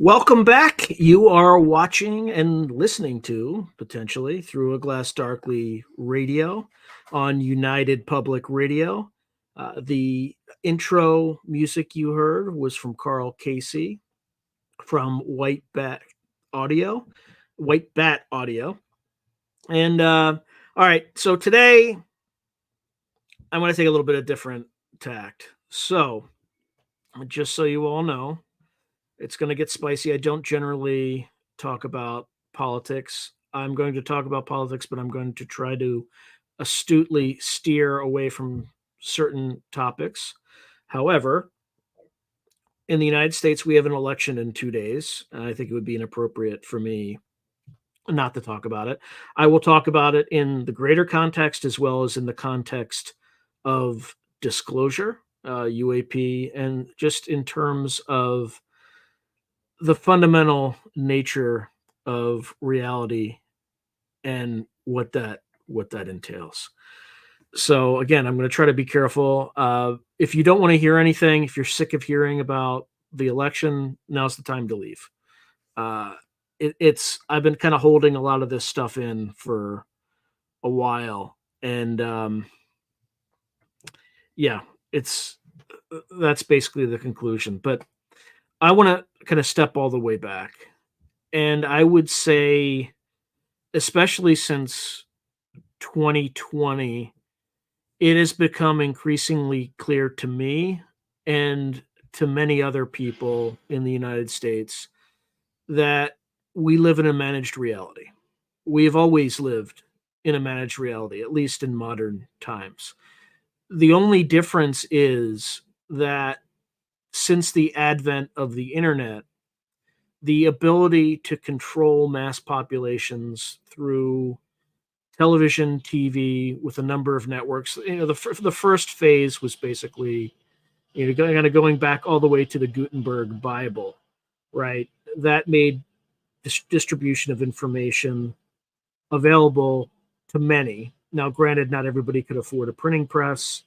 Welcome back. You are watching and listening to, potentially, Through a Glass Darkly radio on United Public Radio. The intro music you heard was from Karl Casey from White Bat Audio. And all right, so today I'm going to take a little bit of different tact. So, just so you all know, it's going to get spicy. I don't generally talk about politics. I'm going to talk about politics, but I'm going to try to astutely steer away from certain topics. However, in the United States, we have an election in 2 days. And I think it would be inappropriate for me not to talk about it. I will talk about it in the greater context as well as in the context of disclosure, UAP, and just in terms of the fundamental nature of reality and what that entails. So again, I'm going to try to be careful. If you don't want to hear anything, if you're sick of hearing about the election, now's the time to leave. It's I've been kind of holding a lot of this stuff in for a while, and yeah, it's that's basically the conclusion. But I want to kind of step all the way back. And I would say, especially since 2020, it has become increasingly clear to me and to many other people in the United States that we live in a managed reality. We have always lived in a managed reality, at least in modern times. The only difference is that since the advent of the internet, the ability to control mass populations through television, TV, with a number of networks. The first phase was basically, going back all the way to the Gutenberg Bible, right? That made distribution of information available to many. Now, granted, not everybody could afford a printing press.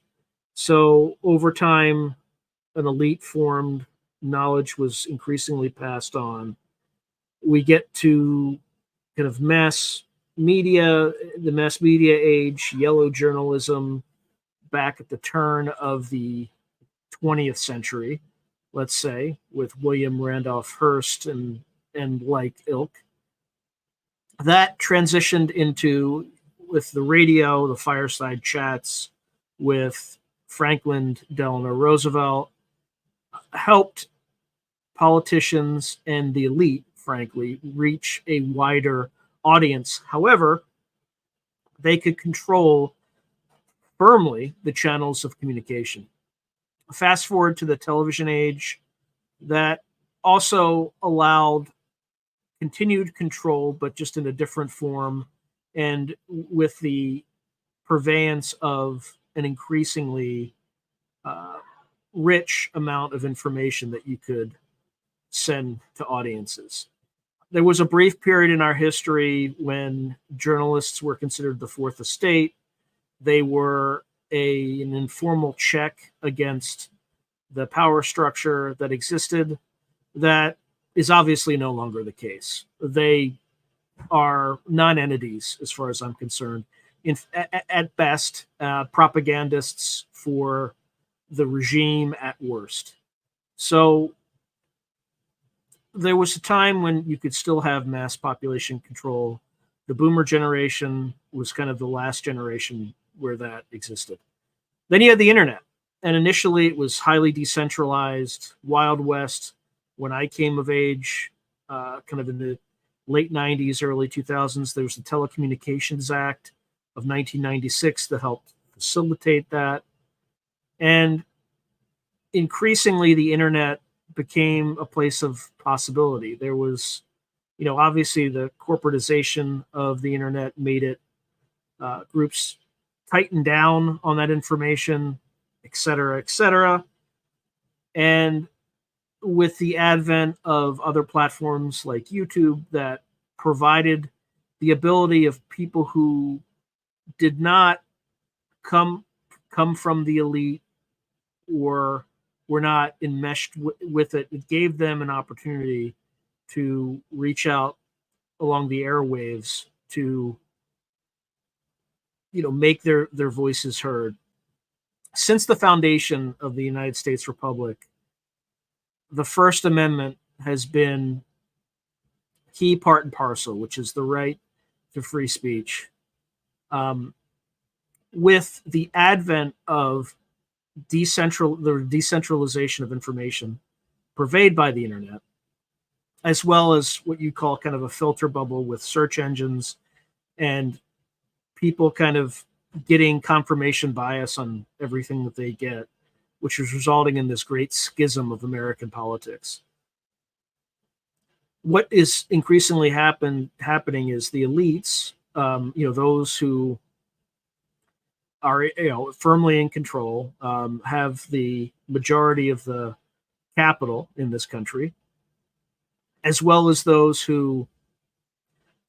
So over time, an elite formed, knowledge was increasingly passed on. We get to kind of mass media, the mass media age, yellow journalism, back at the turn of the 20th century, let's say, with William Randolph Hearst and like ilk. That transitioned into, with the radio, the fireside chats with Franklin Delano Roosevelt, helped politicians and the elite, frankly, reach a wider audience. However, they could control firmly the channels of communication. Fast forward to the television age, that also allowed continued control, but just in a different form, and with the purveyance of an increasingly rich amount of information that you could send to audiences. There was a brief period in our history when journalists were considered the fourth estate. They were an informal check against the power structure that existed. That is obviously no longer the case. They are non-entities as far as I'm concerned. At best, propagandists for the regime at worst. So there was a time when you could still have mass population control. The boomer generation was kind of the last generation where that existed. Then you had the internet. And initially it was highly decentralized, Wild West. When I came of age, kind of in the late 90s, early 2000s, there was the Telecommunications Act of 1996 that helped facilitate that. And increasingly, the internet became a place of possibility. There was, obviously the corporatization of the internet made it, groups tighten down on that information, et cetera, et cetera. And with the advent of other platforms like YouTube that provided the ability of people who did not come from the elite or were not enmeshed with it, it gave them an opportunity to reach out along the airwaves to, make their voices heard. Since the foundation of the United States Republic, the First Amendment has been key part and parcel, which is the right to free speech. With the advent of the decentralization of information purveyed by the internet, as well as what you call kind of a filter bubble with search engines and people kind of getting confirmation bias on everything that they get, which is resulting in this great schism of American politics. What is increasingly happening is the elites, those who are firmly in control, have the majority of the capital in this country, as well as those who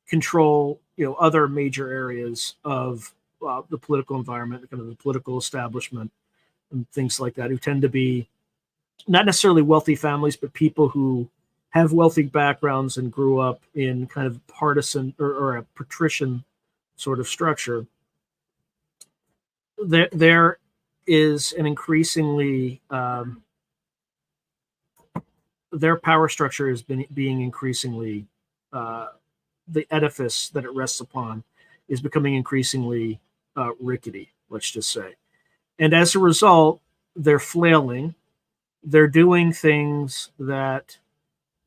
control other major areas of the political environment, kind of the political establishment, and things like that, who tend to be not necessarily wealthy families, but people who have wealthy backgrounds and grew up in kind of partisan or a patrician sort of structure. There is an increasingly their power structure has been being increasingly the edifice that it rests upon is becoming increasingly rickety, let's just say. And as a result, they're flailing. They're doing things that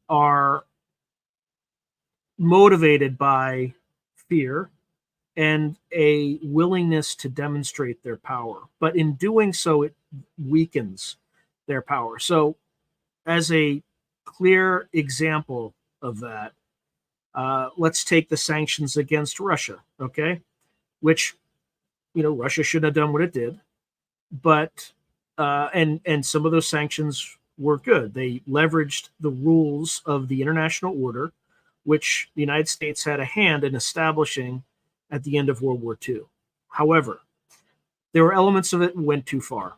are motivated by fear and a willingness to demonstrate their power. But in doing so, it weakens their power. So, as a clear example of that, let's take the sanctions against Russia, okay? Which, Russia shouldn't have done what it did, but and some of those sanctions were good. They leveraged the rules of the international order, which the United States had a hand in establishing at the end of World War II. However, there were elements of it that went too far.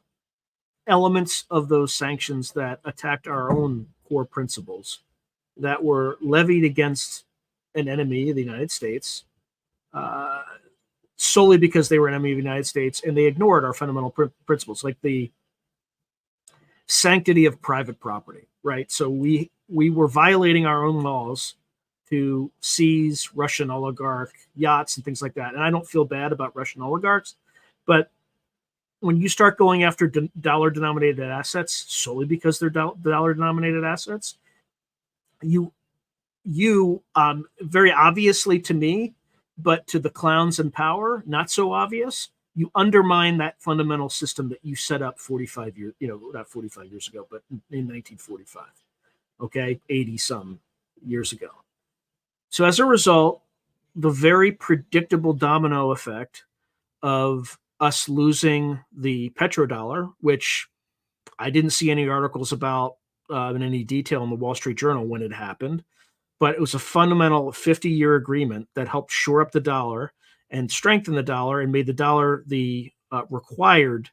Elements of those sanctions that attacked our own core principles, that were levied against an enemy of the United States, solely because they were an enemy of the United States, and they ignored our fundamental principles, like the sanctity of private property, right? So we were violating our own laws to seize Russian oligarch yachts and things like that. And I don't feel bad about Russian oligarchs, but when you start going after dollar-denominated assets solely because they're dollar-denominated assets, you very obviously to me, but to the clowns in power, not so obvious, you undermine that fundamental system that you set up 45 years, not 45 years ago, but in 1945, okay, 80 some years ago. So as a result, the very predictable domino effect of us losing the petrodollar, which I didn't see any articles about in any detail in the Wall Street Journal when it happened, but it was a fundamental 50-year agreement that helped shore up the dollar and strengthen the dollar and made the dollar the required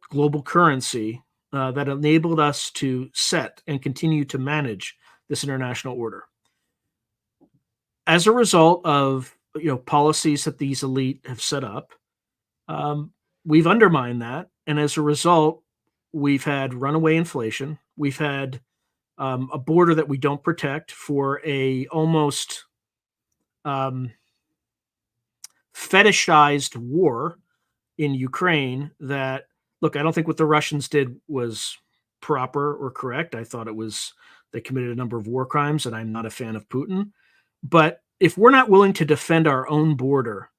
global currency that enabled us to set and continue to manage this international order. As a result of policies that these elite have set up, we've undermined that, and as a result, we've had runaway inflation. We've had a border that we don't protect for a almost fetishized war in Ukraine. That, look, I don't think what the Russians did was proper or correct. I thought they committed a number of war crimes, and I'm not a fan of Putin. But if we're not willing to defend our own border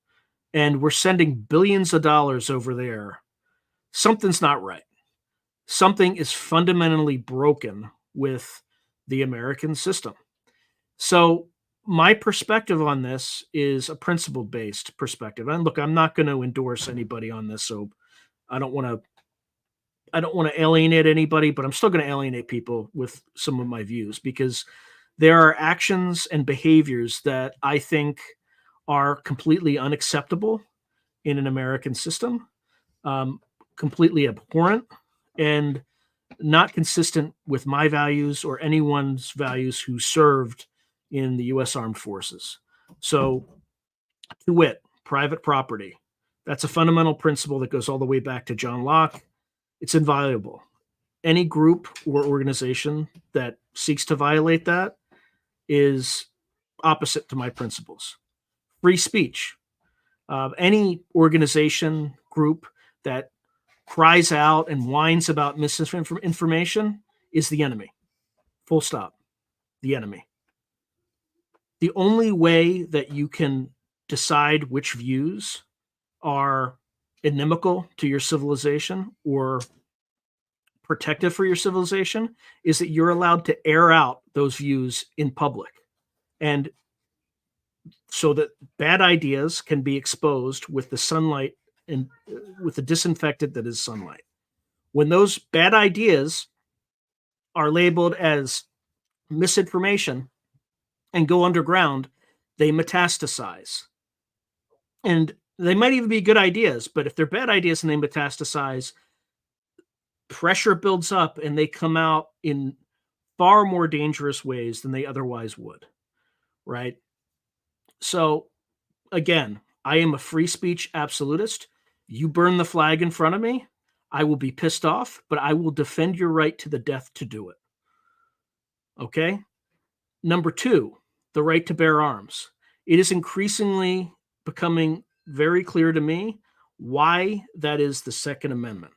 and we're sending billions of dollars over there, something's not right. Something is fundamentally broken with the American system. So my perspective on this is a principle-based perspective. And look, I'm not going to endorse anybody on this, so I don't want to alienate anybody, but I'm still going to alienate people with some of my views, because there are actions and behaviors that I think are completely unacceptable in an American system, completely abhorrent. And not consistent with my values or anyone's values who served in the U.S. Armed Forces. So, to wit, private property. That's a fundamental principle that goes all the way back to John Locke. It's inviolable. Any group or organization that seeks to violate that is opposite to my principles. Free speech. Any organization, group that cries out and whines about misinformation is the enemy. Full stop. The enemy. The only way that you can decide which views are inimical to your civilization or protective for your civilization is that you're allowed to air out those views in public. And so that bad ideas can be exposed with the sunlight and with the disinfectant that is sunlight. When those bad ideas are labeled as misinformation and go underground, they metastasize. And they might even be good ideas, but if they're bad ideas and they metastasize, pressure builds up and they come out in far more dangerous ways than they otherwise would, right? So, again, I am a free speech absolutist. You burn the flag in front of me, I will be pissed off, but I will defend your right to the death to do it. Okay? Number two, the right to bear arms. It is increasingly becoming very clear to me why that is the Second Amendment.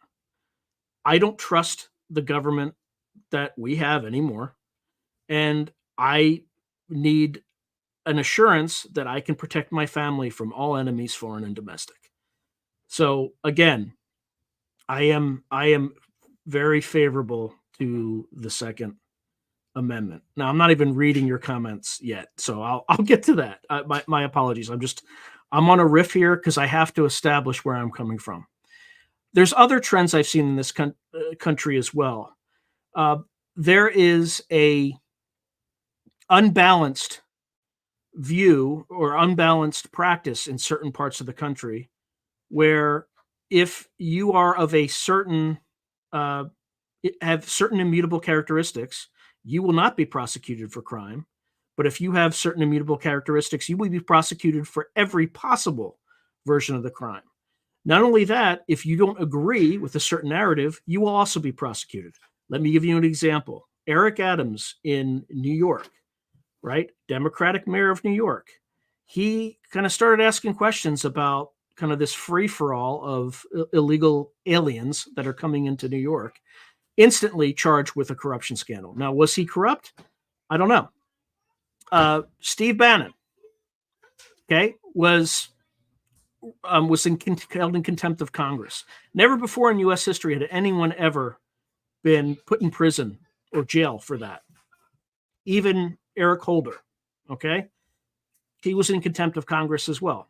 I don't trust the government that we have anymore, and I need an assurance that I can protect my family from all enemies, foreign and domestic. So again, I am very favorable to the Second Amendment. Now, I'm not even reading your comments yet, so I'll get to that. My apologies. I'm on a riff here because I have to establish where I'm coming from. There's other trends I've seen in this country as well. There is a unbalanced view or unbalanced practice in certain parts of the country where if you are of a certain have certain immutable characteristics, you will not be prosecuted for crime. But if you have certain immutable characteristics, you will be prosecuted for every possible version of the crime. Not only that, if you don't agree with a certain narrative, you will also be prosecuted. Let me give you an example. Eric Adams in New York, right? Democratic mayor of New York. He kind of started asking questions about kind of this free-for-all of illegal aliens that are coming into New York, instantly charged with a corruption scandal. Now, was he corrupt? I don't know. Steve Bannon, okay, was held in contempt of Congress. Never before in U.S. history had anyone ever been put in prison or jail for that. Even Eric Holder, okay? He was in contempt of Congress as well.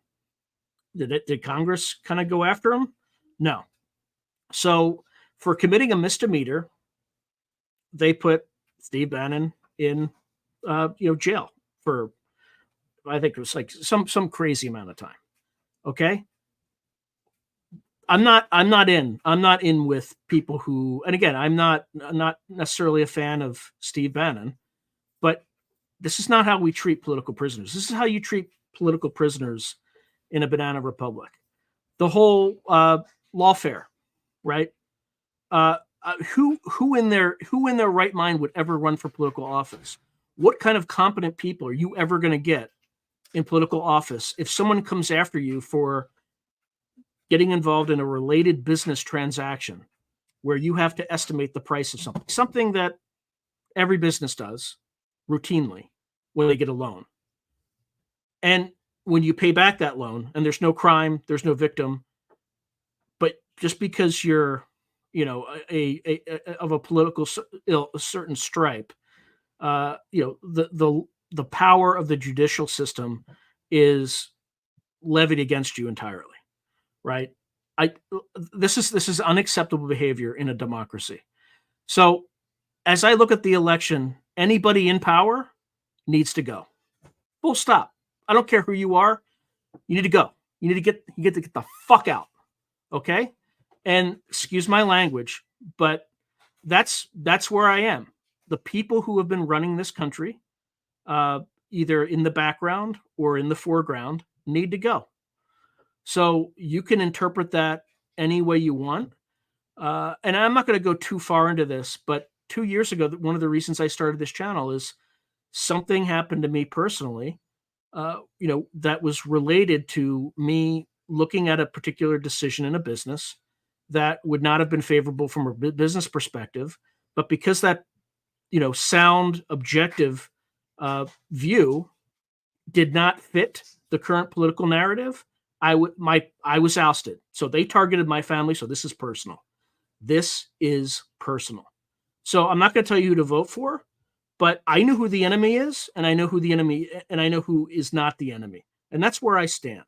Did Congress kind of go after him? No. So for committing a misdemeanor, they put Steve Bannon in jail for, I think it was like some crazy amount of time. Okay. I'm not in with people who, and again, I'm not necessarily a fan of Steve Bannon, but this is not how we treat political prisoners. This is how you treat political prisoners in a banana republic. The whole lawfare, right? Who in their right mind would ever run for political office? What kind of competent people are you ever going to get in political office if someone comes after you for getting involved in a related business transaction where you have to estimate the price of something that every business does routinely when they get a loan? And when you pay back that loan and there's no crime, there's no victim, but just because you're, of a political a certain stripe, the power of the judicial system is levied against you entirely, right? This is unacceptable behavior in a democracy. So as I look at the election, anybody in power needs to go. Full stop. I don't care who you are. You need to go. You need to get the fuck out. Okay? And excuse my language, but that's where I am. The people who have been running this country, either in the background or in the foreground, need to go. So you can interpret that any way you want. And I'm not going to go too far into this, but 2 years ago, one of the reasons I started this channel is something happened to me personally, that was related to me looking at a particular decision in a business that would not have been favorable from a business perspective, but because that sound, objective view did not fit the current political narrative, I was ousted. So they targeted my family. So this is personal. This is personal. So I'm not going to tell you who to vote for, but I know who the enemy is, and I know who is not the enemy. And that's where I stand.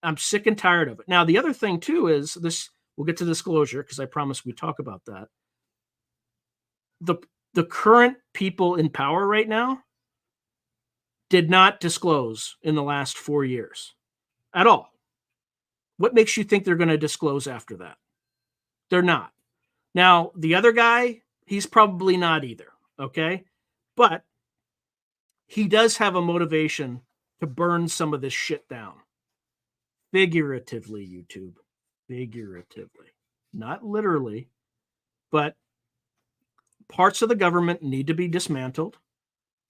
I'm sick and tired of it. Now, the other thing too is this, we'll get to disclosure because I promised we'd talk about that. The current people in power right now did not disclose in the last 4 years at all. What makes you think they're going to disclose after that? They're not. Now, the other guy, he's probably not either, okay? But he does have a motivation to burn some of this shit down. Figuratively, YouTube. Figuratively. Not literally, but parts of the government need to be dismantled.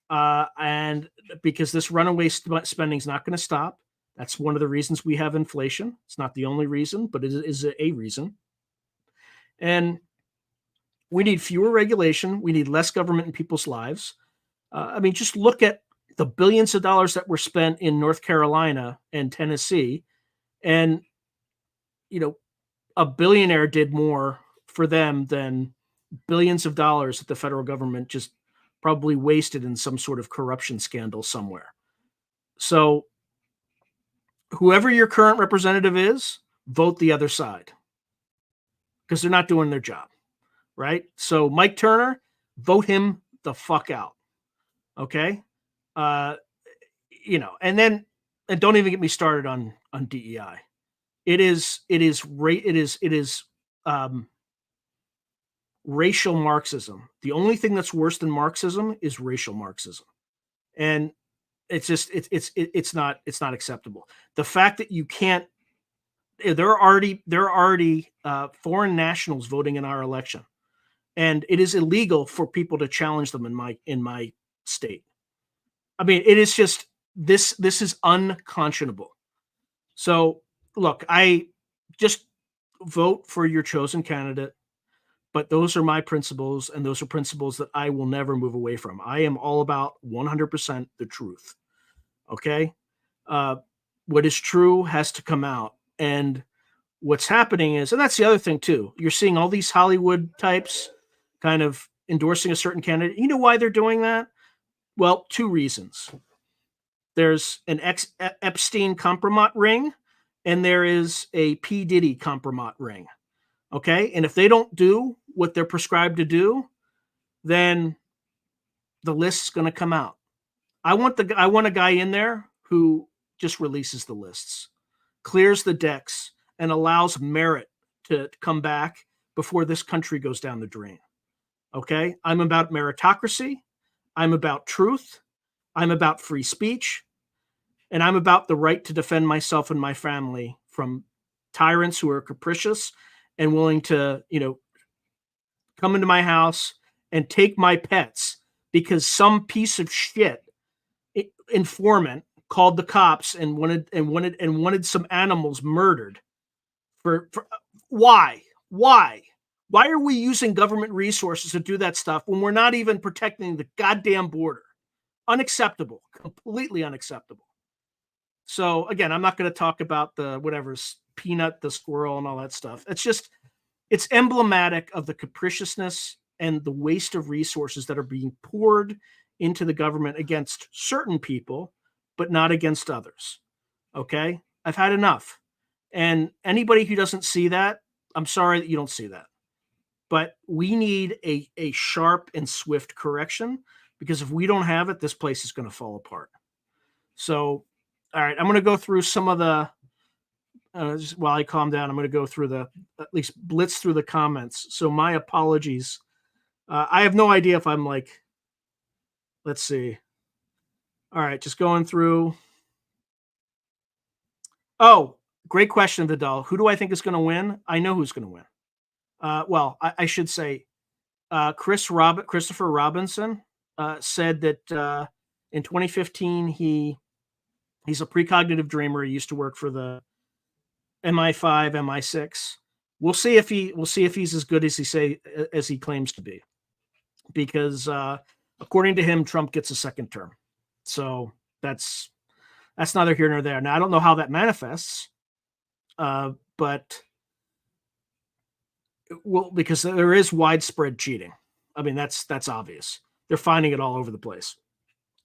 And because this runaway spending is not going to stop. That's one of the reasons we have inflation. It's not the only reason, but it is a reason. And we need fewer regulation. We need less government in people's lives. Just look at the billions of dollars that were spent in North Carolina and Tennessee. And, a billionaire did more for them than billions of dollars that the federal government just probably wasted in some sort of corruption scandal somewhere. So whoever your current representative is, vote the other side because they're not doing their job, right? So Mike Turner, vote him the fuck out. Okay. And don't even get me started on DEI. It is racial Marxism. The only thing that's worse than Marxism is racial Marxism. And it's just, it's not acceptable. The fact that you can't, there are already foreign nationals voting in our election, and it is illegal for people to challenge them in my state. It is just, this is unconscionable. So look, I just vote for your chosen candidate, but those are my principles, and those are principles that I will never move away from. I am all about 100% the truth. Okay. What is true has to come out. And what's happening is, and that's the other thing too, you're seeing all these Hollywood types kind of endorsing a certain candidate. You know why they're doing that? Well, two reasons. There's an Epstein compromat ring, and there is a P. Diddy compromat ring. Okay. And if they don't do what they're prescribed to do, then the list's going to come out. I want a guy in there who just releases the lists, clears the decks, and allows merit to come back before this country goes down the drain. Okay. I'm about meritocracy. I'm about truth. I'm about free speech. And I'm about the right to defend myself and my family from tyrants who are capricious and willing to, come into my house and take my pets because some piece of shit informant called the cops and wanted some animals murdered. For why are we using government resources to do that stuff when we're not even protecting the goddamn border? Unacceptable, completely unacceptable. So again, I'm not going to talk about the whatever's Peanut, the squirrel, and all that stuff. It's emblematic of the capriciousness and the waste of resources that are being poured into the government against certain people, but not against others. Okay. I've had enough. And anybody who doesn't see that, I'm sorry that you don't see that. But we need a sharp and swift correction, because if we don't have it, this place is going to fall apart. So, all right, I'm going to go through some of the, just while I calm down, I'm going to go through at least blitz through the comments. So my apologies I have no idea if I'm like, let's see. All right, just going through. Oh, great question, Vidal. Who do I think is going to win? I know who's going to win. Well, I should say Christopher Robinson said that in 2015 he's a precognitive dreamer. He used to work for the MI5, MI6. We'll see if he's as good as he claims to be, because according to him, Trump gets a second term. So that's neither here nor there. Now I don't know how that manifests, but well, because there is widespread cheating. I mean, that's obvious. They're finding it all over the place.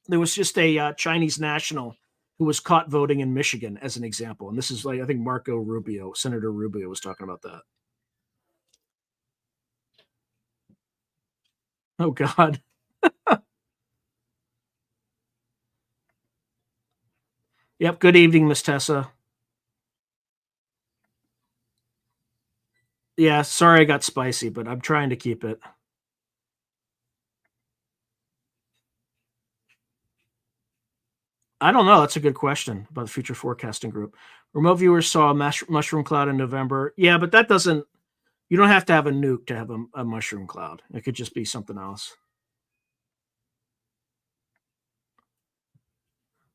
There was just a Chinese national who was caught voting in Michigan, as an example, and this is like, I think Senator Rubio was talking about that. Oh God. Yep. Good evening, Miss Tessa. Yeah, sorry I got spicy, but I'm trying to keep it. I don't know. That's a good question about the Future Forecasting Group. Remote viewers saw a mushroom cloud in November. Yeah, but that doesn't. You don't have to have a nuke to have a mushroom cloud. It could just be something else.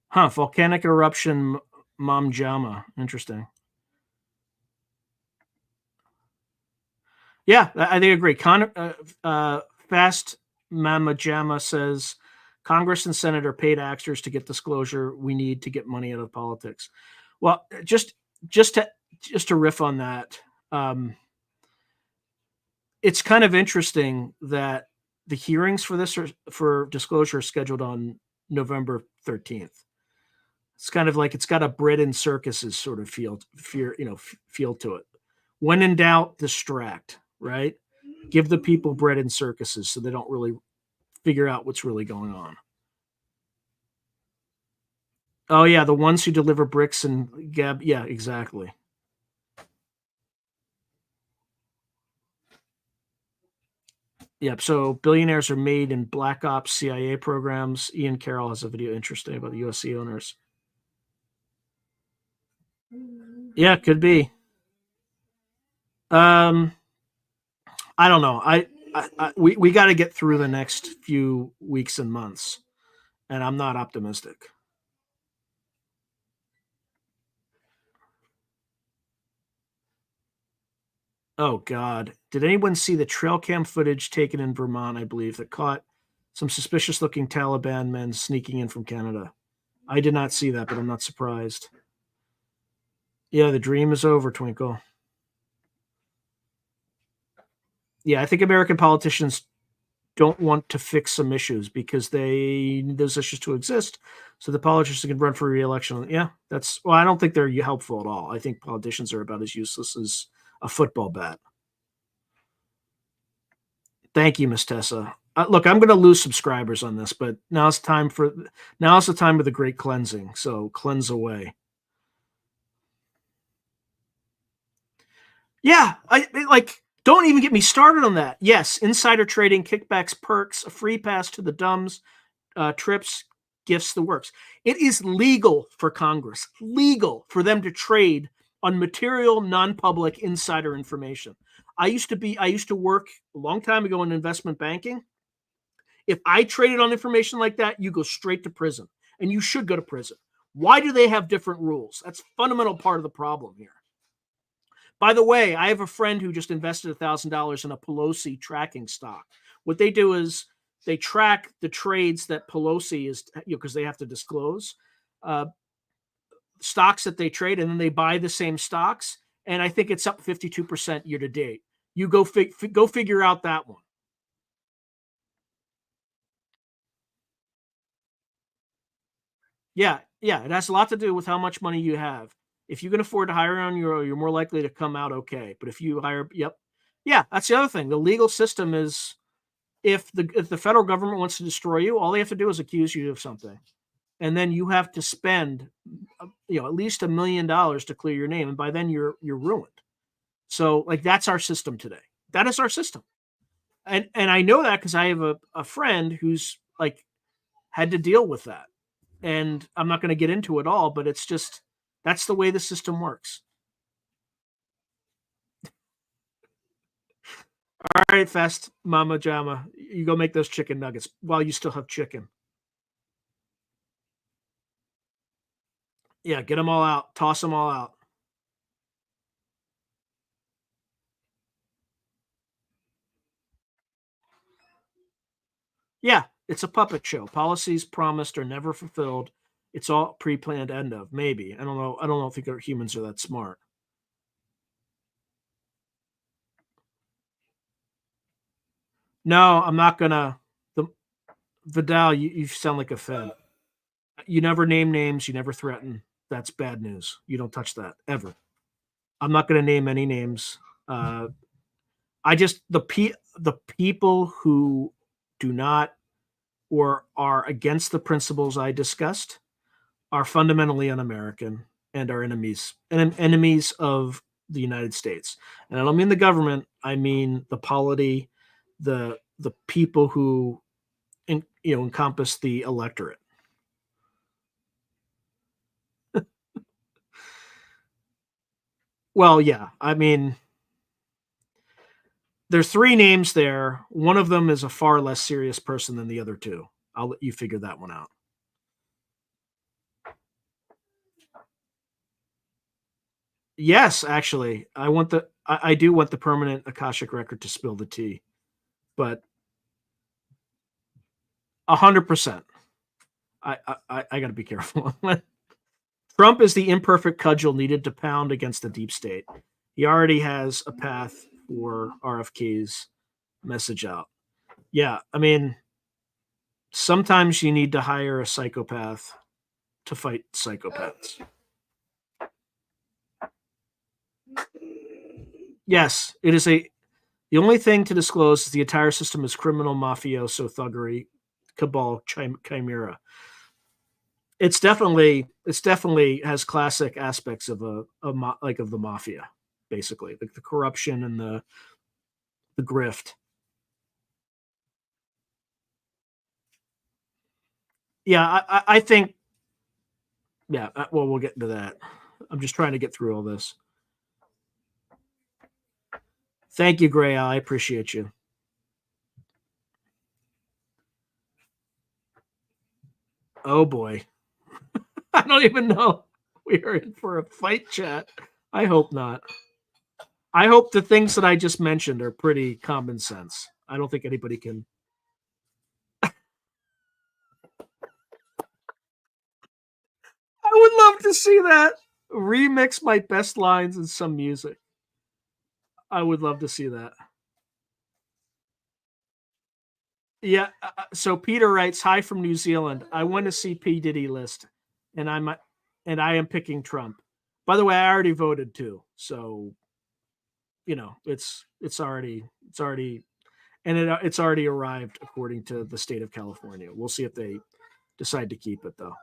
Huh? Volcanic eruption, Mamjama. Interesting. Yeah, I think I agree. Fast Mamajama says Congress and Senate are paid actors to get disclosure we need to get money out of politics. Well, just to riff on that, it's kind of interesting that the hearings for this for disclosure are scheduled on November 13th. It's kind of like it's got a bread and circuses sort of feel to it. When in doubt, distract, right? Give the people bread and circuses so they don't really figure out what's really going on. Oh yeah, the ones who deliver bricks and Gab. Yeah, exactly. Yep. So billionaires are made in Black Ops CIA programs. Ian Carroll has a video interesting about the USC owners. Yeah, could be. I don't know. We got to get through the next few weeks and months, and I'm not optimistic. Oh God! Did anyone see the trail cam footage taken in Vermont? I believe that caught some suspicious-looking Taliban men sneaking in from Canada. I did not see that, but I'm not surprised. Yeah, the dream is over, Twinkle. Yeah, I think American politicians don't want to fix some issues because they need those issues to exist, so the politicians can run for re-election. Yeah, I don't think they're helpful at all. I think politicians are about as useless as a football bat. Thank you, Miss Tessa. Look, I'm going to lose subscribers on this, but now's the time of the great cleansing. So cleanse away. Yeah, I like. Don't even get me started on that. Yes, insider trading, kickbacks, perks, a free pass to the dumbs, trips, gifts, the works. It is legal for Congress, legal for them to trade on material, non-public insider information. I used to work a long time ago in investment banking. If I traded on information like that, you go straight to prison, and you should go to prison. Why do they have different rules? That's a fundamental part of the problem here. By the way, I have a friend who just invested $1,000 in a Pelosi tracking stock. What they do is they track the trades that Pelosi is, because they have to disclose stocks that they trade, and then they buy the same stocks. And I think it's up 52% year to date. You go figure out that one. Yeah, it has a lot to do with how much money you have. If you can afford to hire on you're more likely to come out okay. But if you hire, yeah, that's the other thing. The legal system is, if the federal government wants to destroy you, all they have to do is accuse you of something, and then you have to spend, at least $1 million to clear your name, and by then you're ruined. So, like, that's our system today. That is our system. And I know that because I have a friend who's like had to deal with that. And I'm not going to get into it all, but it's just that's the way the system works. All right, Fest, Mama Jama, you go make those chicken nuggets while you still have chicken. Yeah, get them all out, toss them all out. Yeah, it's a puppet show. Policies promised are never fulfilled. It's all pre-planned end of. Maybe. I don't know. I don't think our humans are that smart. No, I'm not gonna. The Vidal, you sound like a Fed. You never name names. You never threaten. That's bad news. You don't touch that ever. I'm not gonna name any names. I just the people who do not or are against the principles I discussed are fundamentally un-American and are enemies of the United States. And I don't mean the government. I mean the polity, the people who encompass the electorate. Well, yeah. I mean, there's three names there. One of them is a far less serious person than the other two. I'll let you figure that one out. Yes, actually, I do want the permanent Akashic record to spill the tea, but 100%. I got to be careful. Trump is the imperfect cudgel needed to pound against the deep state. He already has a path for RFK's message out. Yeah, I mean, sometimes you need to hire a psychopath to fight psychopaths. Yes, it is a. The only thing to disclose is the entire system is criminal, mafioso, thuggery, cabal, chimera. It's definitely has classic aspects of like of the mafia, basically, like the corruption and the grift. Yeah, I think. Yeah, well, we'll get into that. I'm just trying to get through all this. Thank you, Gray. I appreciate you. Oh boy, I don't even know. We are in for a fight chat. I hope not. I hope the things that I just mentioned are pretty common sense. I don't think anybody can. I would love to see that. Remix my best lines in some music. I would love to see that. Yeah. So Peter writes, "Hi from New Zealand. I want to see P Diddy list, and I am picking Trump. By the way, I already voted too, so it's already it's already arrived according to the state of California. We'll see if they decide to keep it though.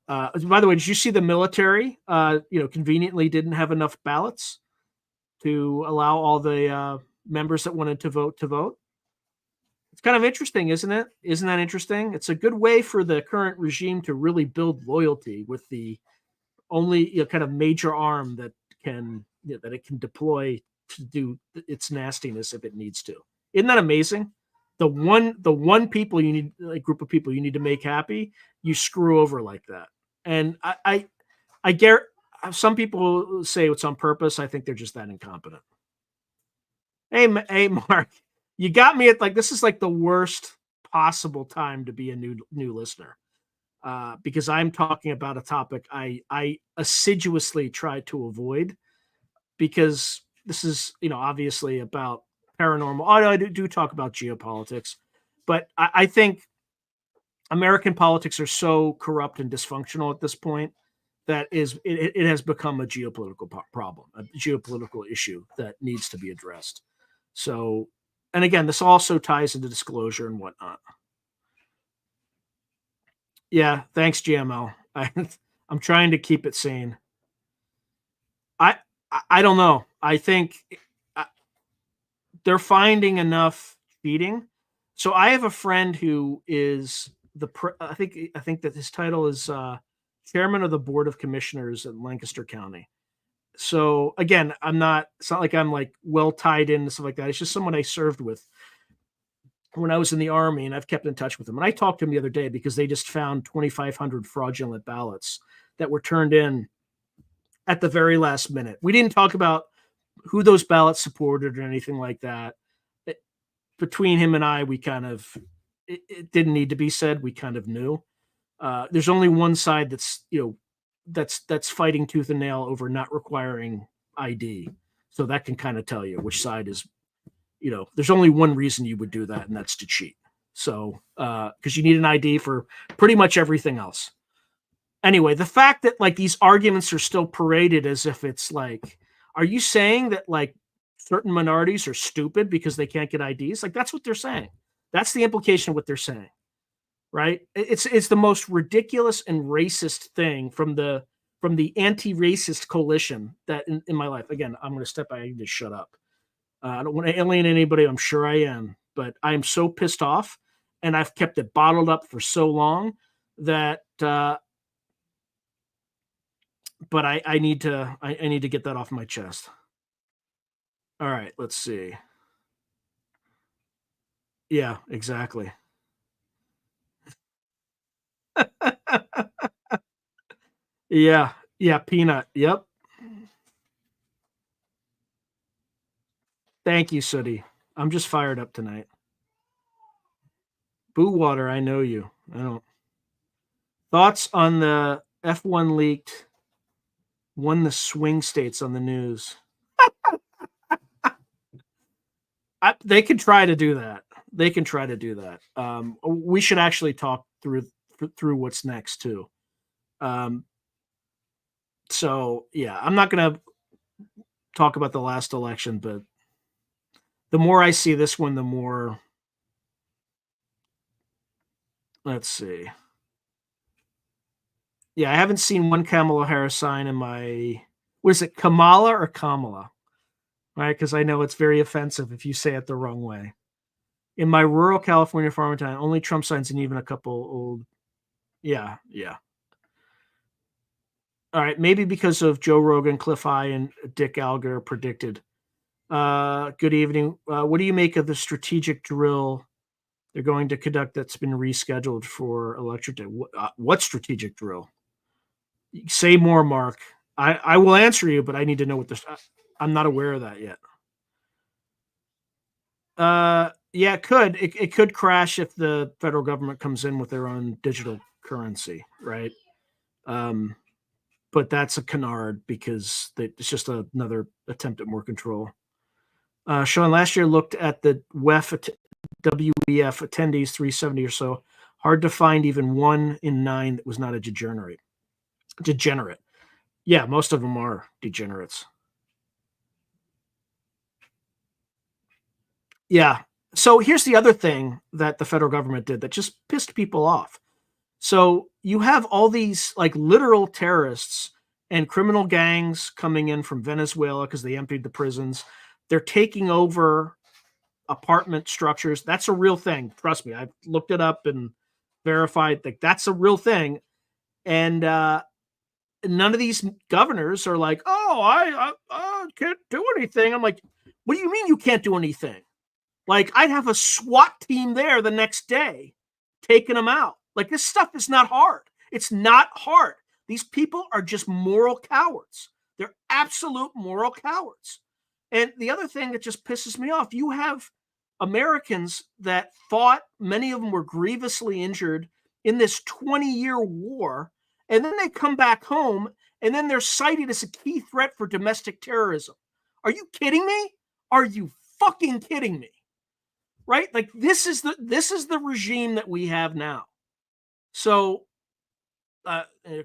By the way, did you see the military? Conveniently didn't have enough ballots to allow all the members that wanted to vote to vote. It's kind of interesting, isn't it? Isn't that interesting? It's a good way for the current regime to really build loyalty with the only kind of major arm that that it can deploy to do its nastiness if it needs to. Isn't that amazing? The one people you need, like group of people you need to make happy, you screw over like that. And I get some people say it's on purpose. I think they're just that incompetent. Hey, Mark, you got me at like this is like the worst possible time to be a new listener because I'm talking about a topic I assiduously try to avoid because this is obviously about paranormal. Oh, I do talk about geopolitics, but I think American politics are so corrupt and dysfunctional at this point that it has become a geopolitical problem, a geopolitical issue that needs to be addressed. So, and again, this also ties into disclosure and whatnot. Yeah, thanks, GML. I'm trying to keep it sane. I I don't know. I think uh, they're finding enough cheating. So I have a friend who is I think that his title is chairman of the board of commissioners in Lancaster County. So again, it's not like I'm like well tied in and stuff like that. It's just someone I served with when I was in the army, and I've kept in touch with them. And I talked to him the other day because they just found 2,500 fraudulent ballots that were turned in at the very last minute. We didn't talk about who those ballots supported or anything like that. Between him and I, we kind of it didn't need to be said. We kind of knew. There's only one side that's fighting tooth and nail over not requiring ID. So that can kind of tell you which side is, there's only one reason you would do that, and that's to cheat. So, because you need an ID for pretty much everything else. Anyway, the fact that like these arguments are still paraded as if it's like, are you saying that like certain minorities are stupid because they can't get IDs? Like that's what they're saying. That's the implication of what they're saying, right? It's the most ridiculous and racist thing from the anti-racist coalition that in my life. Again, I'm going to step back and just shut up. I don't want to alienate anybody. I'm sure I am, but I am so pissed off, and I've kept it bottled up for so long that. But I need to get that off my chest. All right, let's see. Yeah, exactly. Yeah, peanut. Yep. Thank you, Sooty. I'm just fired up tonight. Boo Water, I know you. I don't. Thoughts on the F1 leaked won the swing states on the news? They can try to do that. They can try to do that. We should actually talk through what's next too. So yeah, I'm not going to talk about the last election, but the more I see this one, the more. Let's see. Yeah, I haven't seen one Kamala Harris sign in my. Was it Kamala or Kamala? Right, because I know it's very offensive if you say it the wrong way. In my rural California farming town, only Trump signs and even a couple old. Yeah. All right, maybe because of Joe Rogan, Cliff Eye, and Dick Alger predicted. Good evening. What do you make of the strategic drill they're going to conduct that's been rescheduled for Election Day? What strategic drill? Say more, Mark. I will answer you, but I need to know what this. I'm not aware of that yet. Yeah, it could. It could crash if the federal government comes in with their own digital currency, right? But that's a canard because it's just another attempt at more control. Sean, last year looked at the WEF attendees, 370 or so. Hard to find even 1 in 9 that was not a degenerate. Yeah, most of them are degenerates. Yeah. So here's the other thing that the federal government did that just pissed people off. So you have all these like literal terrorists and criminal gangs coming in from Venezuela because they emptied the prisons. They're taking over apartment structures. That's a real thing. Trust me. I've looked it up and verified that that's a real thing. And none of these governors are like, oh, I can't do anything. I'm like, what do you mean you can't do anything? Like, I'd have a SWAT team there the next day taking them out. Like, this stuff is not hard. It's not hard. These people are just moral cowards. They're absolute moral cowards. And the other thing that just pisses me off, you have Americans that fought, many of them were grievously injured in this 20-year war, and then they come back home, and then they're cited as a key threat for domestic terrorism. Are you kidding me? Are you fucking kidding me? Right? Like this is the regime that we have now. So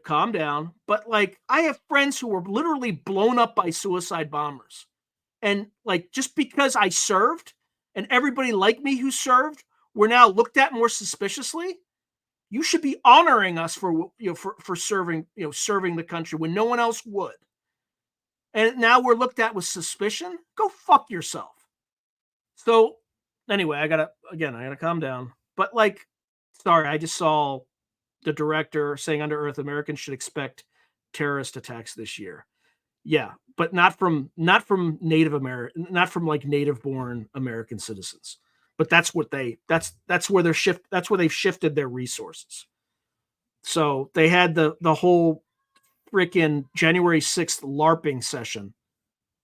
calm down. But like I have friends who were literally blown up by suicide bombers. And like just because I served and everybody like me who served were now looked at more suspiciously, you should be honoring us for for serving, serving the country when no one else would. And now we're looked at with suspicion. Go fuck yourself. So Anyway, I gotta calm down. But like, sorry, I just saw the director saying Under Earth Americans should expect terrorist attacks this year. Yeah, but not from Native American, not from like native born American citizens. But that's where that's where they've shifted their resources. So they had the whole freaking January 6th LARPing session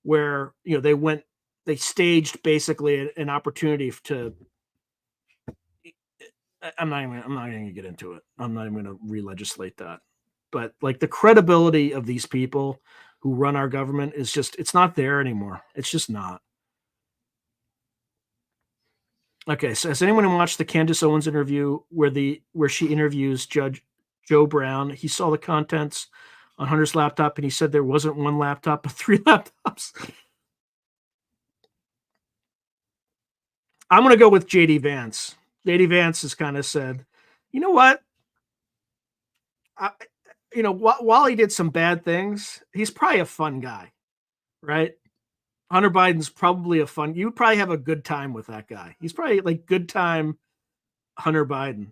where they staged basically an opportunity to. I'm not even gonna get into it. I'm not even gonna re-legislate that. But like the credibility of these people who run our government is it's not there anymore. It's just not. Okay, so has anyone watched the Candace Owens interview where she interviews Judge Joe Brown? He saw the contents on Hunter's laptop and he said there wasn't one laptop, but three laptops. I'm gonna go with JD Vance. JD Vance has kind of said, you know what? I, while he did some bad things, he's probably a fun guy, right? Hunter Biden's probably you would probably have a good time with that guy. He's probably like good time Hunter Biden.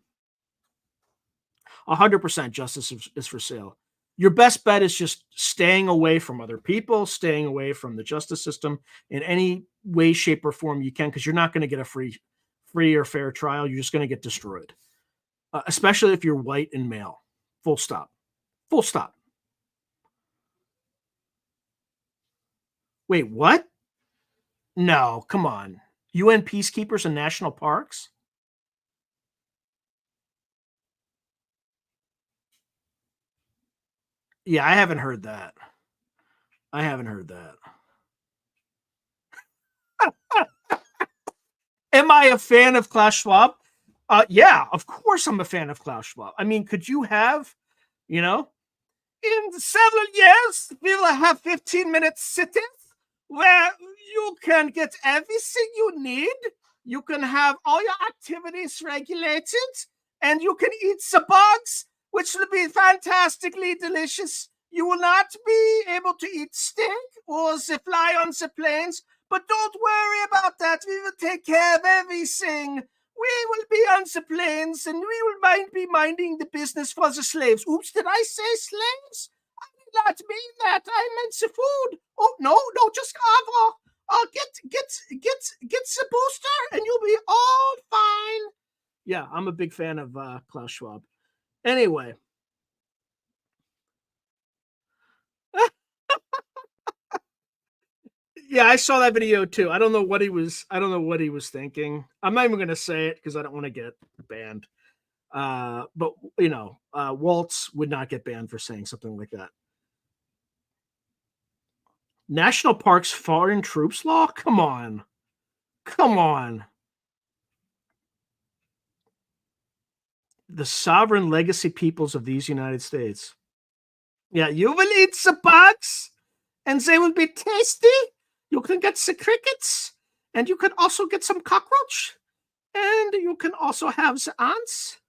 100% justice is for sale. Your best bet is just staying away from other people, staying away from the justice system in any way, shape, or form you can, because you're not going to get a free or fair trial. You're just going to get destroyed, especially if you're white and male. Full stop. Full stop. Wait, what? No, come on. UN peacekeepers in national parks? Yeah, I haven't heard that. I haven't heard that. Am I a fan of Klaus Schwab? Yeah, of course I'm a fan of Klaus Schwab. I mean, could you have, in several years, we will have 15-minute sittings where you can get everything you need. You can have all your activities regulated, and you can eat the bugs, which will be fantastically delicious. You will not be able to eat stink or fly on the planes, but don't worry about that. We will take care of everything. We will be on the planes, and we will be minding the business for the slaves. Oops, did I say slaves? I did not mean that. I meant the food. Oh, no, just get the booster, and you'll be all fine. Yeah, I'm a big fan of Klaus Schwab. Anyway. Yeah, I saw that video too. I don't know what he was thinking. I'm not even going to say it because I don't want to get banned. But Waltz would not get banned for saying something like that. National Parks Foreign Troops Law? Come on. The sovereign legacy peoples of these United States. Yeah, you will eat the bugs, and they will be tasty. You can get the crickets, and you can also get some cockroach, and you can also have the ants.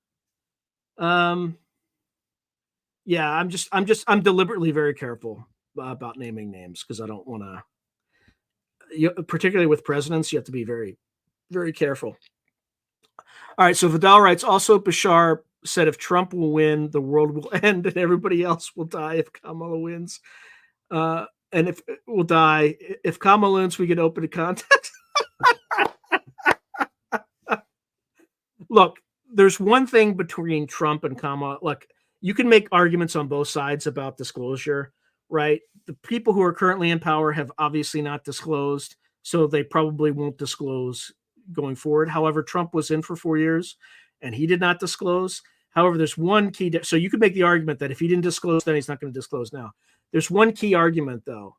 Yeah, I'm deliberately very careful about naming names because I don't want to. Particularly with presidents, you have to be very, very careful. All right, so Vidal writes, also Bashar said if Trump will win, the world will end and everybody else will die if Kamala wins. And if we'll die, if Kamala wins, we get open to contact. Look, there's one thing between Trump and Kamala. Look, you can make arguments on both sides about disclosure, right? The people who are currently in power have obviously not disclosed, so they probably won't disclose going forward. However, Trump was in for 4 years and he did not disclose. However, there's one key. So you could make the argument that if he didn't disclose, then he's not going to disclose now. There's one key argument, though.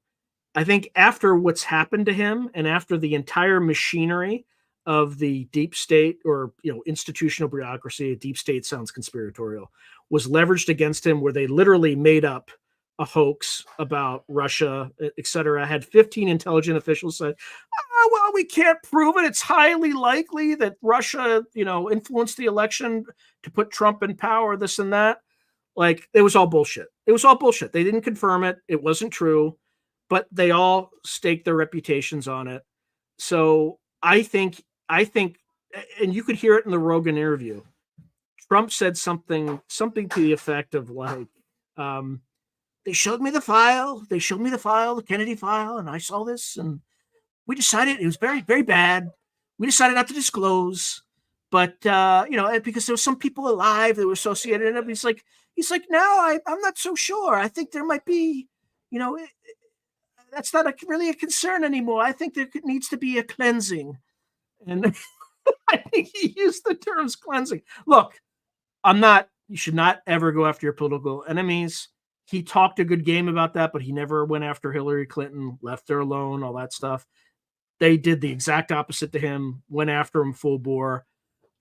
I think after what's happened to him and after the entire machinery of the deep state or institutional bureaucracy, deep state sounds conspiratorial, was leveraged against him, where they literally made up a hoax about Russia, etc. Had 15 intelligence officials said, "Oh, well, we can't prove it. It's highly likely that Russia, influenced the election to put Trump in power, this and that." Like, it was all bullshit. It was all bullshit. They didn't confirm it. It wasn't true, but they all staked their reputations on it. So I think I think, and you could hear it in the Rogan interview. Trump said something to the effect of like, they showed me the file, the Kennedy file, and I saw this, and we decided it was very, very bad. We decided not to disclose, but because there were some people alive that were associated. And he's like, no, I'm not so sure. I think there might be, that's not really a concern anymore. I think there needs to be a cleansing, and I think he used the terms cleansing. Look, you should not ever go after your political enemies. He talked a good game about that, but he never went after Hillary Clinton, left her alone, all that stuff. They did the exact opposite to him, went after him full bore.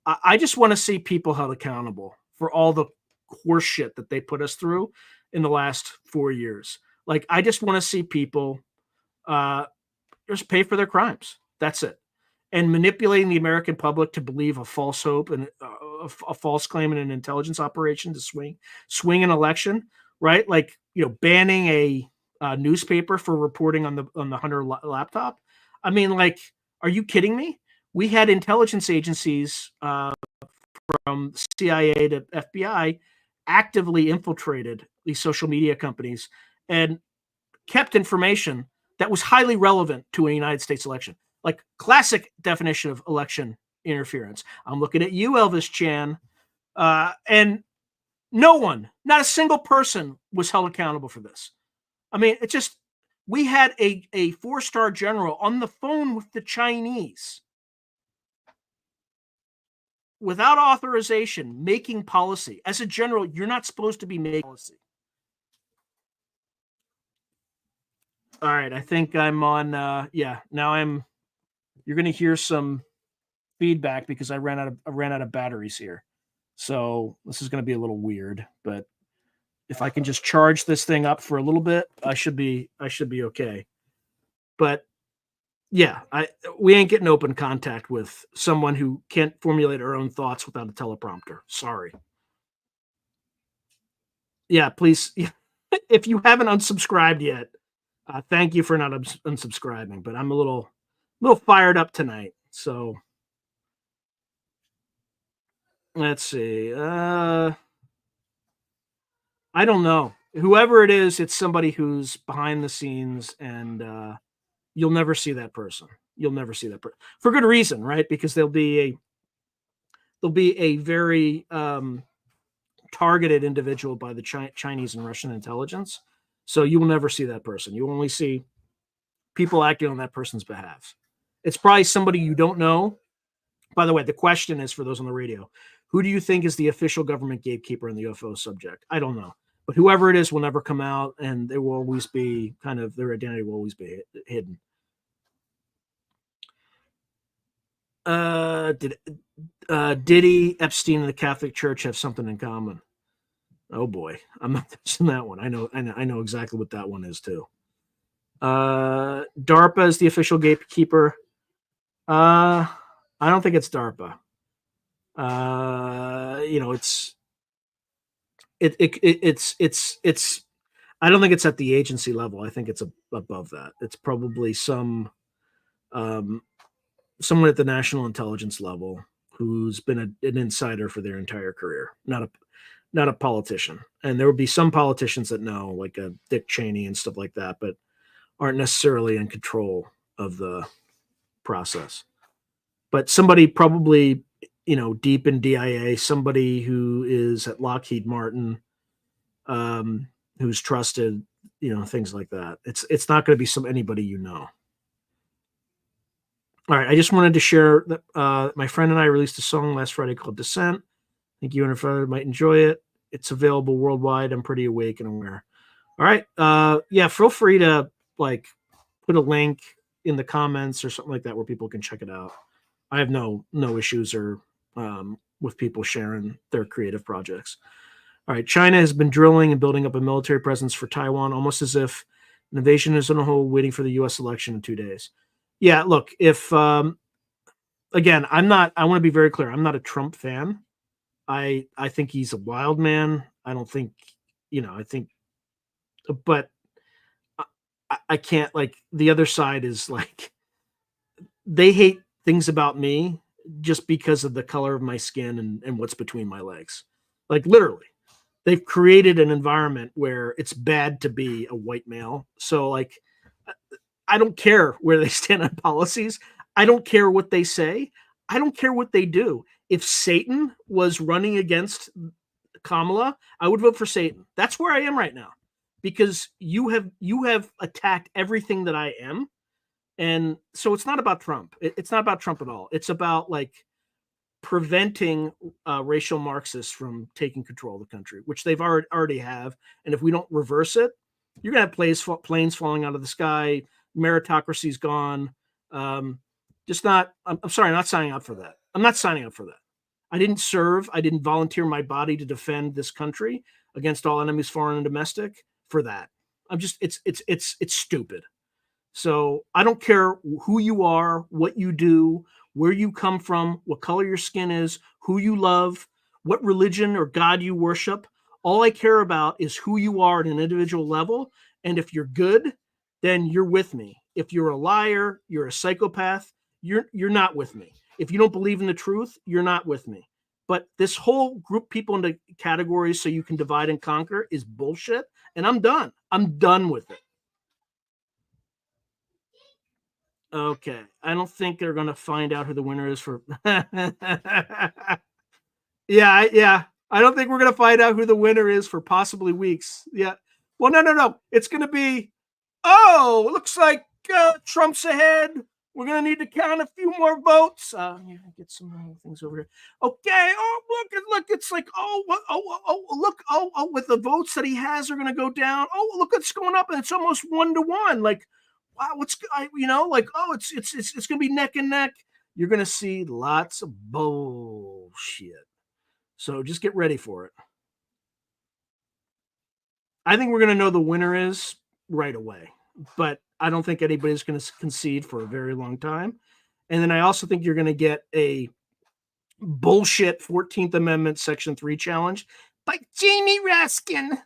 I just want to see people held accountable for all the horse shit that they put us through in the last 4 years. Like, I just want to see people just pay for their crimes. That's it. And manipulating the American public to believe a false hope and a false claim in an intelligence operation to swing an election, right? Like, banning a newspaper for reporting on the Hunter laptop. I mean, like, are you kidding me? We had intelligence agencies from CIA to FBI actively infiltrated these social media companies and kept information that was highly relevant to a United States election. Like, classic definition of election interference. I'm looking at you, Elvis Chan, and no one, not a single person, was held accountable for this. I mean, it's just, we had a 4-star general on the phone with the Chinese without authorization making policy. As a general, you're not supposed to be making policy. All right, I think I'm on. Now you're going to hear some feedback because I ran out of batteries here. So this is going to be a little weird, but if I can just charge this thing up for a little bit, I should be okay. But yeah, we ain't getting open contact with someone who can't formulate her own thoughts without a teleprompter. Sorry. Yeah, please. If you haven't unsubscribed yet, thank you for not unsubscribing. But I'm a little fired up tonight. So let's see. I don't know. Whoever it is, it's somebody who's behind the scenes, and you'll never see that person. You'll never see that person for good reason, right? Because there'll be a very targeted individual by the Chinese and Russian intelligence. So you will never see that person. You only see people acting on that person's behalf. It's probably somebody you don't know. By the way, the question is for those on the radio: who do you think is the official government gatekeeper in the UFO subject? I don't know. But whoever it is will never come out, and there will always be their identity will always be hidden. Did Diddy, Epstein, and the Catholic Church have something in common? Oh boy, I'm not touching that one. I know exactly what that one is too. DARPA is the official gatekeeper. I don't think it's DARPA. It's I don't think it's at the agency level. I think it's above that. It's probably someone at the national intelligence level who's been an insider for their entire career, not a politician. And there will be some politicians that know, like a Dick Cheney and stuff like that, but aren't necessarily in control of the process. But somebody probably, deep in DIA, somebody who is at Lockheed Martin, who's trusted, things like that. It's not going to be anybody you know. All right, I just wanted to share that my friend and I released a song last Friday called Descent. I think you and your father might enjoy it. It's available worldwide. I'm pretty awake and aware. All right. Yeah, feel free to put a link in the comments or something like that where people can check it out. I have no issues or with people sharing their creative projects. All right. China has been drilling and building up a military presence for Taiwan, almost as if an invasion is on hold, waiting for the U.S. election in 2 days. Yeah, look, if again, I want to be very clear. I'm not a Trump fan. I think he's a wild man. I don't think, but I can't, the other side is they hate things about me just because of the color of my skin and what's between my legs. Like literally, they've created an environment where it's bad to be a white male. So like, I don't care where they stand on policies. I don't care what they say. I don't care what they do. If Satan was running against Kamala, I would vote for Satan. That's where I am right now, because you have attacked everything that I am, and so it's not about Trump. It's not about Trump at all. It's about like preventing racial Marxists from taking control of the country, which they've already have. And if we don't reverse it, you're gonna have planes falling out of the sky. Meritocracy's gone. Just not. I'm sorry, I'm not signing up for that. I'm not signing up for that. I didn't serve. I didn't volunteer my body to defend this country against all enemies, foreign and domestic. For that, I'm just. It's stupid. So I don't care who you are, what you do, where you come from, what color your skin is, who you love, what religion or God you worship. All I care about is who you are at an individual level. And if you're good, then you're with me. If you're a liar, you're a psychopath, you're not with me. If you don't believe in the truth, you're not with me. But this whole group people into categories so you can divide and conquer is bullshit. And I'm done. I'm done with it. Okay. I don't think they're going to find out who the winner is for. Yeah. I don't think we're going to find out who the winner is for possibly weeks. Yeah. Well, no. It's going to be, oh, it looks like Trump's ahead. We're going to need to count a few more votes. Get some things over here. Okay. Oh, look. It's like, look. With the votes that he has are going to go down. Oh, look, it's going up and it's almost 1-1. Like, wow, it's going to be neck and neck. You're going to see lots of bullshit. So just get ready for it. I think we're going to know the winner is right away, but I don't think anybody's going to concede for a very long time. And then I also think you're going to get a bullshit 14th Amendment Section 3 challenge by Jamie Raskin.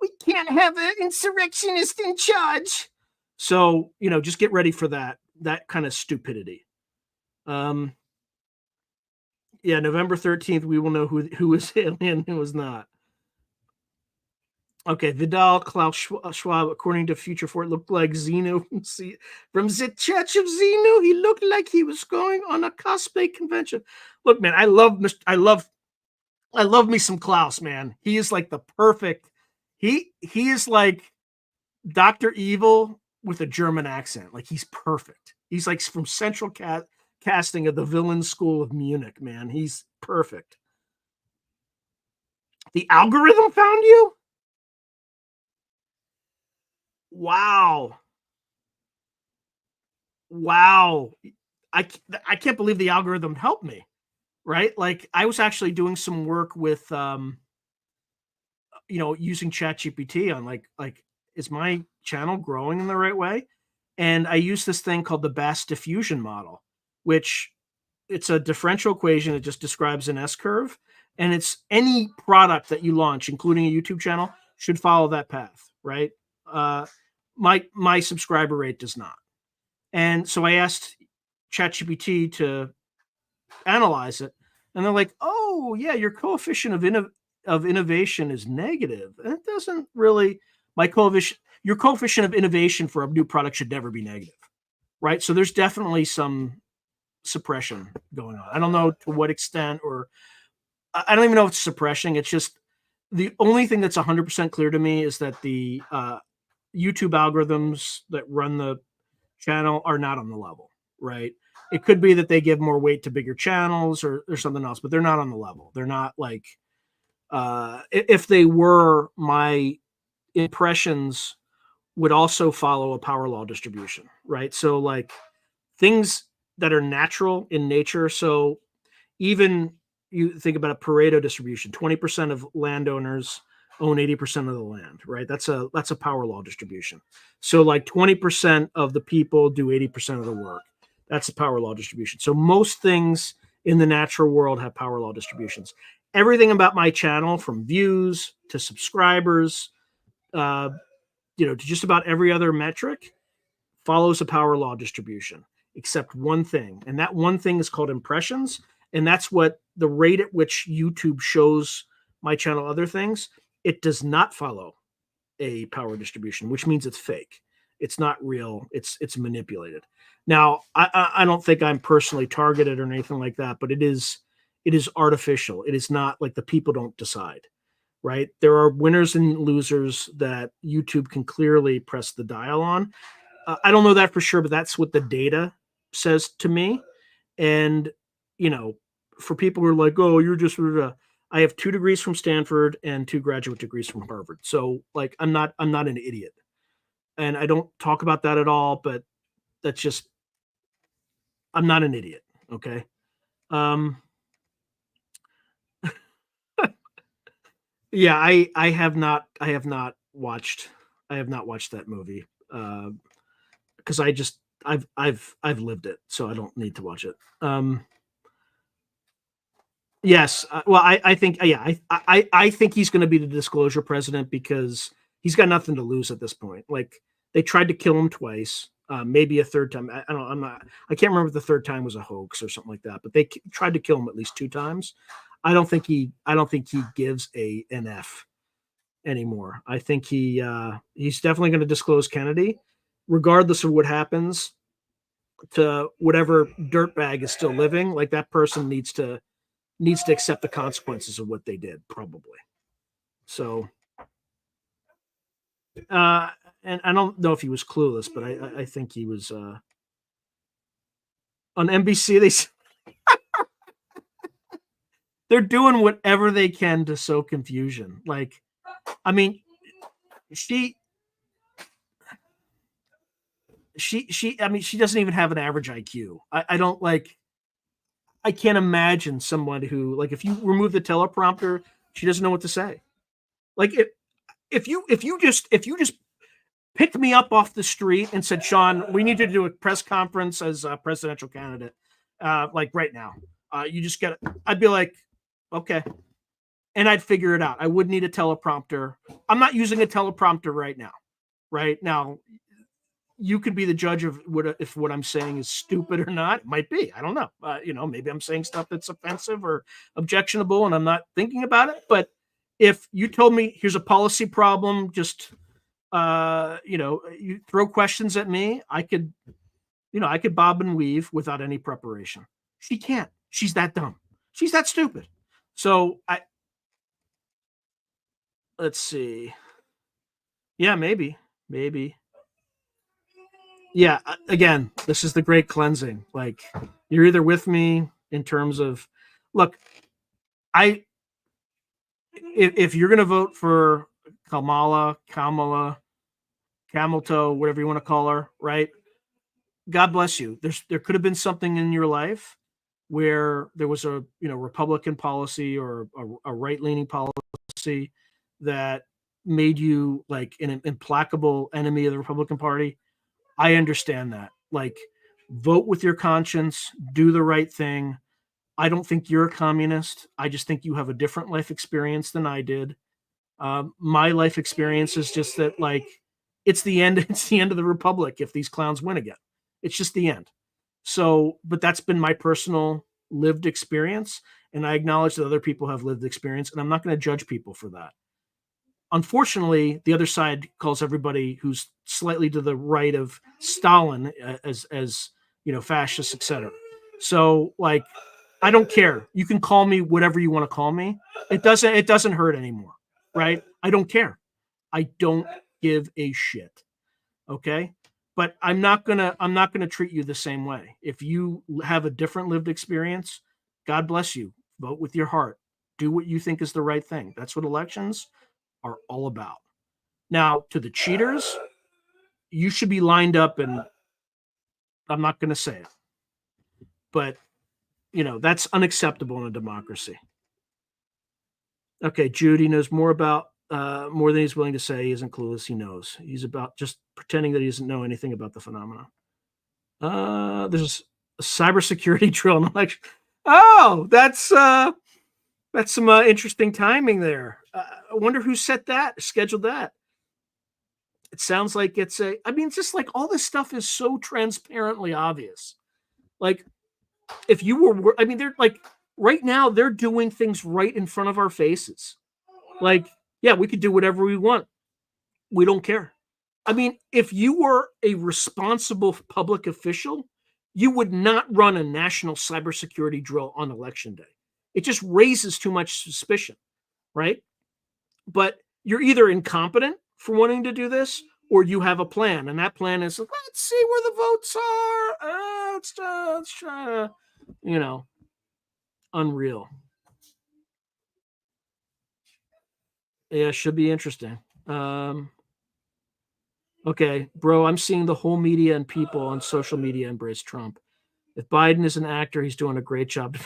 We can't have an insurrectionist in charge. So, just get ready for that kind of stupidity. Yeah, November 13th, we will know who is alien and who is not. Okay, Vidal Klaus Schwab, according to Future Fort, looked like Xenu from the Church of Xenu. He looked like he was going on a cosplay convention. Look, man, I love me some Klaus, man. He is like the perfect. He is like Dr. Evil with a German accent. Like he's perfect. He's like from Central Casting of the Villain School of Munich, man. He's perfect. The algorithm found you? Wow. I can't believe the algorithm helped me, right? Like I was actually doing some work with using ChatGPT on like is my channel growing in the right way? And I use this thing called the Bass diffusion model, which it's a differential equation that just describes an S curve, and it's any product that you launch, including a YouTube channel, should follow that path, right? My subscriber rate does not. And so I asked ChatGPT to analyze it, and they're like, "Oh, yeah, your coefficient of innovation is negative." And it doesn't really. Your coefficient of innovation for a new product should never be negative, right? So there's definitely some suppression going on. I don't know to what extent, or I don't even know if it's suppression. It's just the only thing that's 100% clear to me is that the YouTube algorithms that run the channel are not on the level, right? It could be that they give more weight to bigger channels or something else, but they're not on the level. They're not like, if they were, my impressions would also follow a power law distribution, right? So like things that are natural in nature. So even you think about a Pareto distribution, 20% of landowners own 80% of the land, right? That's a power law distribution. So like 20% of the people do 80% of the work. That's a power law distribution. So most things in the natural world have power law distributions. Everything about my channel, from views to subscribers, to just about every other metric, follows a power law distribution. except one thing. And that one thing is called impressions. And that's what the rate at which YouTube shows my channel other things. It does not follow a power distribution, which means it's fake. It's not real. It's manipulated. Now, I don't think I'm personally targeted or anything like that, but it is artificial. It is not like the people don't decide, right? There are winners and losers that YouTube can clearly press the dial on. I don't know that for sure, but that's what the data says to me. And you know, for people who are like, "Oh, you're just," I have 2 degrees from Stanford and 2 graduate degrees from Harvard. So, like, I'm not an idiot, and I don't talk about that at all. But that's just, I'm not an idiot. Okay. Um, yeah, I have not watched that movie because I've lived it, so I don't need to watch it. Yes, well, I think, yeah, I think he's going to be the disclosure president because he's got nothing to lose at this point. Like, they tried to kill him twice, maybe a third time. I don't know. I can't remember if the third time was a hoax or something like that. But they tried to kill him at least 2 times. I don't think he gives an F anymore. I think he's definitely going to disclose Kennedy, regardless of what happens to whatever dirtbag is still living. Like, that person needs to accept the consequences of what they did, probably. So, and I don't know if he was clueless, but I think he was on NBC. They're doing whatever they can to sow confusion. Like, I mean, she I mean, she doesn't even have an average IQ. I don't like. I can't imagine someone who, like, if you remove the teleprompter, she doesn't know what to say. Like, if you just picked me up off the street and said, Sean, we need you to do a press conference as a presidential candidate, like right now. You just get it. I'd be like, okay. And I'd figure it out. I would need a teleprompter. I'm not using a teleprompter right now. Right now, you could be the judge of if what I'm saying is stupid or not. It might be. I don't know. Maybe I'm saying stuff that's offensive or objectionable and I'm not thinking about it. But if you told me here's a policy problem, just you throw questions at me, I could bob and weave without any preparation. She can't. She's that dumb. She's that stupid. So let's see. Yeah, maybe. Yeah, again, this is the great cleansing. Like, you're either with me in terms of, look, if you're going to vote for Kamala, Camel Toe, whatever you want to call her, right? God bless you. There could have been something in your life where there was a Republican policy or a right leaning policy that made you like an implacable enemy of the Republican Party. I understand that. Like, vote with your conscience, do the right thing. I don't think you're a communist. I just think you have a different life experience than I did. My life experience is just that, like, it's the end. It's the end of the republic if these clowns win again. It's just the end. So, but that's been my personal lived experience, and I acknowledge that other people have lived experience, and I'm not going to judge people for that. Unfortunately, the other side calls everybody who's slightly to the right of Stalin as fascists, etc. So, like, I don't care. You can call me whatever you want to call me. It doesn't hurt anymore, right? I don't care. I don't give a shit. Okay? But I'm not going to treat you the same way. If you have a different lived experience, God bless you. Vote with your heart. Do what you think is the right thing. That's what elections are all about. Now, to the cheaters, you should be lined up, and I'm not going to say it, but that's unacceptable in a democracy. Okay, Judy knows more than he's willing to say. He isn't clueless. He knows. He's about just pretending that he doesn't know anything about the phenomenon. There's a cybersecurity drill in election. Oh, that's some interesting timing there. I wonder who scheduled that. It sounds like it's just like all this stuff is so transparently obvious. Like, if you were, I mean, they're like, right now, they're doing things right in front of our faces. Like, yeah, we could do whatever we want. We don't care. I mean, if you were a responsible public official, you would not run a national cybersecurity drill on election day. It just raises too much suspicion, right? But you're either incompetent for wanting to do this, or you have a plan, and that plan is, let's see where the votes are. Let's try to, you know, unreal. Yeah, should be interesting. Okay, bro, I'm seeing the whole media and people on social media embrace Trump. If Biden is an actor, he's doing a great job.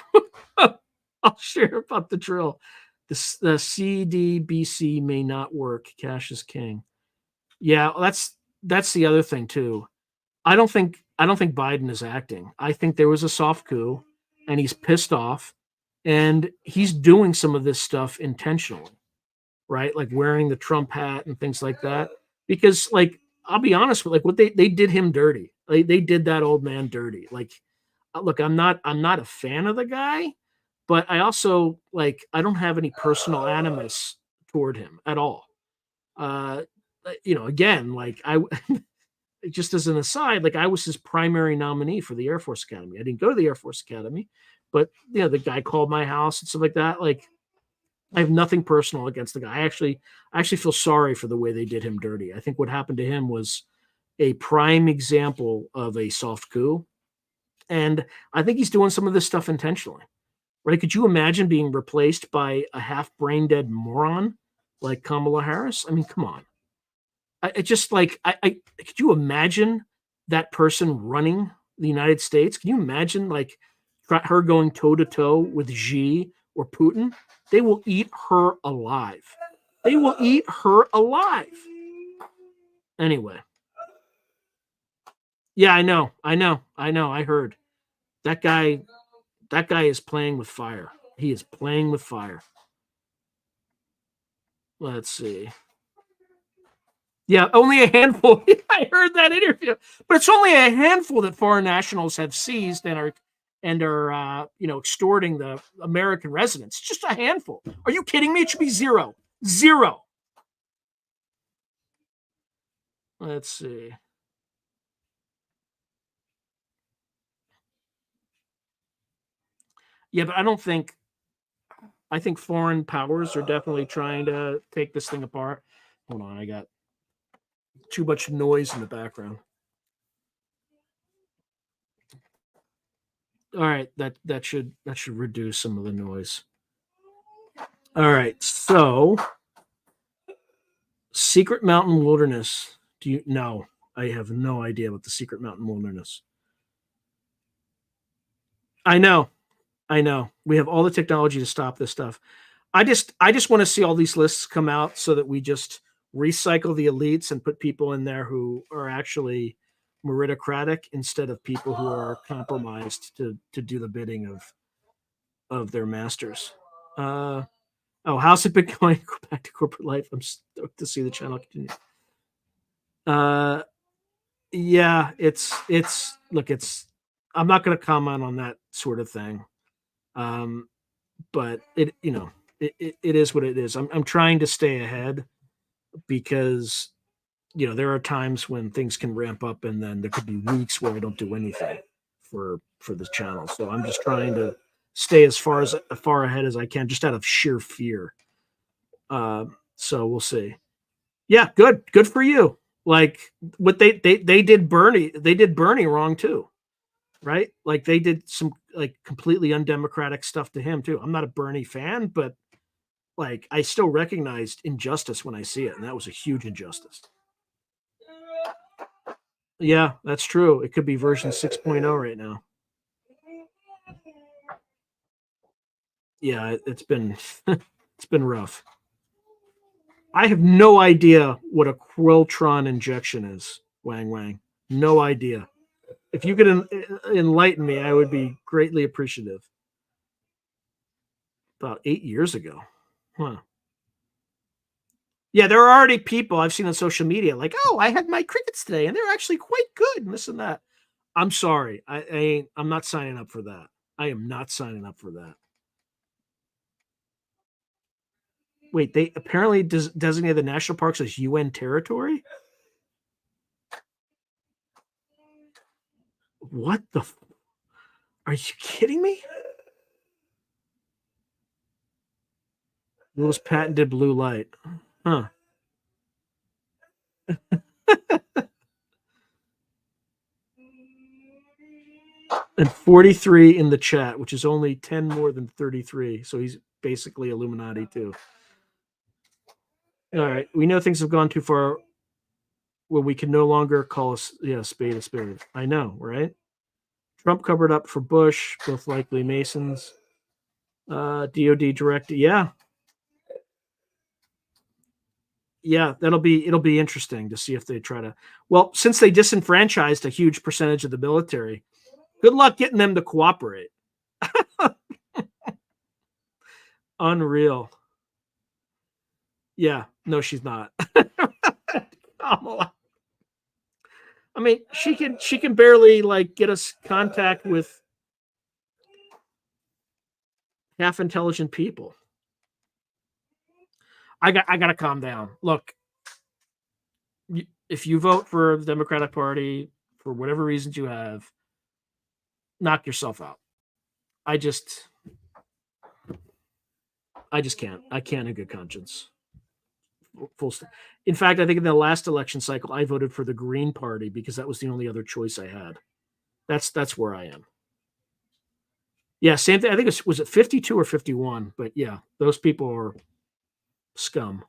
I'll share about the drill. The CDBC may not work. Cash is king. Yeah, that's the other thing too. I don't think Biden is acting. I think there was a soft coup, and he's pissed off, and he's doing some of this stuff intentionally, right? Like wearing the Trump hat and things like that. Because, like, I'll be honest with, like, what they did him dirty. They did that old man dirty. Like, look, I'm not a fan of the guy, but I also, like, I don't have any personal animus toward him at all. Uh, again, like, just as an aside, like, I was his primary nominee for the Air Force Academy. I didn't go to the Air Force Academy, but the guy called my house and stuff like that. Like, I have nothing personal against the guy. I actually feel sorry for the way they did him dirty. I think what happened to him was a prime example of a soft coup, and I think he's doing some of this stuff intentionally. Right? Could you imagine being replaced by a half brain dead moron like Kamala Harris? I mean, come on. I just, like, I could you imagine that person running the United States? Can you imagine, like, her going toe to toe with Xi or Putin? They will eat her alive. They will eat her alive. Anyway, yeah, I know, I heard that guy. That guy is playing with fire. He is playing with fire. Let's see. Yeah, only a handful. I heard that interview, but it's only a handful that foreign nationals have seized and are extorting the American residents. Just a handful. Are you kidding me? It should be zero. Zero. Let's see. Yeah, but I think foreign powers are definitely trying to take this thing apart. Hold on, I got too much noise in the background. All right, that should reduce some of the noise. All right, so Secret Mountain Wilderness. Do you know? I have no idea what the Secret Mountain Wilderness. I know, I know. We have all the technology to stop this stuff. I just want to see all these lists come out so that we just recycle the elites and put people in there who are actually meritocratic instead of people who are compromised to do the bidding of their masters. Uh, how's it been going? Go back to corporate life. I'm stoked to see the channel continue. Uh, yeah, it's look, it's. I'm not going to comment on that sort of thing. Um, but it is what it is. I'm trying to stay ahead because there are times when things can ramp up, and then there could be weeks where I don't do anything for the channel. So I'm just trying to stay as far ahead as I can, just out of sheer fear. So we'll see. Yeah, good for you. Like, what they did Bernie wrong too, right? Like, they did some, like, completely undemocratic stuff to him too. I'm not a Bernie fan, but, like, I still recognized injustice when I see it, and that was a huge injustice. Yeah, that's true. It could be version 6.0 right now. Yeah, it's been it's been rough. I have no idea what a Quiltron injection is, Wang Wang. No idea. If you could enlighten me, I would be greatly appreciative. About 8 years ago. Huh. Yeah, there are already people I've seen on social media like, oh, I had my crickets today, and they're actually quite good, and this and that. I'm sorry. I'm not signing up for that. I am not signing up for that. Wait, they apparently designate the national parks as UN territory? What the? Are you kidding me? Rules patented blue light. Huh. And 43 in the chat, which is only 10 more than 33. So he's basically Illuminati too. All right. We know things have gone too far when we can no longer call a spade a spade. I know, right? Trump covered up for Bush, both likely Masons. DOD directed. Yeah. Yeah, it'll be interesting to see if they try to. Well, since they disenfranchised a huge percentage of the military, good luck getting them to cooperate. Unreal. Yeah, no, she's not. Kamala. I mean, she can barely like get us contact with half intelligent people. I gotta calm down. Look, if you vote for the Democratic Party for whatever reasons you have, knock yourself out. I just can't. I can't in good conscience. Full stop. In fact, I think in the last election cycle, I voted for the Green Party because that was the only other choice I had. That's where I am. Yeah, same thing. I think was it 52 or 51, but yeah, those people are scum.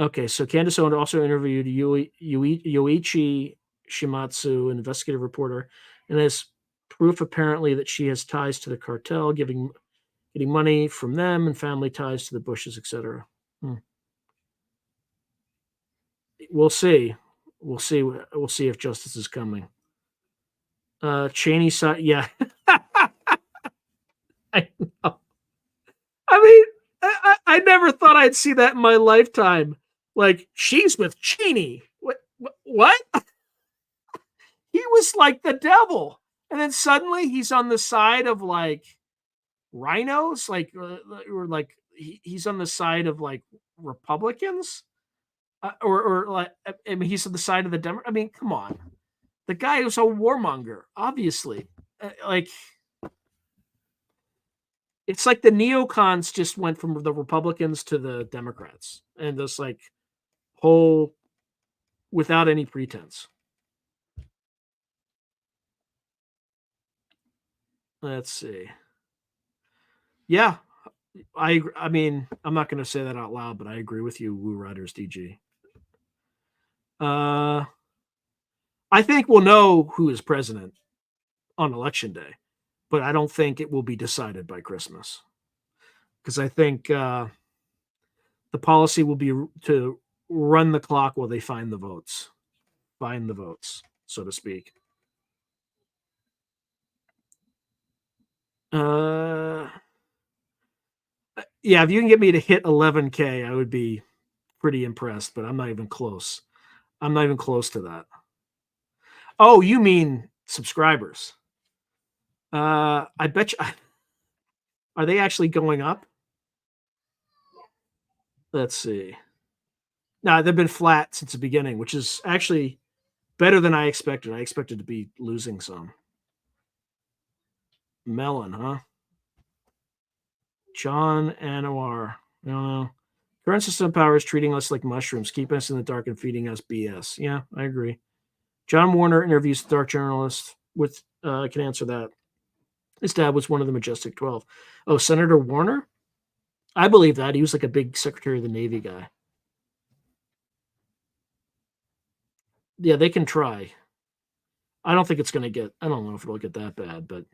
Okay, so Candace Owen also interviewed Yoichi Shimatsu, an investigative reporter, and has proof apparently that she has ties to the cartel, getting money from them and family ties to the Bushes, etc. We'll see. We'll see. We'll see if justice is coming. Cheney side, yeah. I know. I mean, I never thought I'd see that in my lifetime. Like, she's with Cheney. What? He was like the devil. And then suddenly he's on the side of like rhinos, like, or like he's on the side of like Republicans, or like, I mean, he's on the side of the Democrat. I mean, come on. The guy was a warmonger, obviously. Like, it's like the neocons just went from the Republicans to the Democrats, and this like whole without any pretense. Let's see. Yeah, I mean, I'm not going to say that out loud, but I agree with you, Woo Riders DG. I think we'll know who is president on election day, but I don't think it will be decided by Christmas, because I think the policy will be to run the clock while they find the votes, so to speak. Yeah, if you can get me to hit 11K, I would be pretty impressed, but I'm not even close. I'm not even close to that. Oh, you mean subscribers? I bet you. Are they actually going up? Let's see. No, they've been flat since the beginning, which is actually better than I expected. I expected to be losing some. Melon, huh? John Anwar. I don't know. Current system power is treating us like mushrooms, keeping us in the dark and feeding us BS. Yeah, I agree. John Warner interviews the dark journalist with can answer that. His dad was one of the Majestic 12. Oh, Senator Warner? I believe that. He was like a big Secretary of the Navy guy. Yeah, they can try. I don't think it's going to get, I don't know if it'll get that bad, but.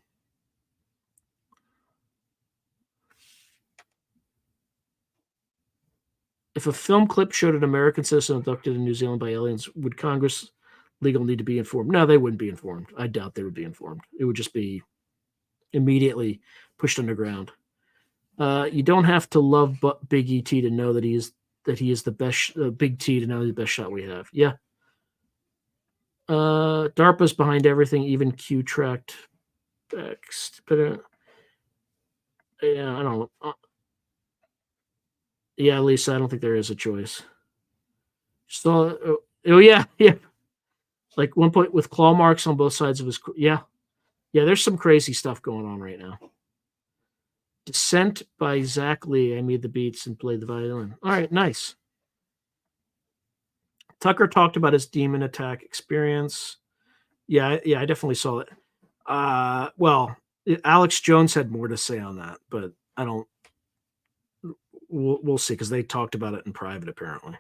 If a film clip showed an American citizen abducted in New Zealand by aliens, would Congress legal need to be informed? No, they wouldn't be informed. I doubt they would be informed. It would just be immediately pushed underground. You don't have to love Big ET to know that he is the best. Big T to know the best shot we have. Yeah, DARPA's behind everything, even Q-tracked text. But yeah, I don't. Yeah, Lisa, I don't think there is a choice. So, oh yeah, yeah. Like one point with claw marks on both sides of his. Yeah, yeah. There's some crazy stuff going on right now. Descent by Zach Lee. I made the beats and played the violin. All right, nice. Tucker talked about his demon attack experience. Yeah, yeah, I definitely saw it. Well, Alex Jones had more to say on that, but I don't. We'll see because they talked about it in private apparently.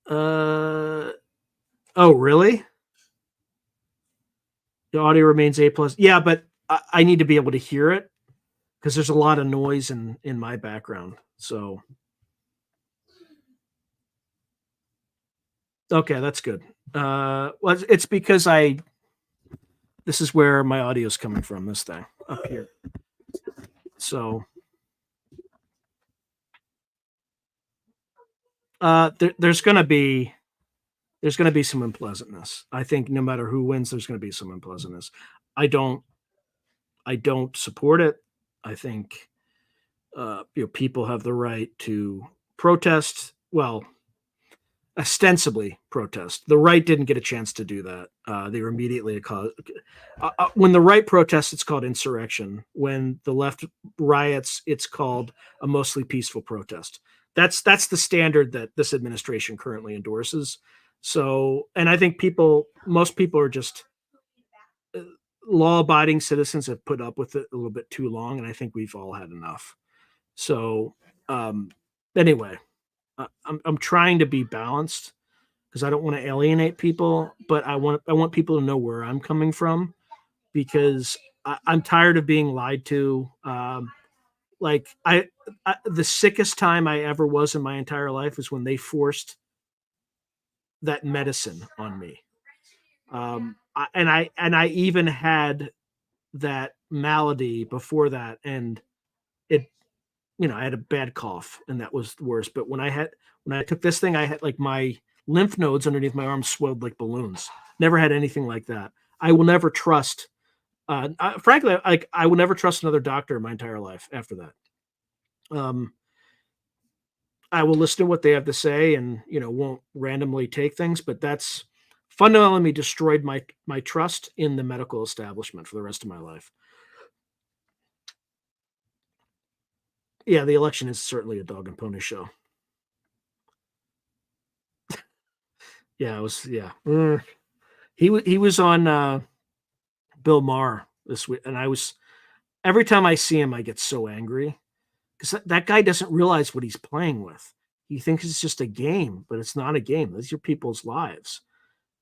Oh, really? The audio remains A plus. Yeah, but I need to be able to hear it because there's a lot of noise in my background. So okay, that's good. Well, it's because this is where my audio is coming from. This thing up here. So there's gonna be some unpleasantness. I think no matter who wins, there's gonna be some unpleasantness. I don't I don't support it. I think people have the right to protest. Well, ostensibly protest. The right didn't get a chance to do that. They were immediately when the right protests, it's called insurrection. When the left riots, it's called a mostly peaceful protest. That's the standard that this administration currently endorses. So, and I think most people are just law-abiding citizens have put up with it a little bit too long, and I think we've all had enough. So, um, anyway, I'm trying to be balanced because I don't want to alienate people, but I want people to know where I'm coming from because I'm tired of being lied to. Like the sickest time I ever was in my entire life is when they forced that medicine on me. And I even had that malady before that, and it I had a bad cough, and that was the worst. But when I took this thing, I had like my lymph nodes underneath my arms swelled like balloons. Never had anything like that. I will never trust. Frankly, like I will never trust another doctor in my entire life after that. Um, I will listen to what they have to say, and won't randomly take things. But that's fundamentally destroyed my trust in the medical establishment for the rest of my life. Yeah, the election is certainly a dog and pony show. Yeah, it was. Yeah, he was on Bill Maher this week, and I was every time I see him, I get so angry because that guy doesn't realize what he's playing with. He thinks it's just a game, but it's not a game. These are people's lives,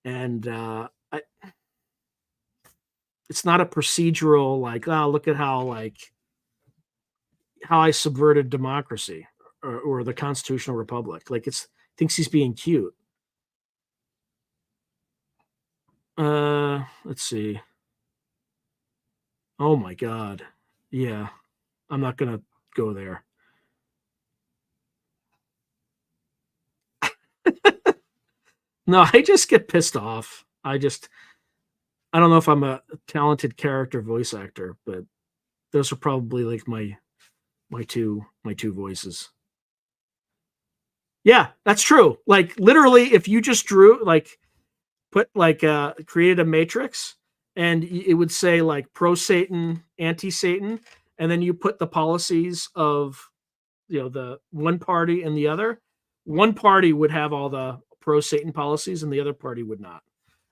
and it's not a procedural like, oh, look at how I subverted democracy or the constitutional republic. Like it's thinks he's being cute. Let's see. Oh my god. Yeah, I'm not gonna go there. No, I just get pissed off. I don't know if I'm a talented character voice actor, but those are probably like my two voices. Yeah, that's true. Like literally, if you just drew like put like created a matrix and it would say like pro Satan, anti Satan, and then you put the policies of the one party and the other. One party would have all the pro Satan policies, and the other party would not.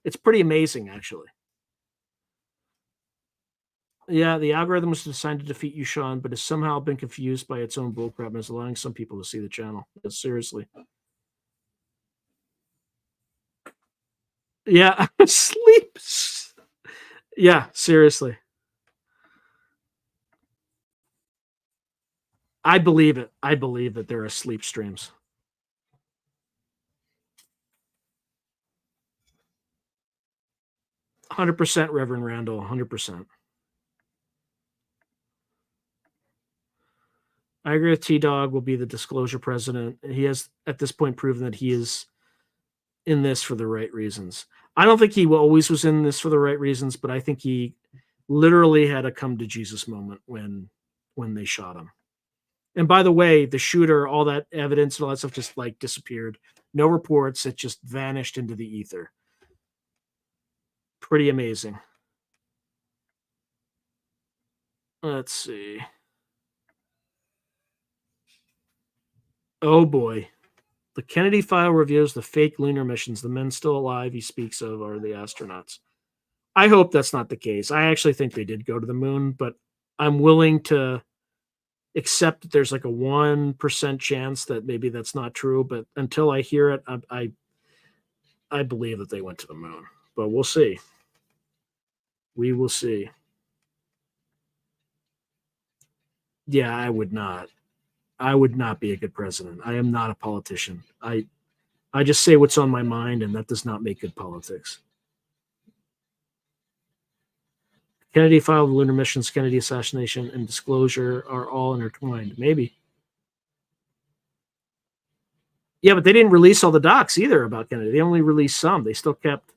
It's pretty amazing, actually. Yeah, the algorithm was designed to defeat you, Sean, but has somehow been confused by its own bullcrap and is allowing some people to see the channel. Seriously. Yeah, sleep. Yeah, seriously. I believe it. I believe that there are sleep streams. 100% Reverend Randall, 100%. I agree with T Dog will be the disclosure president. He has at this point proven that he is in this for the right reasons. I don't think he always was in this for the right reasons, but I think he literally had a come to Jesus moment when they shot him. And by the way, the shooter, all that evidence and all that stuff just like disappeared. No reports. It just vanished into the ether. Pretty amazing. Let's see. Oh boy. The Kennedy file reveals the fake lunar missions. The men still alive he speaks of are the astronauts. I hope that's not the case. I actually think they did go to the moon, but I'm willing to accept that there's like a 1% chance that maybe that's not true. But until I hear it, I believe that they went to the moon. But we'll see. We will see. Yeah, I would not. I would not be a good president. I am not a politician. I just say what's on my mind, and that does not make good politics. Kennedy filed lunar missions, Kennedy assassination, and disclosure are all intertwined. Maybe. Yeah, but they didn't release all the docs either about Kennedy. They only released some. They still kept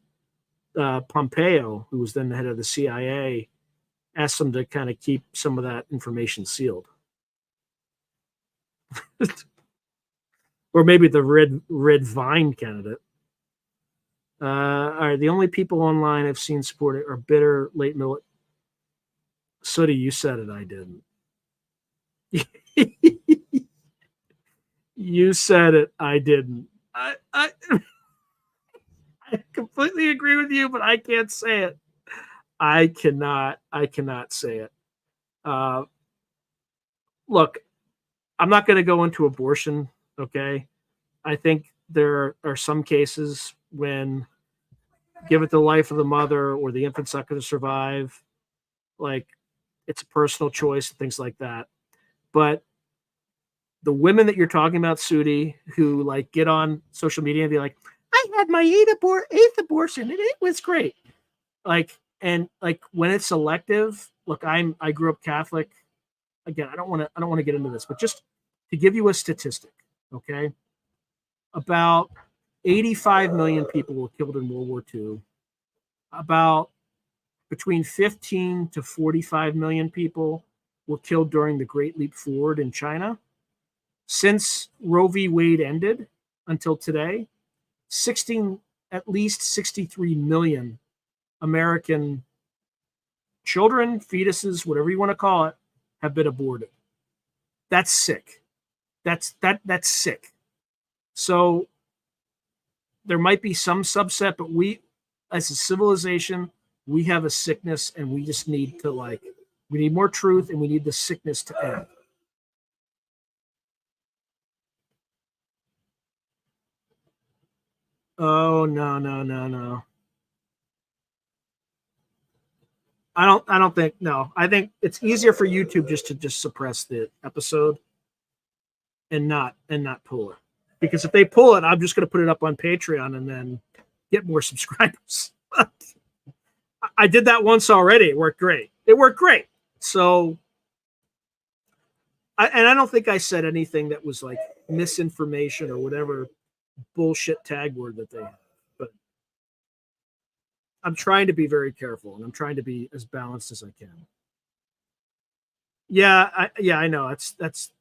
Pompeo, who was then the head of the CIA, asked them to kind of keep some of that information sealed. Or maybe the red vine candidate. All right, the only people online I've seen support it are bitter late middle. Sooty, you said it. I didn't. You said it. I didn't. I completely agree with you, but I can't say it. I cannot say it. Look, I'm not going to go into abortion. Okay. I think there are some cases when give it the life of the mother or the infant's not going to survive. Like it's a personal choice and things like that. But the women that you're talking about, Sudi, who like get on social media and be like, I had my eighth abortion and it was great. Like, and like when it's selective, look, I grew up Catholic. Again, I don't want to get into this, but just to give you a statistic, okay? About 85 million people were killed in World War II. About between 15 to 45 million people were killed during the Great Leap Forward in China. Since Roe v. Wade ended until today, at least 63 million American children, fetuses, whatever you want to call it, have been aborted. That's sick. That's sick. So there might be some subset, but we, as a civilization, we have a sickness, and we just need to we need more truth, and we need the sickness to end. Oh no. I don't think no. I think it's easier for YouTube to suppress the episode and not pull it. Because if they pull it, I'm just going to put it up on Patreon and then get more subscribers. I did that once already. It worked great. So, I don't think I said anything that was like misinformation or whatever bullshit tag word that they have. But I'm trying to be very careful, and I'm trying to be as balanced as I can. Yeah, I know. That's.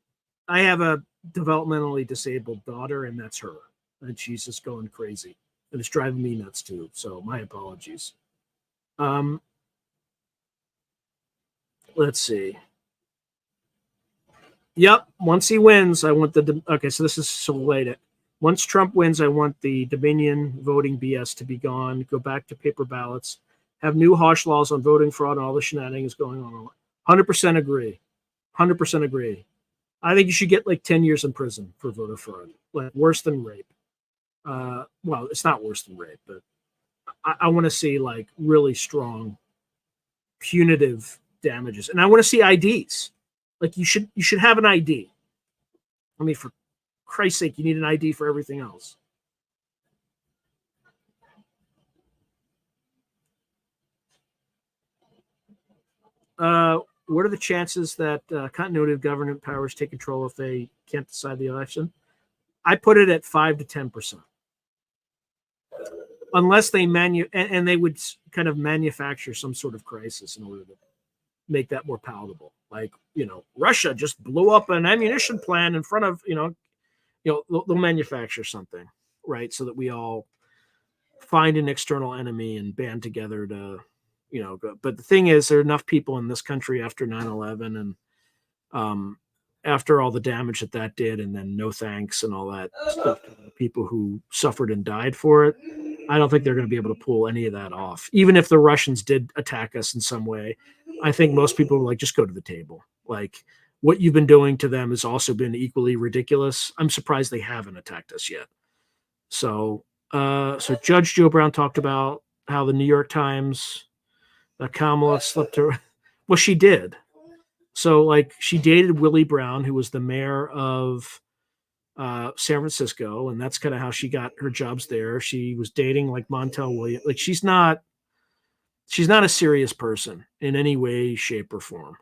I have a developmentally disabled daughter, and that's her, and she's just going crazy, and it's driving me nuts too. So my apologies. Let's see. Yep. Once he wins, I want okay. So this is so related. Once Trump wins, I want the Dominion voting BS to be gone. Go back to paper ballots. Have new harsh laws on voting fraud and all the shenanigans going on. 100% agree. 100% agree. I think you should get like 10 years in prison for voter fraud, like worse than rape. Well, it's not worse than rape, but I want to see like really strong punitive damages, and I want to see IDs. Like you should have an ID. I mean, for Christ's sake, you need an ID for everything else. What are the chances that continuity of government powers take control if they can't decide the election? I put it at 5 to 10%. unless they and they would kind of manufacture some sort of crisis in order to make that more palatable. Like, Russia just blew up an ammunition plant in front of, they'll manufacture something, right? So that we all find an external enemy and band together to, go. But the thing is, there are enough people in this country after 9/11 and um, after all the damage that did, and then no thanks and all that stuff to the people who suffered and died for it. I don't think they're going to be able to pull any of that off. Even if the Russians did attack us in some way, I think most people will just go to the table. Like, what you've been doing to them has also been equally ridiculous. I'm surprised they haven't attacked us yet. So Judge Joe Brown talked about how the New York Times, Kamala slipped her. Well, she did. So, like, she dated Willie Brown, who was the mayor of San Francisco, and that's kind of how she got her jobs there. She was dating like Montel Williams. Like, she's not a serious person in any way, shape, or form.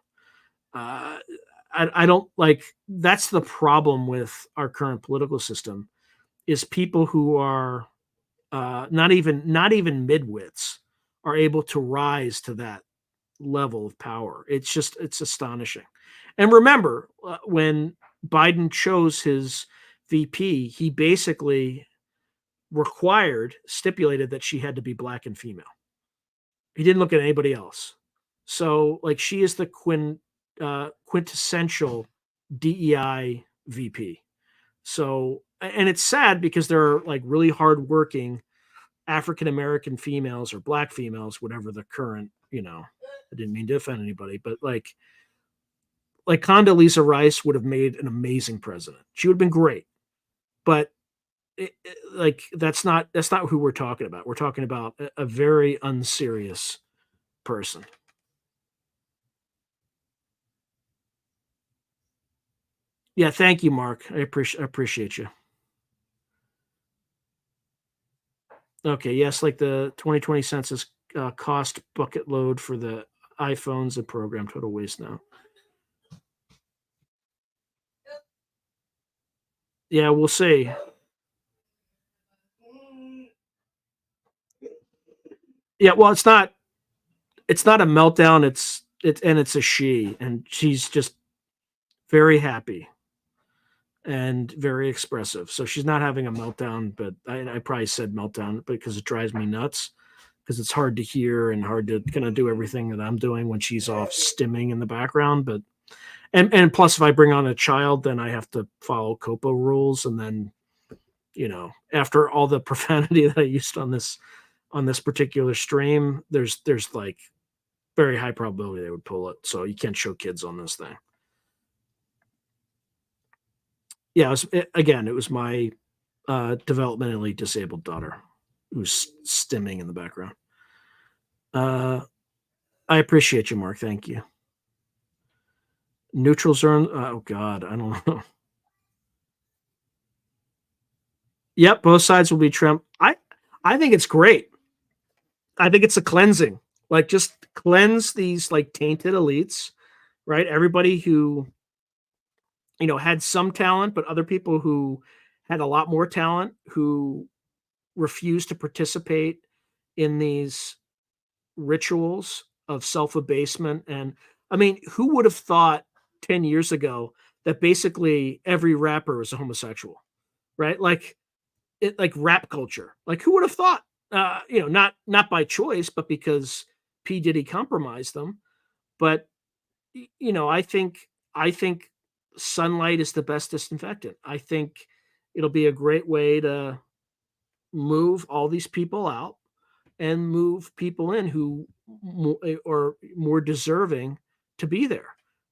I don't like. That's the problem with our current political system, is people who are not even midwits are able to rise to that level of power. It's astonishing. And remember, when Biden chose his VP, he basically stipulated that she had to be black and female. He didn't look at anybody else. So, like, she is the quintessential DEI VP. So, and it's sad because they're like really hardworking African American females or black females, whatever the current, I didn't mean to offend anybody, but like Condoleezza Rice would have made an amazing president. She would have been great, but that's not who we're talking about. We're talking about a very unserious person. Yeah, thank you, Mark. I appreciate you. Okay, yes, like the 2020 census cost bucket load for the iPhones and program total waste now. Yeah, we'll see. Yeah, well, it's not a meltdown. It's a she, and she's just very happy and very expressive. So she's not having a meltdown, but I probably said meltdown because it drives me nuts, because it's hard to hear and hard to kind of do everything that I'm doing when she's off stimming in the background. But and plus, if I bring on a child, then I have to follow COPA rules, and then after all the profanity that I used on this particular stream, there's like very high probability they would pull it. So you can't show kids on this thing. Yeah, it was my developmentally disabled daughter who's stimming in the background. I appreciate you, Mark. Thank you. Neutral zone. Oh God, I don't know. Yep, both sides will be trimmed. I think it's great. I think it's a cleansing. Like, just cleanse these like tainted elites, right? Everybody who had some talent, but other people who had a lot more talent who refused to participate in these rituals of self-abasement. And I mean, who would have thought 10 years ago that basically every rapper was a homosexual, right? Like, like rap culture. Like, who would have thought? Not by choice, but because P. Diddy compromised them. But I think sunlight is the best disinfectant. I think it'll be a great way to move all these people out and move people in who are more deserving to be there,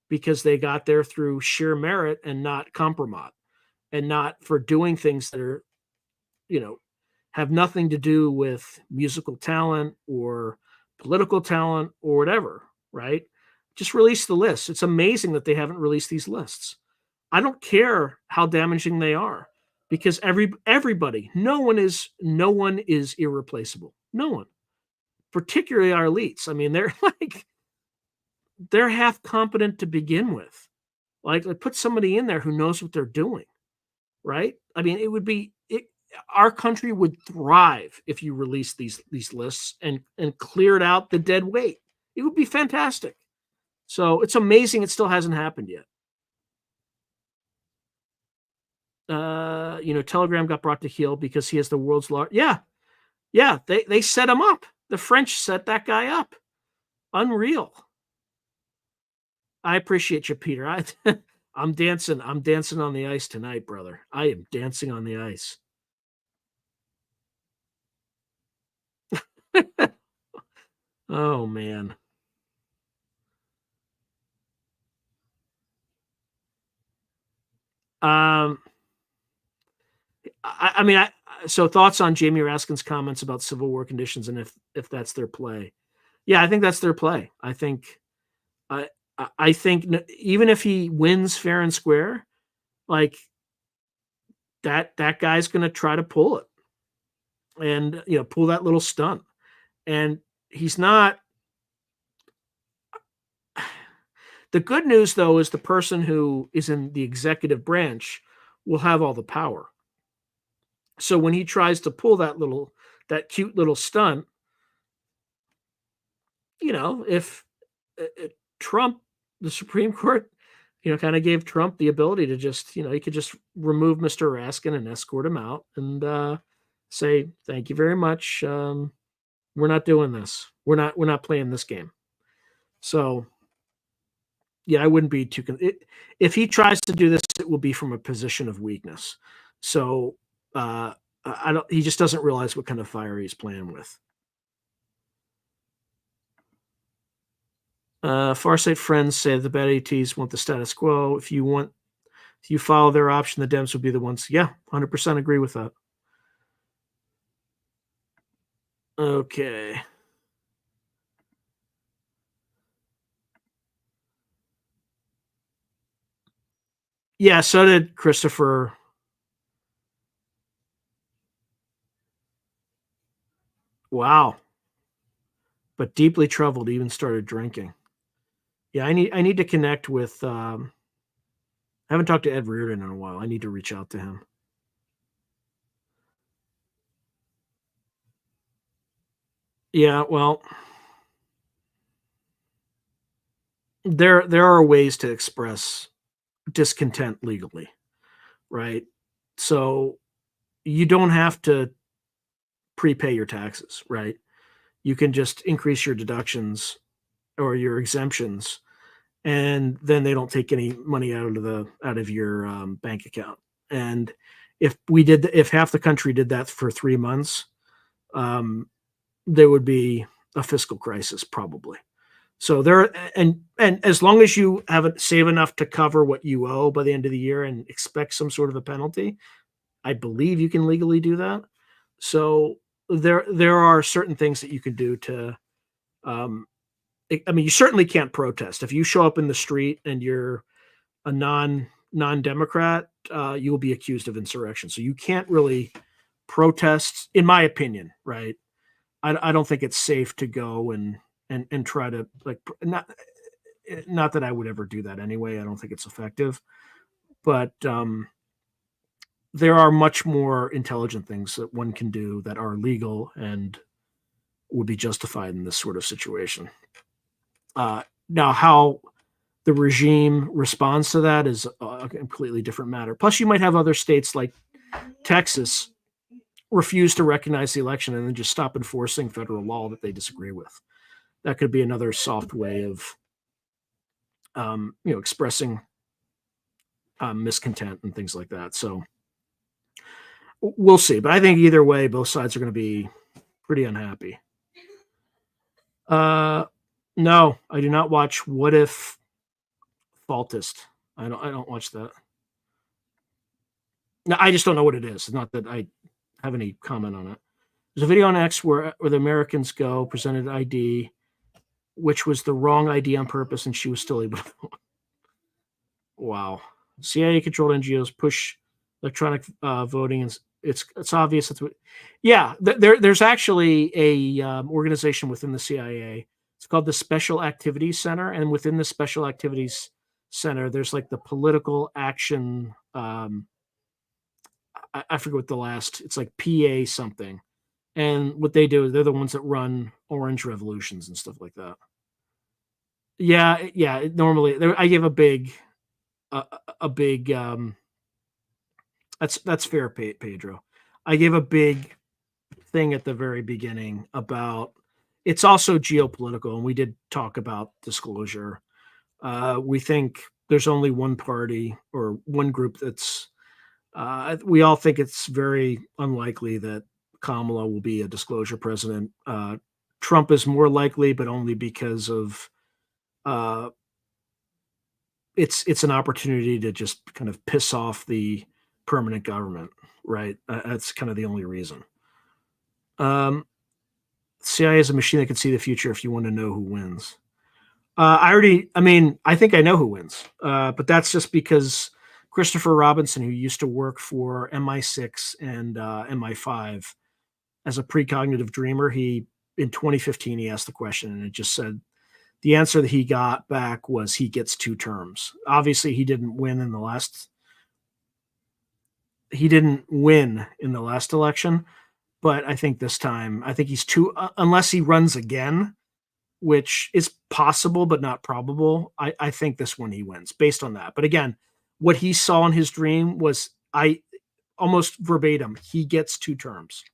because they got there through sheer merit and not compromise, and not for doing things that are, have nothing to do with musical talent or political talent or whatever, right? Just release the list. It's amazing that they haven't released these lists. I don't care how damaging they are, because everybody, no one is irreplaceable. No one, particularly our elites. I mean, they're half competent to begin with. Like put somebody in there who knows what they're doing, right? I mean, it would be our country would thrive if you released these lists and cleared out the dead weight. It would be fantastic. So it's amazing it still hasn't happened yet. Telegram got brought to heel because he has the world's largest. Yeah, yeah. They set him up. The French set that guy up. Unreal. I appreciate you, Peter. I'm dancing. I'm dancing on the ice tonight, brother. I am dancing on the ice. Oh man. Um, I mean, so thoughts on Jamie Raskin's comments about Civil War conditions and if that's their play? Yeah, I think that's their play. I I think even if he wins fair and square, like that guy's going to try to pull it and pull that little stunt. And he's not. The good news though is the person who is in the executive branch will have all the power. So when he tries to pull that cute little stunt, if Trump, the Supreme Court, kind of gave Trump the ability to just, he could just remove Mr. Raskin and escort him out and say, thank you very much. We're not doing this. We're not playing this game. So yeah, I wouldn't be too, if he tries to do this, it will be from a position of weakness. So he just doesn't realize what kind of fire he's playing with. Farsight friends say the bad ATs want the status quo. If you follow their option, the Dems would be the ones. Yeah, 100% agree with that. Okay. Yeah, so did Christopher. Wow. But deeply troubled, even started drinking. Yeah, I need to connect with I haven't talked to Ed Reardon in a while. I need to reach out to him. Yeah, well, there are ways to express discontent legally, right? So you don't have to prepay your taxes, right? You can just increase your deductions or your exemptions, and then they don't take any money out of your bank account. And if half the country did that for 3 months, there would be a fiscal crisis probably. So and as long as you haven't save enough to cover what you owe by the end of the year and expect some sort of a penalty, I believe you can legally do that. So there are certain things that you can do to I mean, you certainly can't protest. If you show up in the street and you're a non-democrat, you will be accused of insurrection. So you can't really protest, in my opinion, right? I don't think it's safe to go and try to not that I would ever do that anyway. I don't think it's effective, but there are much more intelligent things that one can do that are legal and would be justified in this sort of situation. Now, how the regime responds to that is a completely different matter. Plus, you might have other states like Texas refuse to recognize the election and then just stop enforcing federal law that they disagree with. That could be another soft way of, expressing miscontent and things like that. So we'll see. But I think either way, both sides are going to be pretty unhappy. No, I do not watch What If Faultist. I don't watch that. No, I just don't know what it is. It's not that I have any comment on it. There's a video on X where the Americans go presented ID, which was the wrong ID on purpose, and she was still able to vote. Wow. CIA-controlled NGOs push electronic voting, and it's obvious. Yeah. There's actually a organization within the CIA. It's called the Special Activities Center, and within the Special Activities Center, there's like the political action. I forget what the last. It's like PA something, and what they do is they're the ones that run orange revolutions and stuff like that. Yeah, yeah. Normally, I give a big. That's fair, Pedro. I gave a big thing at the very beginning about it's also geopolitical, and we did talk about disclosure. We think there's only one party or one group that's. We all think it's very unlikely that Kamala will be a disclosure president. Trump is more likely, but only because of uh, it's an opportunity to just kind of piss off the permanent government, right? That's kind of the only reason. Um, CIA is a machine that can see the future if you want to know who wins. I mean, I think I know who wins, but that's just because Christopher Robinson, who used to work for MI6 and MI5 as a precognitive dreamer, in 2015 he asked the question, and it just said the answer that he got back was he gets 2 terms. Obviously, he didn't win in the last. He didn't win in the last election, but I think this time, I think he's two, unless he runs again, which is possible but not probable. I think this one he wins based on that. But again, what he saw in his dream was I almost verbatim. He gets 2 terms.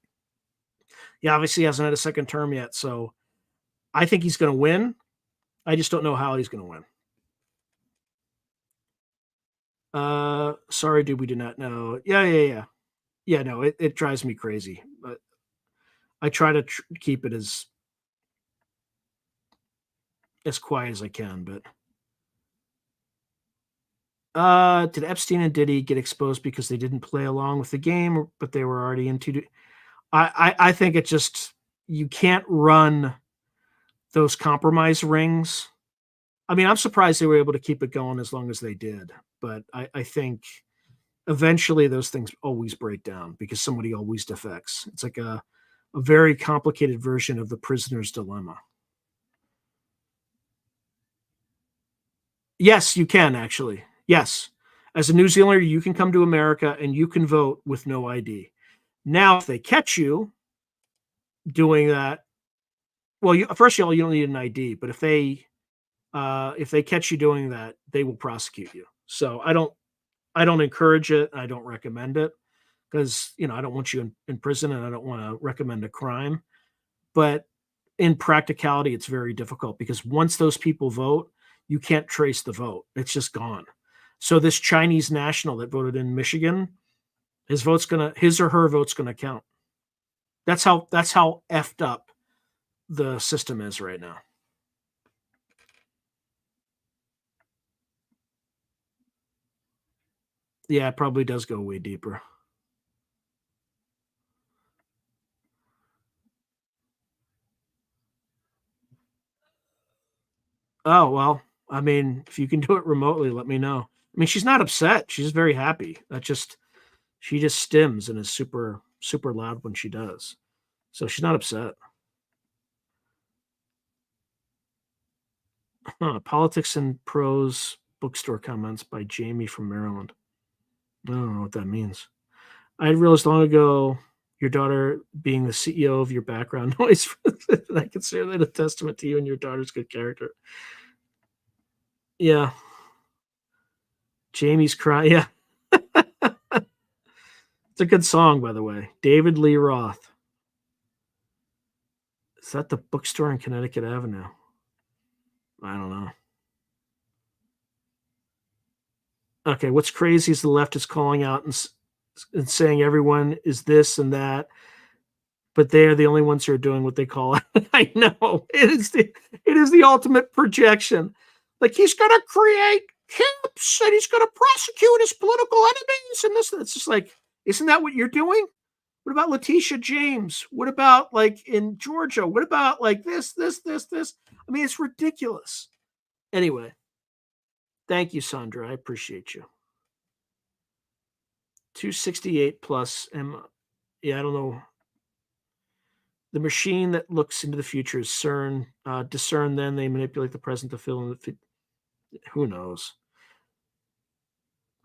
He obviously hasn't had a second term yet, so I think he's going to win. I just don't know how he's going to win. Sorry, dude, we do not know. Yeah. No, it drives me crazy, but I try to keep it as quiet as I can. But did Epstein and Diddy get exposed because they didn't play along with the game, but they were already into? I think it just you can't run those compromise rings. I mean, I'm surprised they were able to keep it going as long as they did, but I think eventually those things always break down because somebody always defects. It's like a very complicated version of the prisoner's dilemma. Yes, you can actually. Yes. As a New Zealander, you can come to America and you can vote with no ID. Now, if they catch you doing that, well, first of all, you don't need an ID, but if they catch you doing that, they will prosecute you. So I don't encourage it. I don't recommend it because I don't want you in prison and I don't want to recommend a crime. But in practicality, it's very difficult because once those people vote, you can't trace the vote. It's just gone. So this Chinese national that voted in Michigan, his or her vote's gonna count. That's how effed up the system is right now. Yeah, it probably does go way deeper. Oh well, I mean, if you can do it remotely, let me know. I mean, she's not upset. She's very happy. She just stims and is super super loud when she does. So she's not upset. Huh, Politics and Prose bookstore comments by Jamie from Maryland. I don't know what that means. I realized long ago your daughter being the CEO of your background noise. I consider that a testament to you and your daughter's good character. Yeah, Jamie's crying. Yeah, it's a good song, by the way. David Lee Roth. Is that the bookstore in Connecticut Avenue? I don't know. Okay, what's crazy is the left is calling out and saying everyone is this and that, but they are the only ones who are doing what they call it. I know it is the ultimate projection. Like he's going to create camps and he's going to prosecute his political enemies and this. It's just like, isn't that what you're doing? What about Letitia James? What about like in Georgia? What about like this? I mean, it's ridiculous. Anyway, thank you, Sandra. I appreciate you. 268 plus yeah, I don't know. The machine that looks into the future is CERN. Discern, then they manipulate the present to fill in the. Who knows?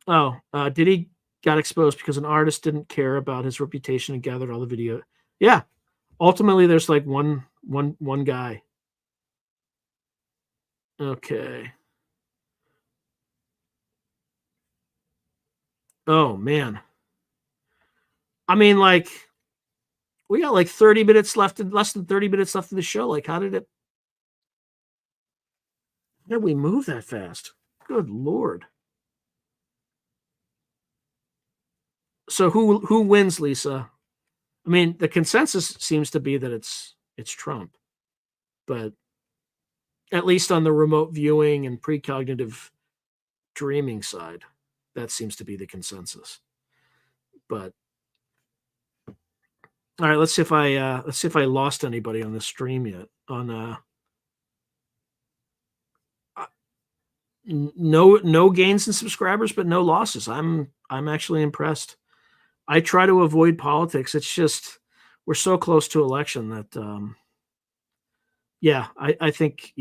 Oh, did he? got exposed because an artist didn't care about his reputation and gathered all the video. Yeah, ultimately, there's like one guy. Okay. Oh man. I mean, like we got like 30 minutes left, and less than 30 minutes left in the show. Like, how did we move that fast? Good Lord. So who wins, Lisa? I mean, the consensus seems to be that it's Trump, but at least on the remote viewing and precognitive dreaming side, that seems to be the consensus. But all right, let's see if I lost anybody on the stream yet. On no gains in subscribers, but no losses. I'm actually impressed. I try to avoid politics. It's just we're so close to election that yeah, I think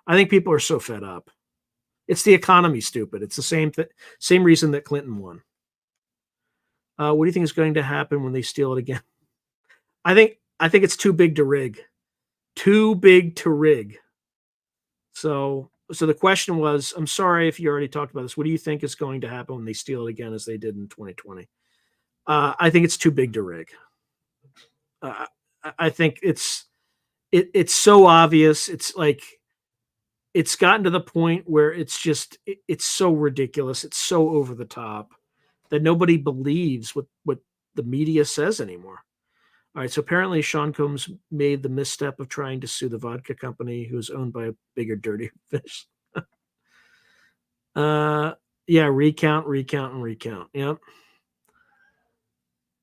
people are so fed up. It's the economy, stupid. It's the same reason that Clinton won. What do you think is going to happen when they steal it again? I think it's too big to rig. Too big to rig. So the question was, I'm sorry if you already talked about this. What do you think is going to happen when they steal it again as they did in 2020? I think it's too big to rig. I think it's so obvious. It's like it's gotten to the point where it's so ridiculous. It's so over the top that nobody believes what the media says anymore. All right, so apparently Sean Combs made the misstep of trying to sue the vodka company who is owned by a bigger, dirtier fish. Yeah, recount, and recount. Yep.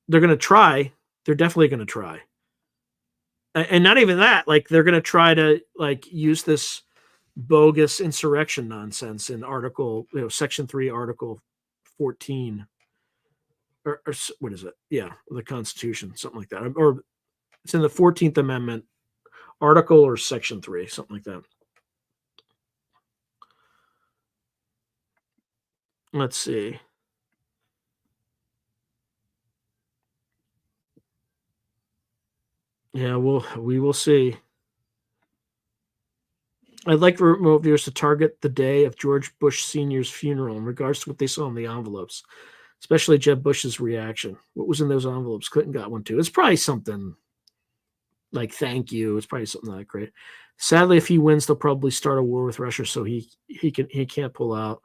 They're going to try. They're definitely going to try. And not even that, like they're going to try to like use this bogus insurrection nonsense in section 3, article 14 or what is it? Yeah, the Constitution, something like that. Or it's in the 14th Amendment article or section 3, something like that. Let's see. Yeah, we will see. I'd like remote viewers to target the day of George Bush Sr.'s funeral in regards to what they saw in the envelopes, especially Jeb Bush's reaction. What was in those envelopes? Clinton got one too. It's probably something like thank you. It's probably something like great. Sadly, if he wins, they'll probably start a war with Russia, so he can't pull out.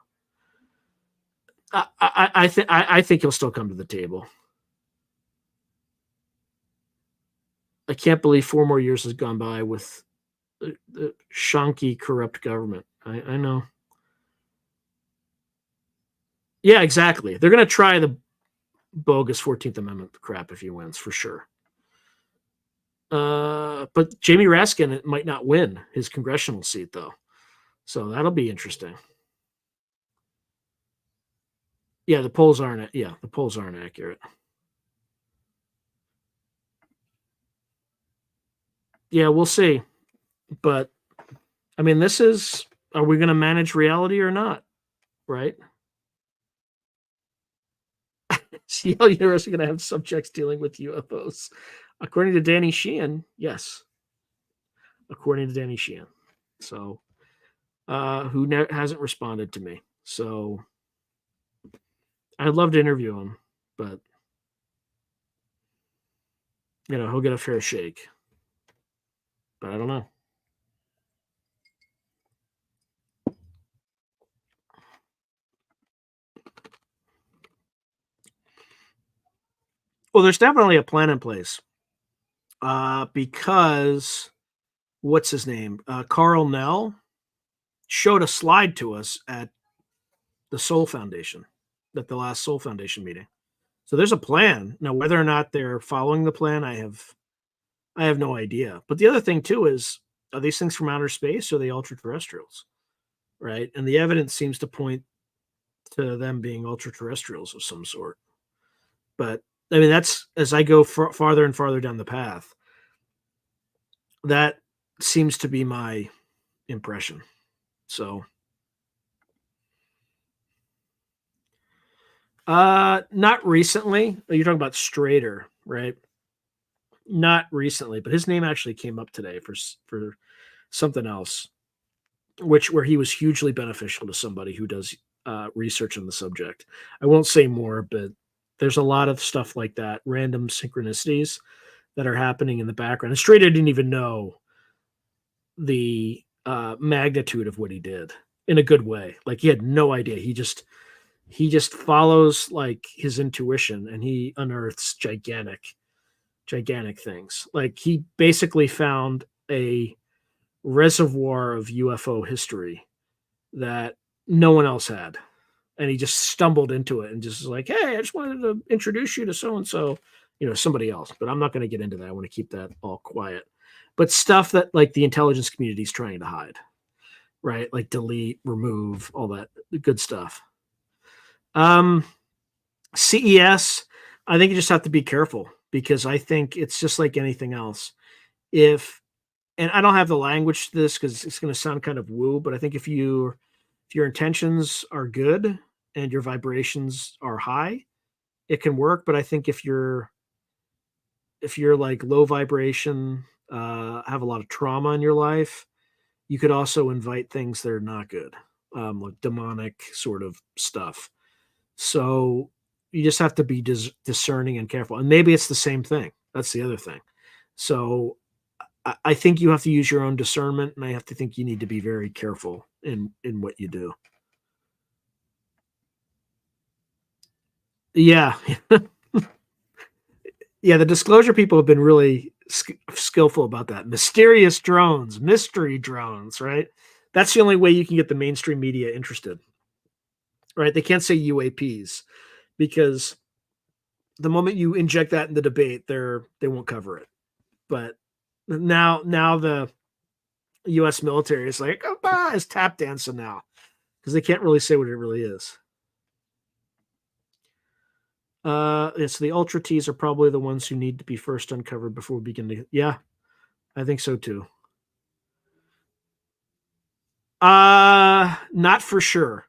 I think he'll still come to the table. I can't believe 4 more years has gone by with the shonky, corrupt government. I know. Yeah, exactly. They're going to try the bogus 14th Amendment crap if he wins, for sure. But Jamie Raskin might not win his congressional seat, though. So that'll be interesting. Yeah, the polls aren't accurate. Yeah, we'll see. But I mean, are we going to manage reality or not? Right? Yale University going to have subjects dealing with UFOs. According to Danny Sheehan, yes. According to Danny Sheehan. So, who hasn't responded to me. So, I'd love to interview him, but, he'll get a fair shake. But I don't know. Well, there's definitely a plan in place. Because what's his name? Karl Nell showed a slide to us at the Soul Foundation, at the last Soul Foundation meeting. So there's a plan. Now, whether or not they're following the plan, I have no idea. But the other thing too is, are these things from outer space or are they ultra terrestrials? Right. And the evidence seems to point to them being ultra terrestrials of some sort. But I mean, that's as I go farther and farther down the path, that seems to be my impression. So Not recently. You're talking about Strader, right? Not recently, but his name actually came up today for something else, where he was hugely beneficial to somebody who does research on the subject. I won't say more, but there's a lot of stuff like that, random synchronicities that are happening in the background. And Strader didn't even know the magnitude of what he did in a good way. Like he had no idea. He just follows like his intuition, and he unearths gigantic things. Like he basically found a reservoir of UFO history that no one else had. And he just stumbled into it and just was like, hey, I just wanted to introduce you to so and so, somebody else. But I'm not going to get into that. I want to keep that all quiet. But stuff that like the intelligence community is trying to hide, right? Like delete, remove, all that good stuff. CES, I think you just have to be careful, because I think it's just like anything else. And I don't have the language to this because it's going to sound kind of woo, but I think if your intentions are good and your vibrations are high, it can work. But I think if you're like low vibration, have a lot of trauma in your life, you could also invite things that are not good, like demonic sort of stuff. So you just have to be discerning and careful. And maybe it's the same thing. That's the other thing. So I think you have to use your own discernment, and I have to think you need to be very careful in what you do. Yeah. Yeah, the disclosure people have been really skillful about that. Mysterious drones, mystery drones, right? That's the only way you can get the mainstream media interested, right? They can't say UAPs, because the moment you inject that in the debate, they won't cover it. But now the U.S. military is like, oh, is tap dancing now, because they can't really say what it really is. So the Ultra T's are probably the ones who need to be first uncovered before we begin to. Yeah, I think so too. Not for sure.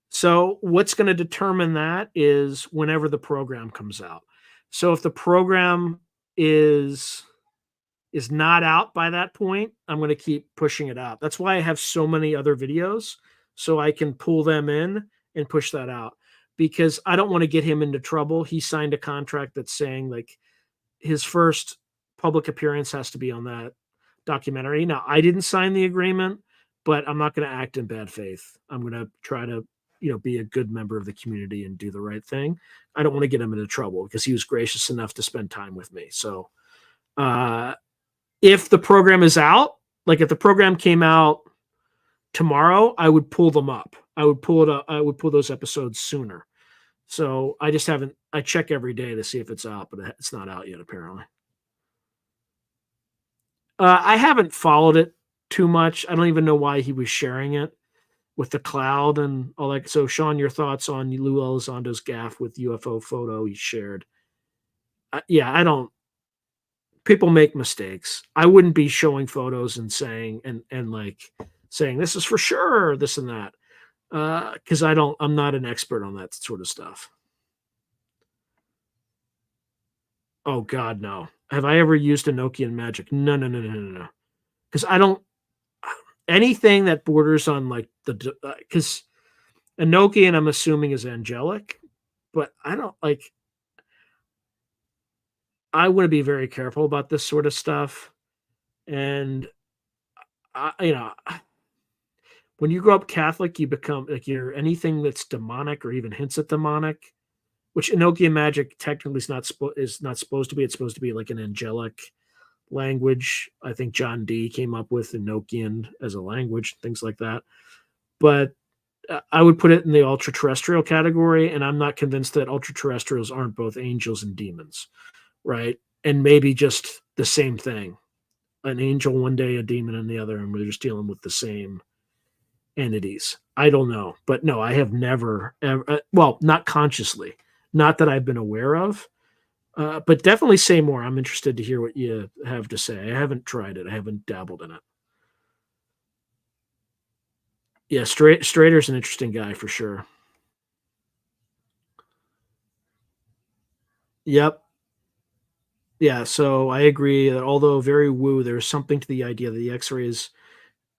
So what's going to determine that is whenever the program comes out. So if the program is not out by that point, I'm going to keep pushing it out. That's why I have so many other videos, so I can pull them in and push that out, because I don't want to get him into trouble. He signed a contract that's saying like his first public appearance has to be on that documentary. Now, I didn't sign the agreement, but I'm not going to act in bad faith. I'm going to try to, be a good member of the community and do the right thing. I don't want to get him into trouble, because he was gracious enough to spend time with me. So, if the program is out, like if the program came out tomorrow, I would pull them up. I would pull it up. I would pull those episodes sooner. So I just haven't. I check every day to see if it's out, but it's not out yet, apparently. I haven't followed it too much. I don't even know why he was sharing it with the cloud and all that. So, Sean, your thoughts on Lou Elizondo's gaffe with UFO photo he shared? Yeah, I don't. People make mistakes. I wouldn't be showing photos and saying and like saying this is for sure, this and that, because I'm not an expert on that sort of stuff. Oh God, no. Have I ever used a Nokian magic? No, no, no, no, no, no. Because I don't anything that borders on like because Enochian, I'm assuming, is angelic, but I don't like. I want to be very careful about this sort of stuff, and I, when you grow up Catholic, you become like you're anything that's demonic or even hints at demonic, which Enochian magic technically is not supposed to be. It's supposed to be like an angelic language. I think John Dee came up with Enochian as a language, things like that. But I would put it in the ultra terrestrial category, and I'm not convinced that ultra terrestrials aren't both angels and demons, right? And maybe just the same thing. An angel one day, a demon in the other, and we're just dealing with the same entities. I don't know, but no, I have never, ever, well, not consciously, not that I've been aware of, but definitely say more. I'm interested to hear what you have to say. I haven't tried it. I haven't dabbled in it. Yeah, Strader's an interesting guy for sure. Yep. Yeah, so I agree that although very woo, there's something to the idea that the X-rays,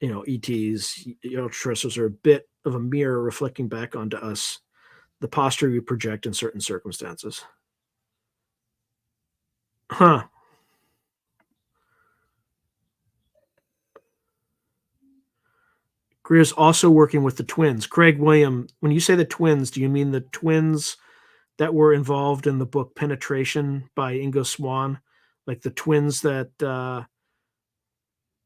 ETs, extraterrestrials are a bit of a mirror reflecting back onto us, the posture we project in certain circumstances. Huh. Greer's also working with the twins. Craig William, when you say the twins, do you mean the twins that were involved in the book Penetration by Ingo Swann? Like the twins that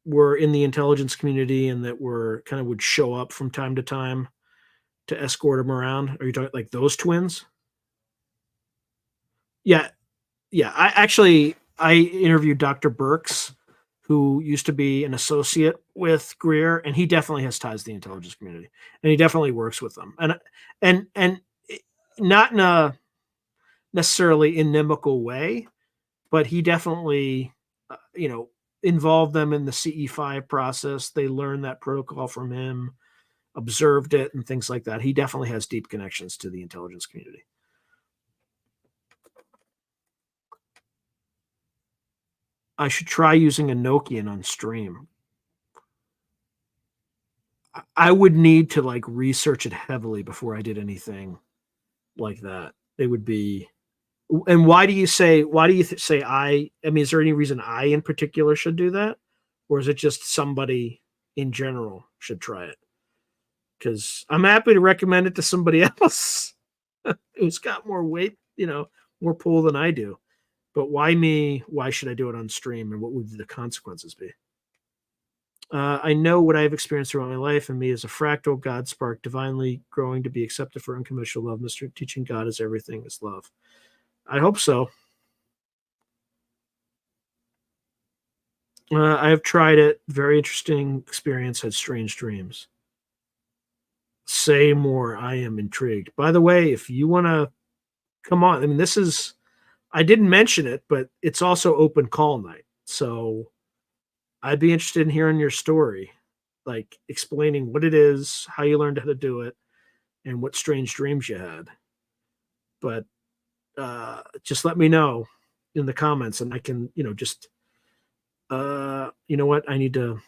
were in the intelligence community and that were kind of would show up from time to time to escort him around? Are you talking like those twins? Yeah, yeah. I interviewed Dr. Burks, who used to be an associate with Greer, and he definitely has ties to the intelligence community, and he definitely works with them, and not in a necessarily inimical way, but he definitely, involved them in the CE5 process. They learned that protocol from him, observed it, and things like that. He definitely has deep connections to the intelligence community. I should try using a Nokian on stream. I would need to like research it heavily before I did anything like that. It would be. And why do you say I mean, is there any reason I in particular should do that? Or is it just somebody in general should try it? Because I'm happy to recommend it to somebody else who's got more weight, more pull than I do. But why me? Why should I do it on stream? And what would the consequences be? I know what I've experienced throughout my life, and me as a fractal God spark, divinely growing to be accepted for unconditional love. Mr. Teaching God is everything is love. I hope so. I have tried it. Very interesting experience. Had strange dreams. Say more. I am intrigued. By the way, if you want to come on, I mean, I didn't mention it, but it's also open call night. So I'd be interested in hearing your story, like explaining what it is, how you learned how to do it, and what strange dreams you had. But just let me know in the comments, and I can, just, you know what? I need to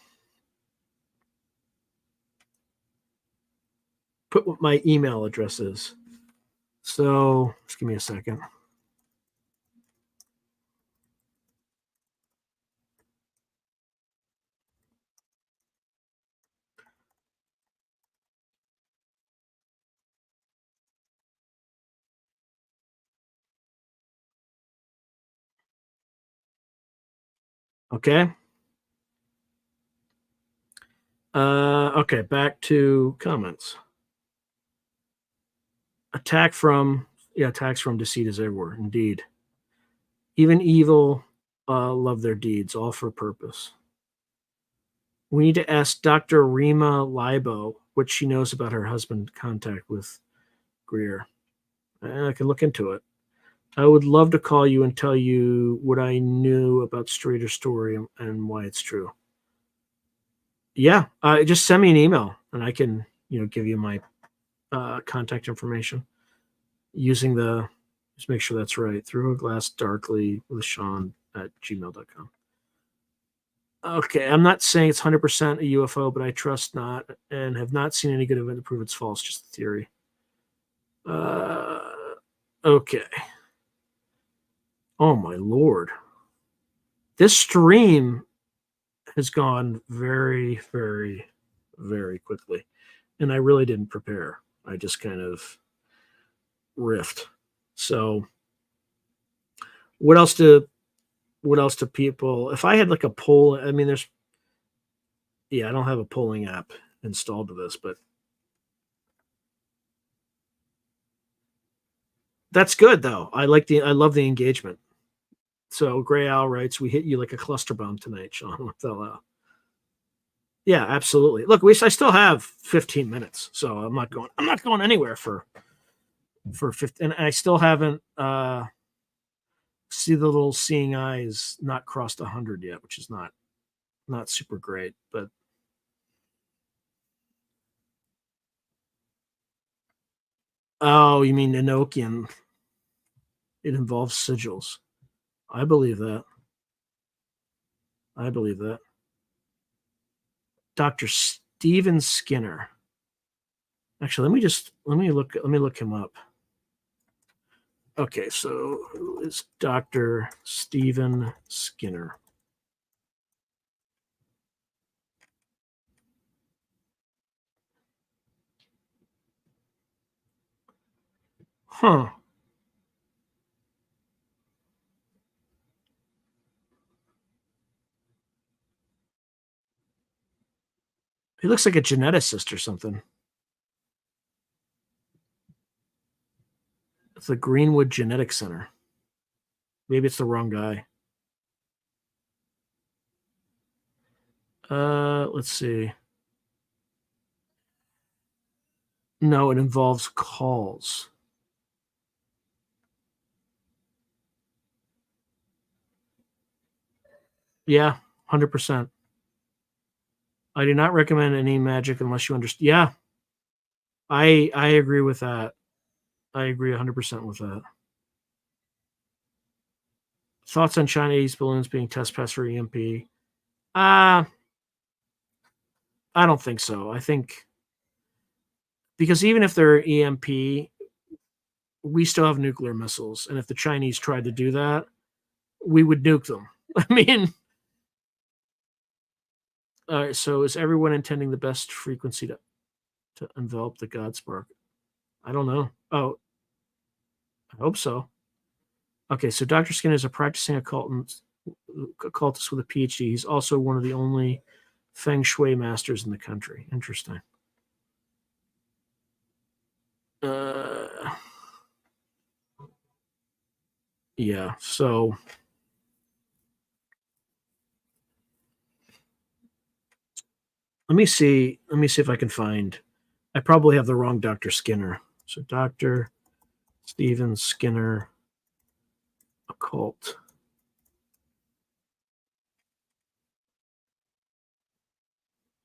put what my email address is. So just give me a second. Okay. Okay, back to comments. Attacks from deceit is everywhere. Indeed, even evil love their deeds, all for a purpose. We need to ask Dr. Rima Libo what she knows about her husband's contact with Greer. I can look into it. I would love to call you and tell you what I knew about Strader's story and why it's true. Yeah, just send me an email and I can, give you my contact information using just make sure that's right. Through a glass darkly with Sean at gmail.com. Okay, I'm not saying it's 100% a UFO, but I trust not and have not seen any good of it to prove it's false, just a theory. Uh, okay. Oh my lord. This stream has gone very, very, very quickly. And I really didn't prepare. I just kind of riffed. So what else do people, if I had like a poll, I mean I don't have a polling app installed to this, but that's good though. I love the engagement. So Gray Owl writes, "We hit you like a cluster bomb tonight, Sean." Yeah, absolutely. Look, I still have 15 minutes, so I'm not going anywhere for 15, and I still haven't see the little seeing eyes not crossed 100 yet, which is not super great, but oh, you mean Enochian? It involves sigils. I believe that. I believe that. Dr. Steven Skinner. Actually, let me look him up. Okay, so who is Dr. Steven Skinner? Huh. He looks like a geneticist or something. It's the Greenwood Genetics Center. Maybe it's the wrong guy. Let's see. No, it involves calls. Yeah, 100%. I do not recommend any magic unless you understand. Yeah, I agree with that. I agree 100% with that. Thoughts on Chinese balloons being test pass for EMP? Uh, I don't think so. I think because even if they're EMP, we still have nuclear missiles, and if the Chinese tried to do that, we would nuke them. I mean, so is everyone intending the best frequency to envelop the God spark? I don't know. Oh, I hope so. Okay, so Dr. Skinner is a practicing occultist with a PhD. He's also one of the only feng shui masters in the country. Interesting. Yeah, so let me see. Let me see if I can find. I probably have the wrong Dr. Skinner. So Dr. Steven Skinner, occult.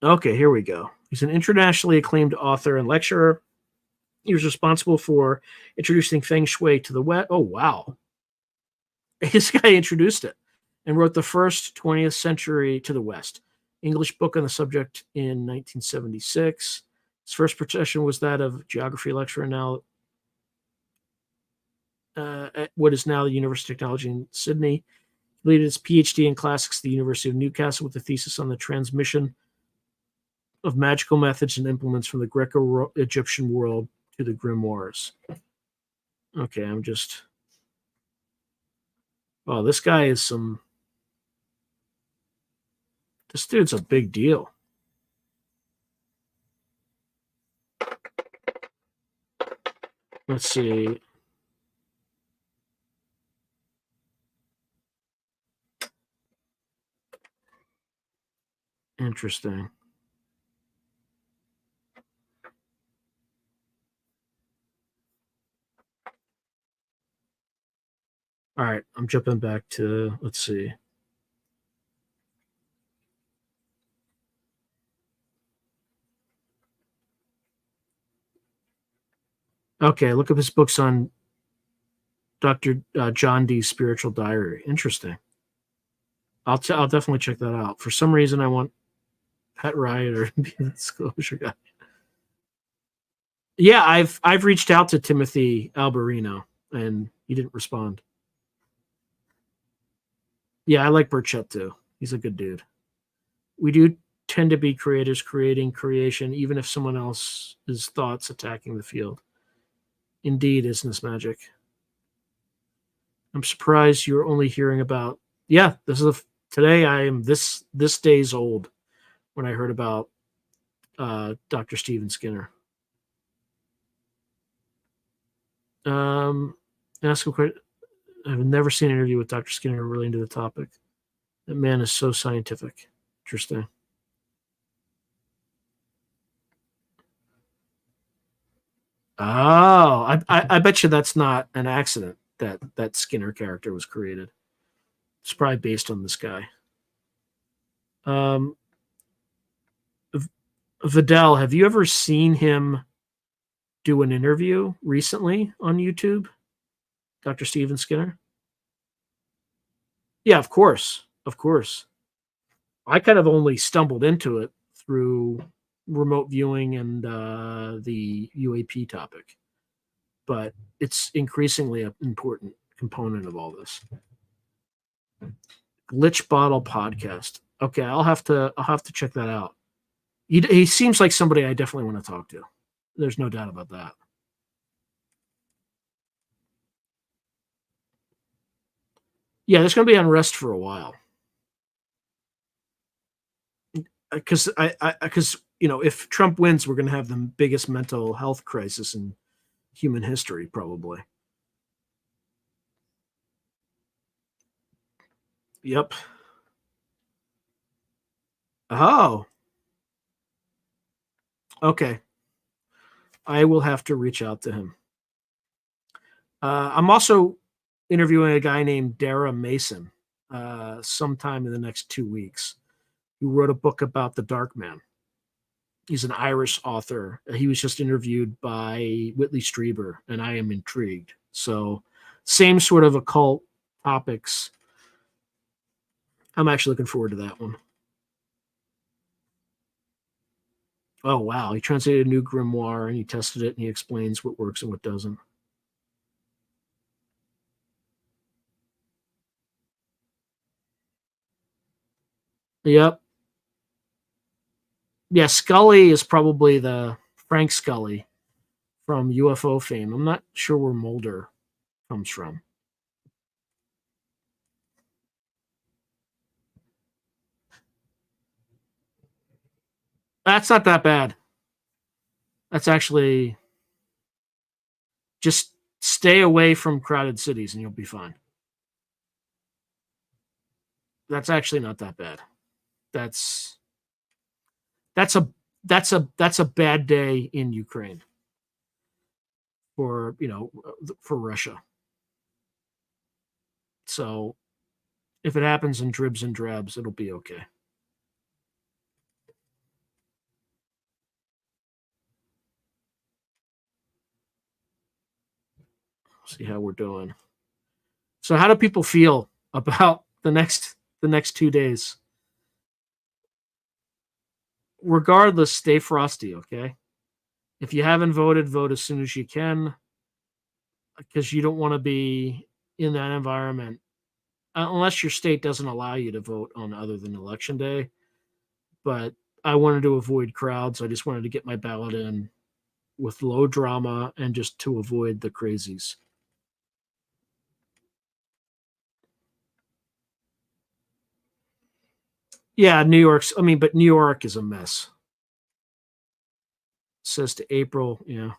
Okay, here we go. He's an internationally acclaimed author and lecturer. He was responsible for introducing feng shui to the West. Oh, wow. This guy introduced it and wrote the first 20th century to the West English book on the subject in 1976. His first profession was that of geography lecturer now at what is now the University of Technology in Sydney. He completed his PhD in classics at the University of Newcastle with a thesis on the transmission of magical methods and implements from the Greco-Egyptian world to the grimoires. Okay, I'm just. Oh, this guy is some. This dude's a big deal. Let's see. Interesting. All right, I'm jumping back to. Let's see. Okay, look up his books on Dr. John Dee's spiritual diary. Interesting. I'll definitely check that out. For some reason, I want Pet Riot or be the disclosure guy. Yeah, I've reached out to Timothy Alberino and he didn't respond. Yeah, I like Burchett too. He's a good dude. We do tend to be creators creating creation, even if someone else's thoughts attacking the field. Indeed, isn't this magic? I'm surprised you're only hearing about. Yeah, this is today. I am this days old when I heard about Dr. Steven Skinner. Ask a question. I've never seen an interview with Dr. Skinner relating to the topic. That man is so scientific. Interesting. Oh, I bet you that's not an accident that that Skinner character was created. It's probably based on this guy. Um, Vidal, have you ever seen him do an interview recently on YouTube? Dr. Steven Skinner? Yeah, of course. Of course. I kind of only stumbled into it through remote viewing and the UAP topic, but it's increasingly an important component of all this. Glitch Bottle Podcast. Okay, I'll have to check that out. He seems like somebody I definitely want to talk to. There's no doubt about that. Yeah, there's going to be unrest for a while. Because if Trump wins, we're going to have the biggest mental health crisis in human history, probably. Yep. Oh, okay. I will have to reach out to him. I'm also interviewing a guy named Dara Mason sometime in the next 2 weeks, who wrote a book about the Dark Man. He's an Irish author. He was just interviewed by Whitley Strieber, and I am intrigued. So, same sort of occult topics. I'm actually looking forward to that one. Oh, wow. He translated a new grimoire and he tested it and he explains what works and what doesn't. Yep. Yeah, Scully is probably the Frank Scully from UFO fame. I'm not sure where Mulder comes from. That's not that bad. That's actually just stay away from crowded cities and you'll be fine. That's actually not that bad. That's that's a that's a bad day in Ukraine for Russia. So if it happens in dribs and drabs, it'll be okay. See how we're doing. So how do people feel about the next 2 days? Regardless, stay frosty, okay? If you haven't voted, vote as soon as you can, because you don't want to be in that environment unless your state doesn't allow you to vote on other than election day. But I wanted to avoid crowds. I just wanted to get my ballot in with low drama and just to avoid the crazies. Yeah, but New York is a mess. Says to April, yeah.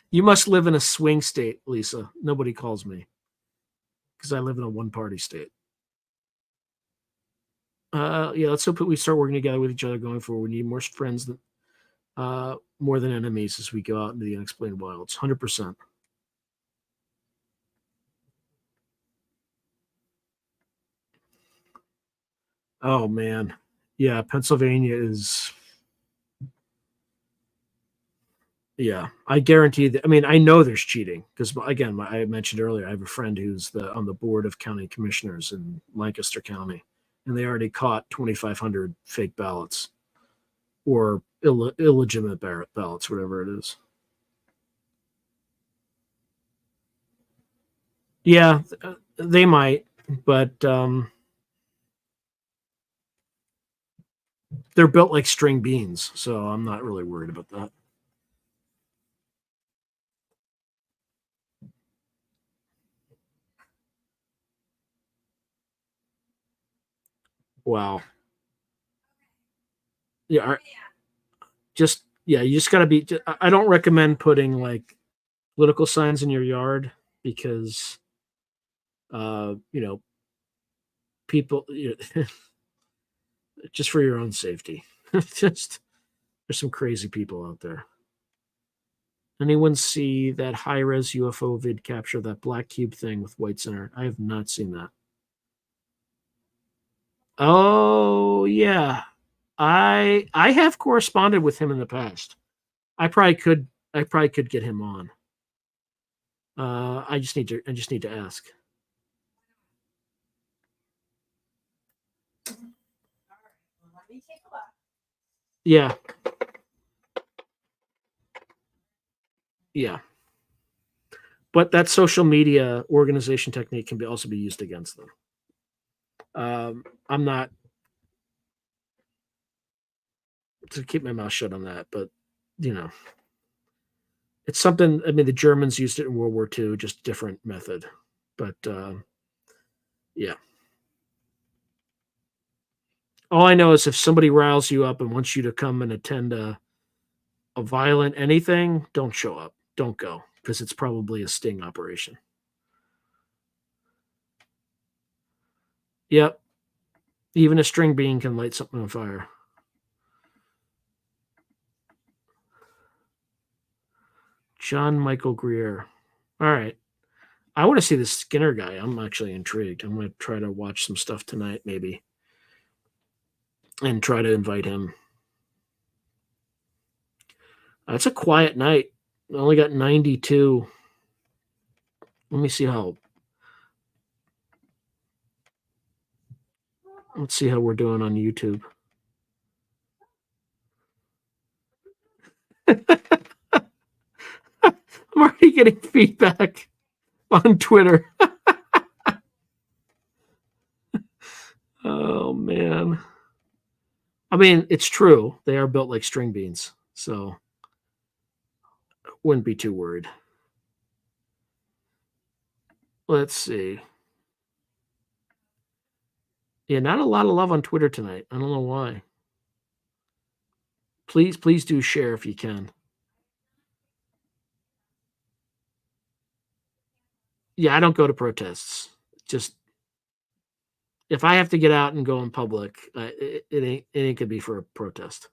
You must live in a swing state, Lisa. Nobody calls me because I live in a one-party state. Yeah, let's hope we start working together with each other going forward. We need more friends more than enemies as we go out into the unexplained wilds. 100%. Oh man, yeah, Pennsylvania is. Yeah, I guarantee that. I mean, I know there's cheating because, again, I mentioned earlier, I have a friend who's on the board of county commissioners in Lancaster County, and they already caught 2,500 fake ballots or illegitimate ballots, whatever it is. Yeah, they might, but they're built like string beans, so I'm not really worried about that. Wow. Yeah, you just got to be. I don't recommend putting like political signs in your yard because, you know, people, just for your own safety. Just there's some crazy people out there. Anyone see that high res UFO vid capture, that black cube thing with white center? I have not seen that. Oh yeah, I have corresponded with him in the past. I probably could get him on. I just need to ask. Yeah. Yeah. But that social media organization technique can also be used against them. I'm not to keep my mouth shut on that, but you know, it's something. I mean, the Germans used it in World War II, just different method. But yeah, all I know is if somebody riles you up and wants you to come and attend a violent anything, don't show up. Don't go because it's probably a sting operation. Yep, even a string bean can light something on fire. John Michael Greer. All right. I want to see this Skinner guy. I'm actually intrigued. I'm going to try to watch some stuff tonight, maybe, and try to invite him. It's a quiet night. I only got 92. Let me see how. Let's see how we're doing on YouTube. I'm already getting feedback on Twitter. Oh, man. I mean, it's true. They are built like string beans. So wouldn't be too worried. Let's see. Yeah, not a lot of love on Twitter tonight. I don't know why. Please do share if you can. Yeah, I don't go to protests. Just if I have to get out and go in public, it ain't gonna be for a protest.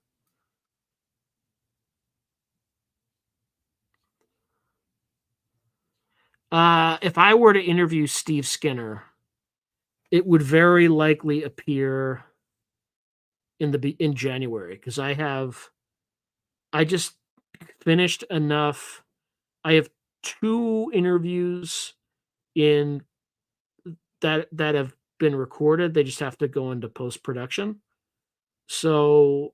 If I were to interview Steve Skinner, it would very likely appear in January because I just finished enough. I have 2 interviews in that have been recorded. They just have to go into post production. So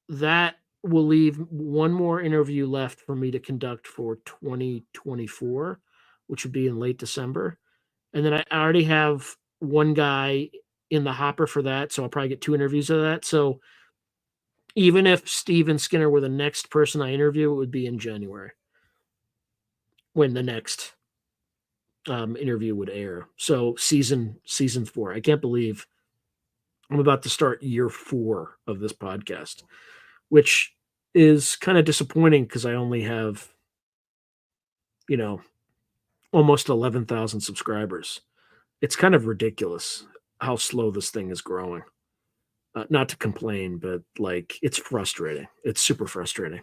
that will leave one more interview left for me to conduct for 2024, which would be in late December. And then I already have one guy in the hopper for that. So I'll probably get 2 interviews of that. So even if Steven Skinner were the next person I interview, it would be in January when the next interview would air. So season 4. I can't believe I'm about to start year 4 of this podcast, which is kind of disappointing because I only have, almost 11,000 subscribers. It's kind of ridiculous how slow this thing is growing. Not to complain, but like it's frustrating. It's super frustrating.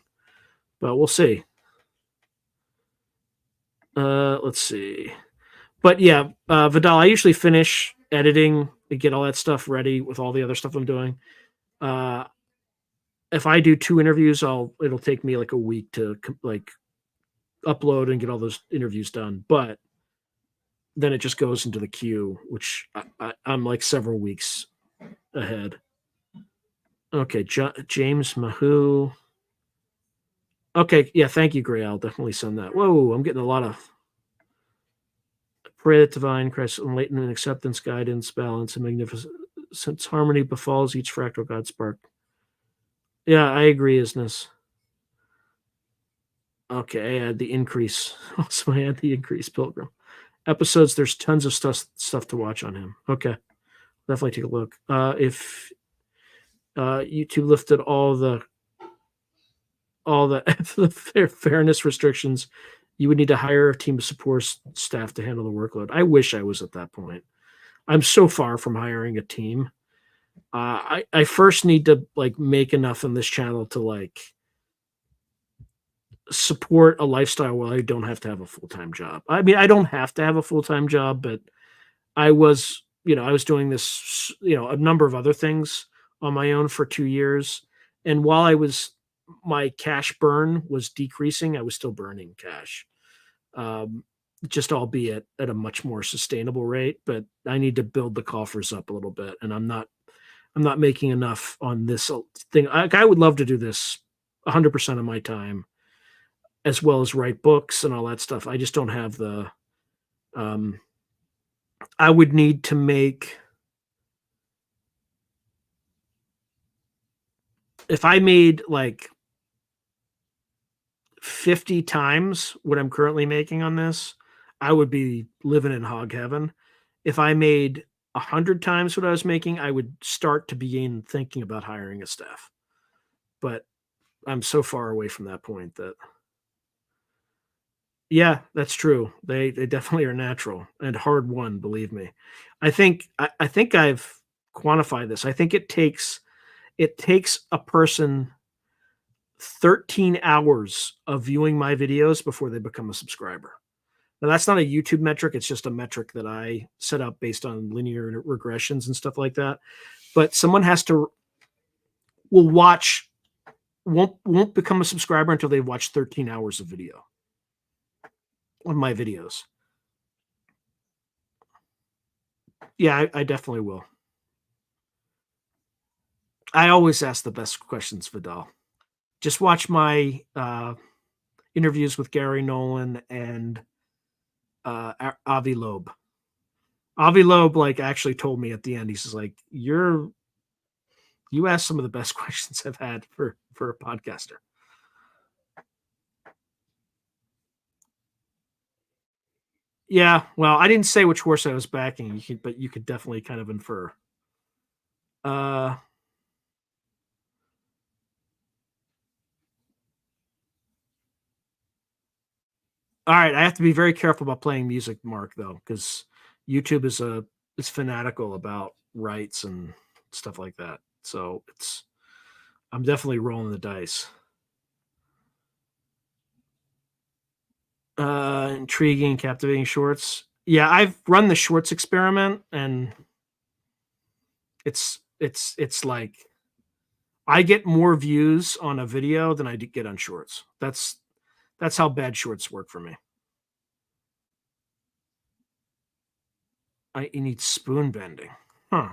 But we'll see. Let's see. But yeah, Vidal, I usually finish editing and get all that stuff ready with all the other stuff I'm doing. If I do 2 interviews, it'll take me like a week to like upload and get all those interviews done. But then it just goes into the queue, which I'm like several weeks ahead. Okay, James Mahoo. Okay, yeah, thank you, Gray. I'll definitely send that. Whoa, I'm getting a lot of pray that divine Christ enlightenment, acceptance, guidance, balance, and magnificence harmony befalls each fractal God spark. Yeah, I agree, Isness. Okay, I had the increase. Also, I had the increase, Pilgrim. Episodes, there's tons of stuff to watch on him. Okay, definitely take a look. If YouTube lifted all the the fairness restrictions, you would need to hire a team of support staff to handle the workload. I wish I was at that point. I'm so far from hiring a team. I first need to like make enough on this channel to like support a lifestyle where I don't have to have a full-time job. I mean, I don't have to have a full-time job, but I was doing this, a number of other things on my own for 2 years. And while I was my cash burn was decreasing, I was still burning cash. Um, just albeit at a much more sustainable rate, but I need to build the coffers up a little bit, and I'm not making enough on this thing. I would love to do this 100% of my time, as well as write books and all that stuff. I just don't have the. Um, I would need to make, if I made like 50 times what I'm currently making on this, I would be living in hog heaven. If I made 100 times what I was making, I would start to begin thinking about hiring a staff. But I'm so far away from that point that, yeah, that's true. They definitely are natural and hard won, believe me. I think I've quantified this. I think it takes a person 13 hours of viewing my videos before they become a subscriber. Now, that's not a YouTube metric. It's just a metric that I set up based on linear regressions and stuff like that. But someone will watch, won't become a subscriber until they've watched 13 hours of video on my videos. Yeah, I definitely will. I always ask the best questions, Vidal. Just watch my interviews with Gary Nolan and Avi Loeb. Avi Loeb like actually told me at the end, he's like, you asked some of the best questions I've had for a podcaster. Yeah, well, I didn't say which horse I was backing, but you could definitely kind of infer. Uh, all right, I have to be very careful about playing music, Mark, though, because YouTube is fanatical about rights and stuff like that. So I'm definitely rolling the dice. Intriguing, captivating shorts. Yeah, I've run the shorts experiment, and it's like I get more views on a video than I get on shorts. That's how bad shorts work for me. You need spoon bending, huh?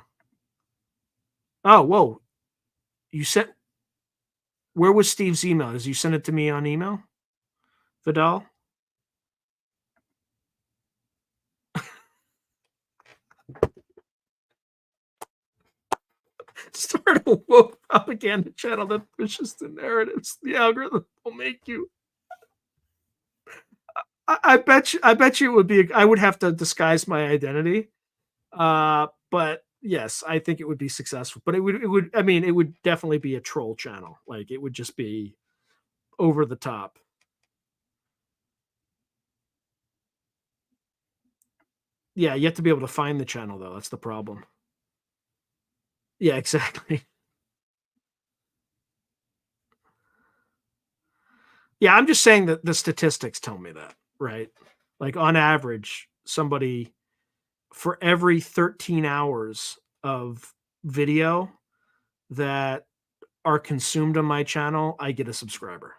Oh, whoa! You sent Where was Steve's email? Did you send it to me on email, Vidal? Start a woke propaganda channel that pushes the narratives. The algorithm will make you. I bet you it would be. I would have to disguise my identity. But yes, I think it would be successful. But it would. I mean, it would definitely be a troll channel. Like it would just be over the top. Yeah, you have to be able to find the channel though. That's the problem. Yeah, exactly. Yeah, I'm just saying that the statistics tell me that, right? Like on average, somebody for every 13 hours of video that are consumed on my channel, I get a subscriber.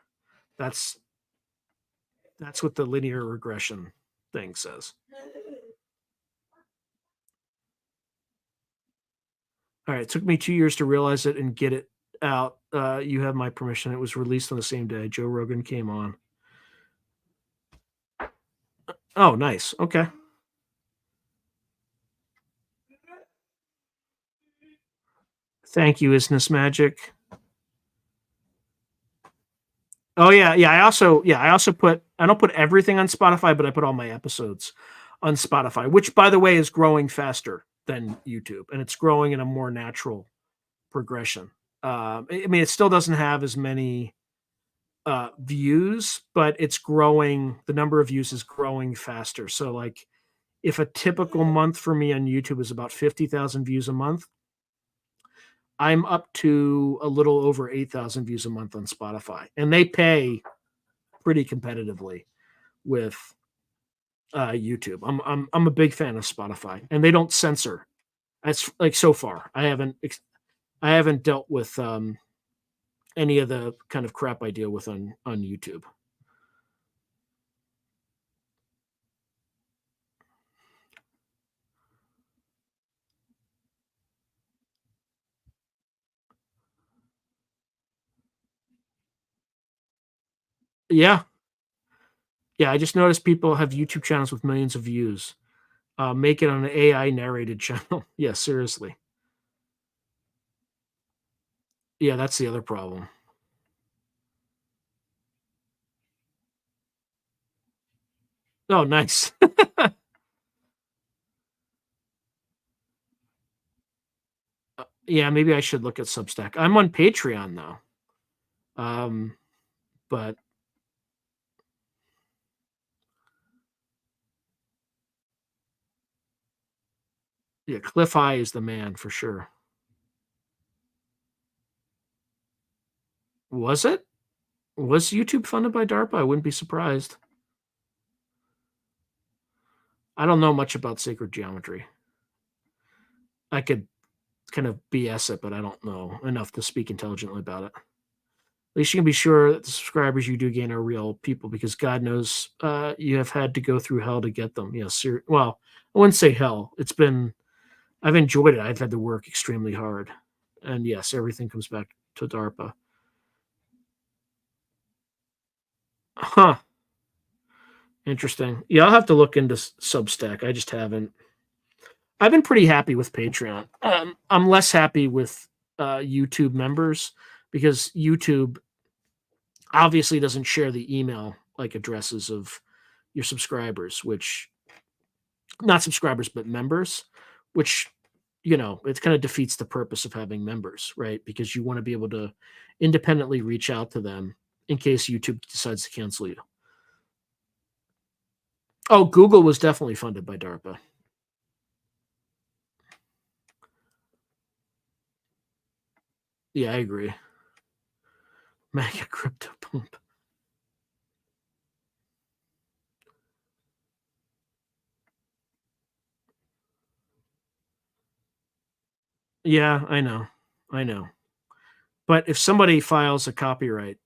That's that's what the linear regression thing says. All right, it took me 2 years to realize it and get it out. You have my permission. It was released on the same day Joe Rogan came on. Oh, nice. Okay. Thank you, Isness Magic. Oh yeah. I also put I don't put everything on Spotify, but I put all my episodes on Spotify, which by the way is growing faster than YouTube, and it's growing in a more natural progression. I mean, it still doesn't have as many views, but it's growing. The number of views is growing faster. So, like, if a typical month for me on YouTube is about 50,000 views a month, I'm up to a little over 8,000 views a month on Spotify, and they pay pretty competitively with YouTube. I'm a big fan of Spotify, and they don't censor. That's like so far. I haven't dealt with any of the kind of crap I deal with on YouTube. Yeah, yeah. I just noticed people have YouTube channels with millions of views. Make it on an AI narrated channel. Yeah, seriously. Yeah, that's the other problem. Oh, nice. Yeah, maybe I should look at Substack. I'm on Patreon though. Um, but yeah, Cliff High is the man for sure. Was it? Was YouTube funded by DARPA? I wouldn't be surprised. I don't know much about sacred geometry. I could kind of BS it, but I don't know enough to speak intelligently about it. At least you can be sure that the subscribers you do gain are real people because God knows you have had to go through hell to get them. Yes, well, I wouldn't say hell. I've enjoyed it. I've had to work extremely hard. And yes, everything comes back to DARPA. Huh. Interesting. Yeah, I'll have to look into Substack. I just haven't. I've been pretty happy with Patreon. I'm less happy with YouTube members because YouTube obviously doesn't share the email like addresses of your subscribers, which not subscribers but members, which it kind of defeats the purpose of having members, right? Because you want to be able to independently reach out to them in case YouTube decides to cancel you. Oh, Google was definitely funded by DARPA. Yeah, I agree. Mega crypto pump. Yeah, I know. I know. But if somebody files a copyright,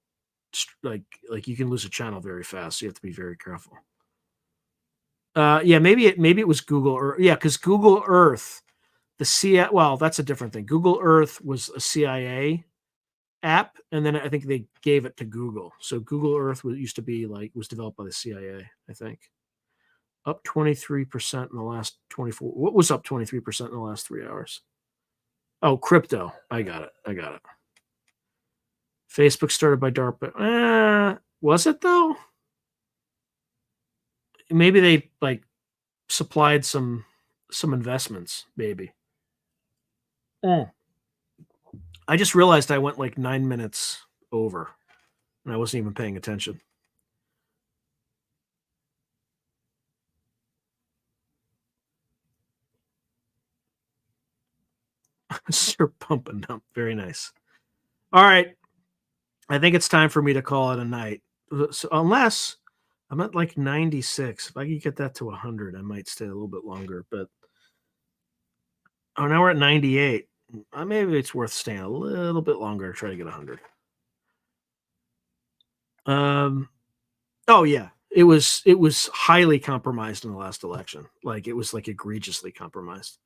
like you can lose a channel very fast. So you have to be very careful. Yeah, maybe it was Google or yeah, because Google Earth, well, that's a different thing. Google Earth was a CIA app, and then I think they gave it to Google. So Google Earth used to be was developed by the CIA, I think. Up 23% in the last 24. What was up 23% in the last 3 hours? Oh, crypto. I got it. I got it. Facebook started by DARPA. Was it though? Maybe they supplied some investments. Maybe. Mm. I just realized I went like 9 minutes over, and I wasn't even paying attention. Sure, pump and dump. Very nice. All right, I think it's time for me to call it a night. So unless I'm at like 96, if I could get that to 100, I might stay a little bit longer. But now we're at 98. Maybe it's worth staying a little bit longer to try to get 100. Oh yeah, it was highly compromised in the last election. Like it was like egregiously compromised.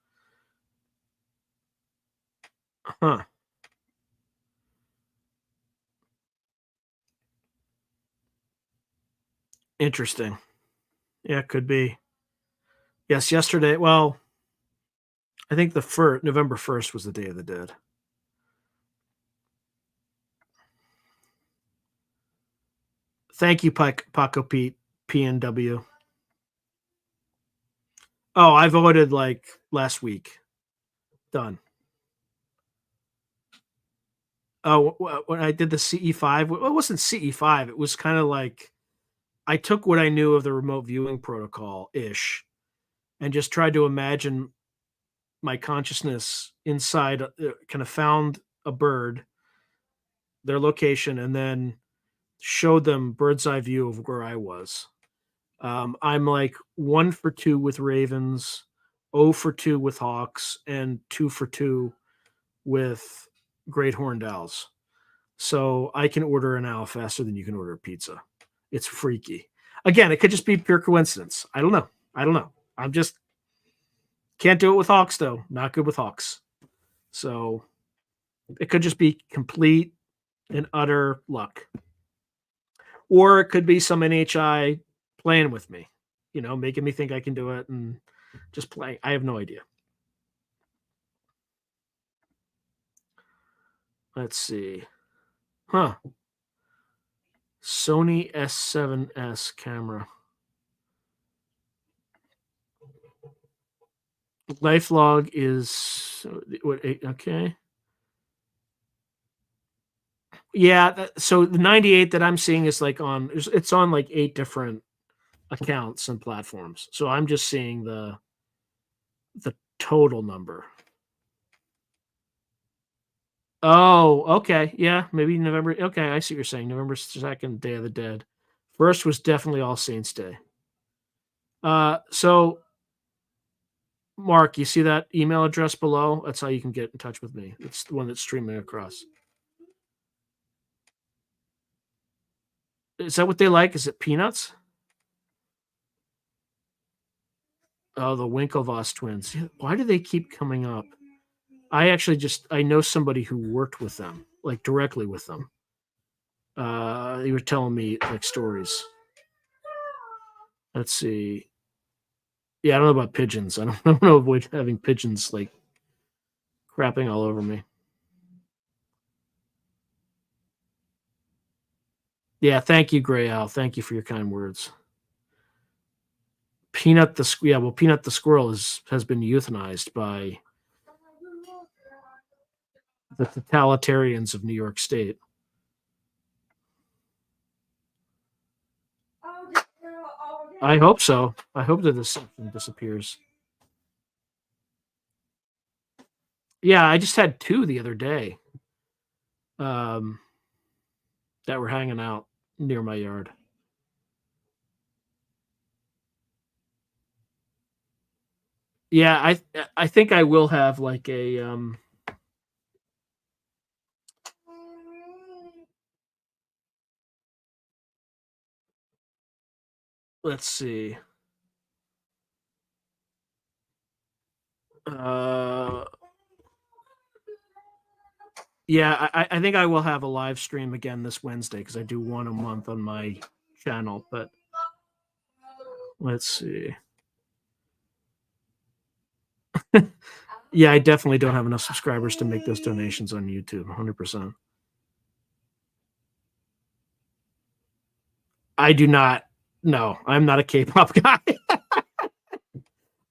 Huh. Interesting. Yeah, it could be. Yes, yesterday. Well, I think the first November 1st was the Day of the Dead. Thank you, Paco Pete, PNW. Oh, I voted like last week. Done. Oh, when I did the CE5, well, it wasn't CE5. It was kind of like I took what I knew of the remote viewing protocol ish and just tried to imagine my consciousness inside, kind of found a bird, their location, and then showed them bird's eye view of where I was. I'm like 1 for 2 with Ravens, 0 for 2 with Hawks, and 2 for 2 with Great Horned Owls. So I can order an owl faster than you can order a pizza. It's freaky. Again, it could just be pure coincidence. I don't know. I don't know. I'm just can't do it with hawks though. Not good with hawks. So it could just be complete and utter luck. Or it could be some NHI playing with me, making me think I can do it and just playing. I have no idea. Let's see. Huh. Sony S7S camera. Life log is what? Okay. Yeah. So the 98 that I'm seeing is like it's on like 8 different accounts and platforms. So I'm just seeing the total number. Oh, okay. Yeah, maybe November. Okay, I see what you're saying. November 2nd, Day of the Dead. First was definitely All Saints Day. So Mark, you see that email address below? That's how you can get in touch with me. It's the one that's streaming across. Is that what they like? Is it peanuts? Oh, the Winklevoss twins. Why do they keep coming up? I know somebody who worked with them, like directly with them. They were telling me like stories. Let's see. Yeah, I don't know about pigeons. I don't know avoid having pigeons like crapping all over me. Yeah, thank you, Gray Owl. Thank you for your kind words. Peanut the squirrel has been euthanized by the totalitarians of New York State. I hope so. I hope that this disappears. Yeah, I just had 2 the other day. Um, that were hanging out near my yard. Yeah, I think I will have like a let's see. Uh yeah, I think I will have a live stream again this Wednesday because I do one a month on my channel, but let's see. Yeah, I definitely don't have enough subscribers to make those donations on YouTube, 100%. I do not. No, I'm not a K-pop guy.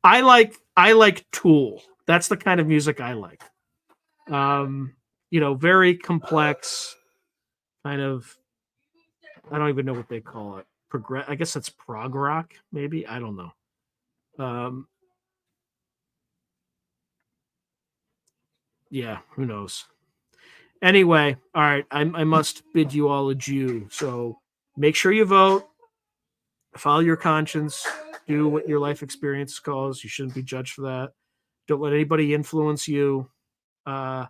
I like Tool. That's the kind of music I like. Very complex, kind of. I don't even know what they call it. I guess it's prog rock, maybe. I don't know. Yeah, who knows? Anyway, all right. I must bid you all adieu. So make sure you vote. Follow your conscience. Do what your life experience calls. You shouldn't be judged for that. Don't let anybody influence you. Uh,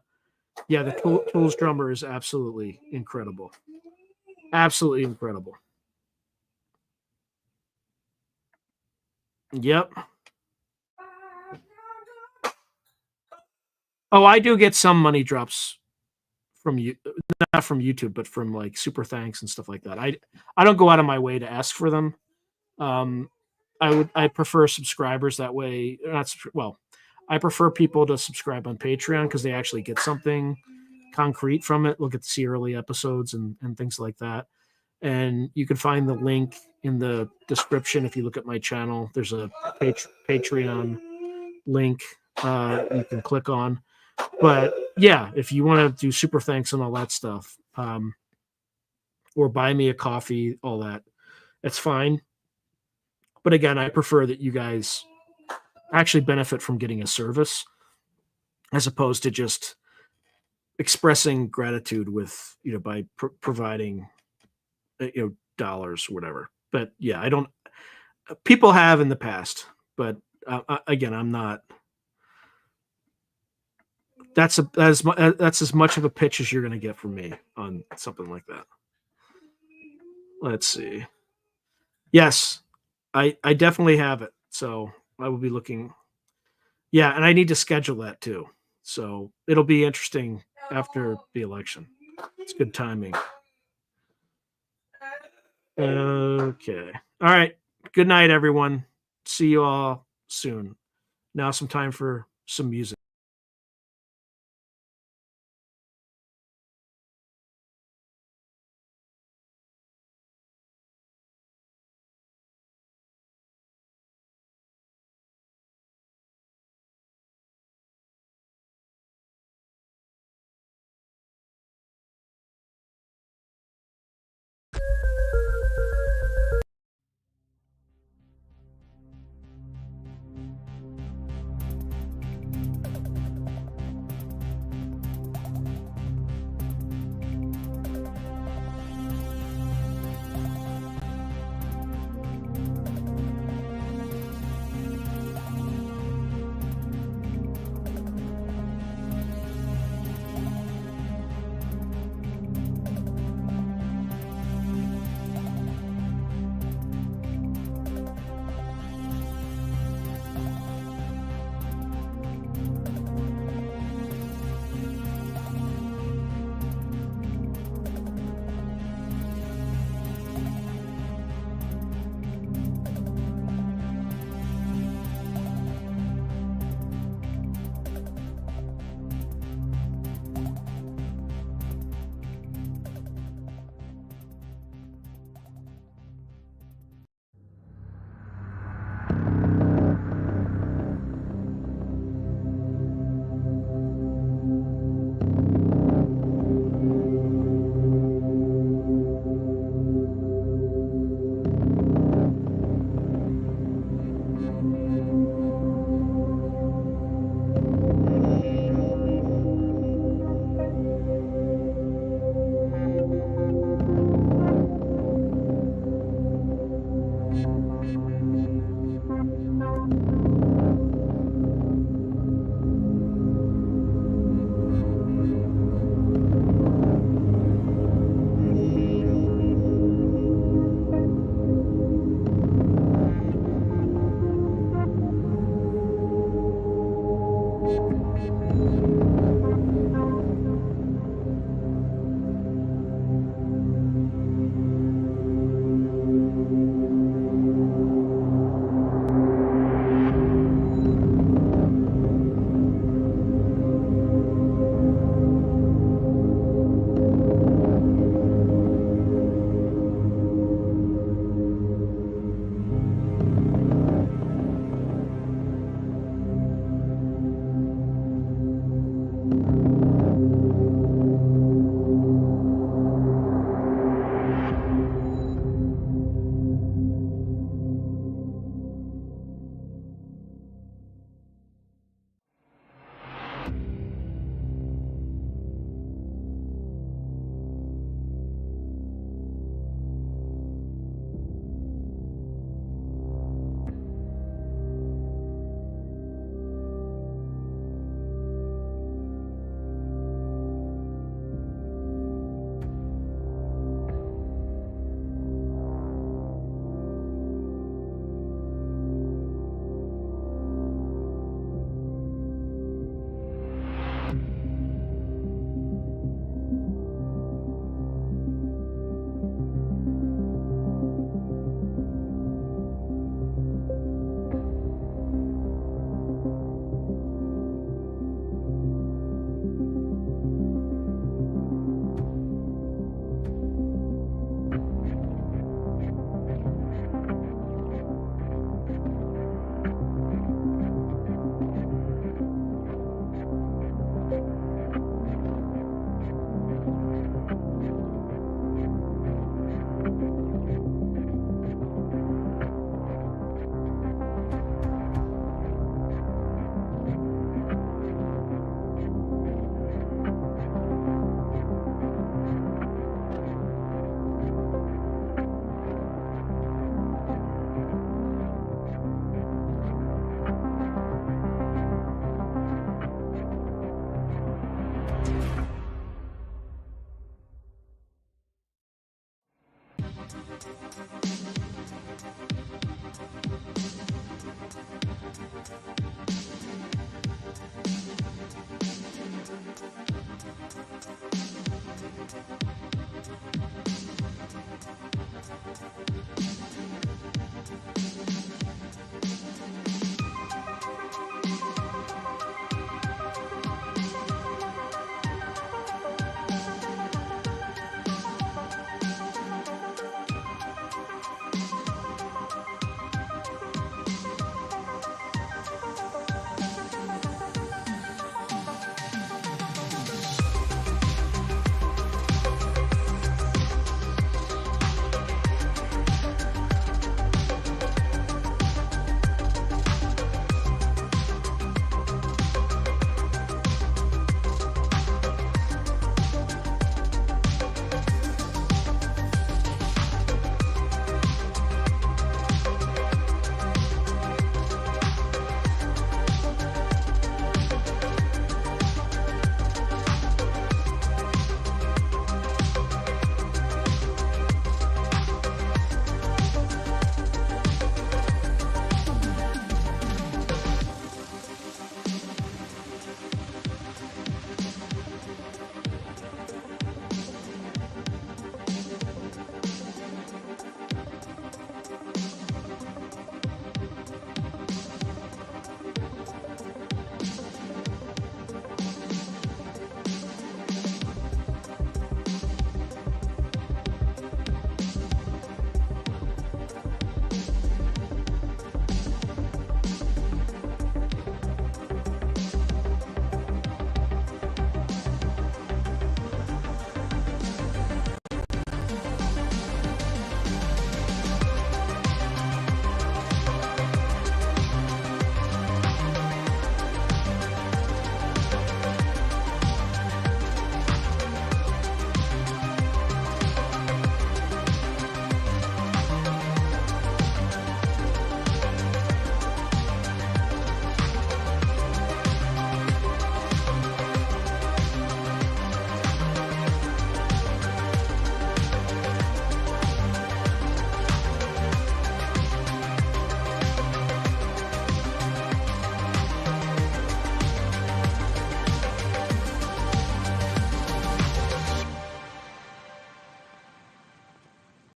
yeah, the Tools drummer is absolutely incredible. Absolutely incredible. Yep. Oh, I do get some money drops from you, not from YouTube, but from like super thanks and stuff like that. I don't go out of my way to ask for them. Um, I prefer subscribers that way. Not well. I prefer people to subscribe on Patreon because they actually get something concrete from it. We'll get to see early episodes and things like that. And you can find the link in the description if you look at my channel. There's a Patreon link you can click on. But yeah, if you want to do super thanks and all that stuff, or buy me a coffee, all that, it's fine. But again, I prefer that you guys actually benefit from getting a service as opposed to just expressing gratitude with by providing dollars or whatever. But yeah, I don't. People have in the past, but again, I'm not that's as much of a pitch as you're going to get from me on something like that. Let's see. Yes, I definitely have it. So I will be looking. Yeah, and I need to schedule that too. So it'll be interesting after the election. It's good timing. Okay. All right. Good night, everyone. See you all soon. Now, some time for some music.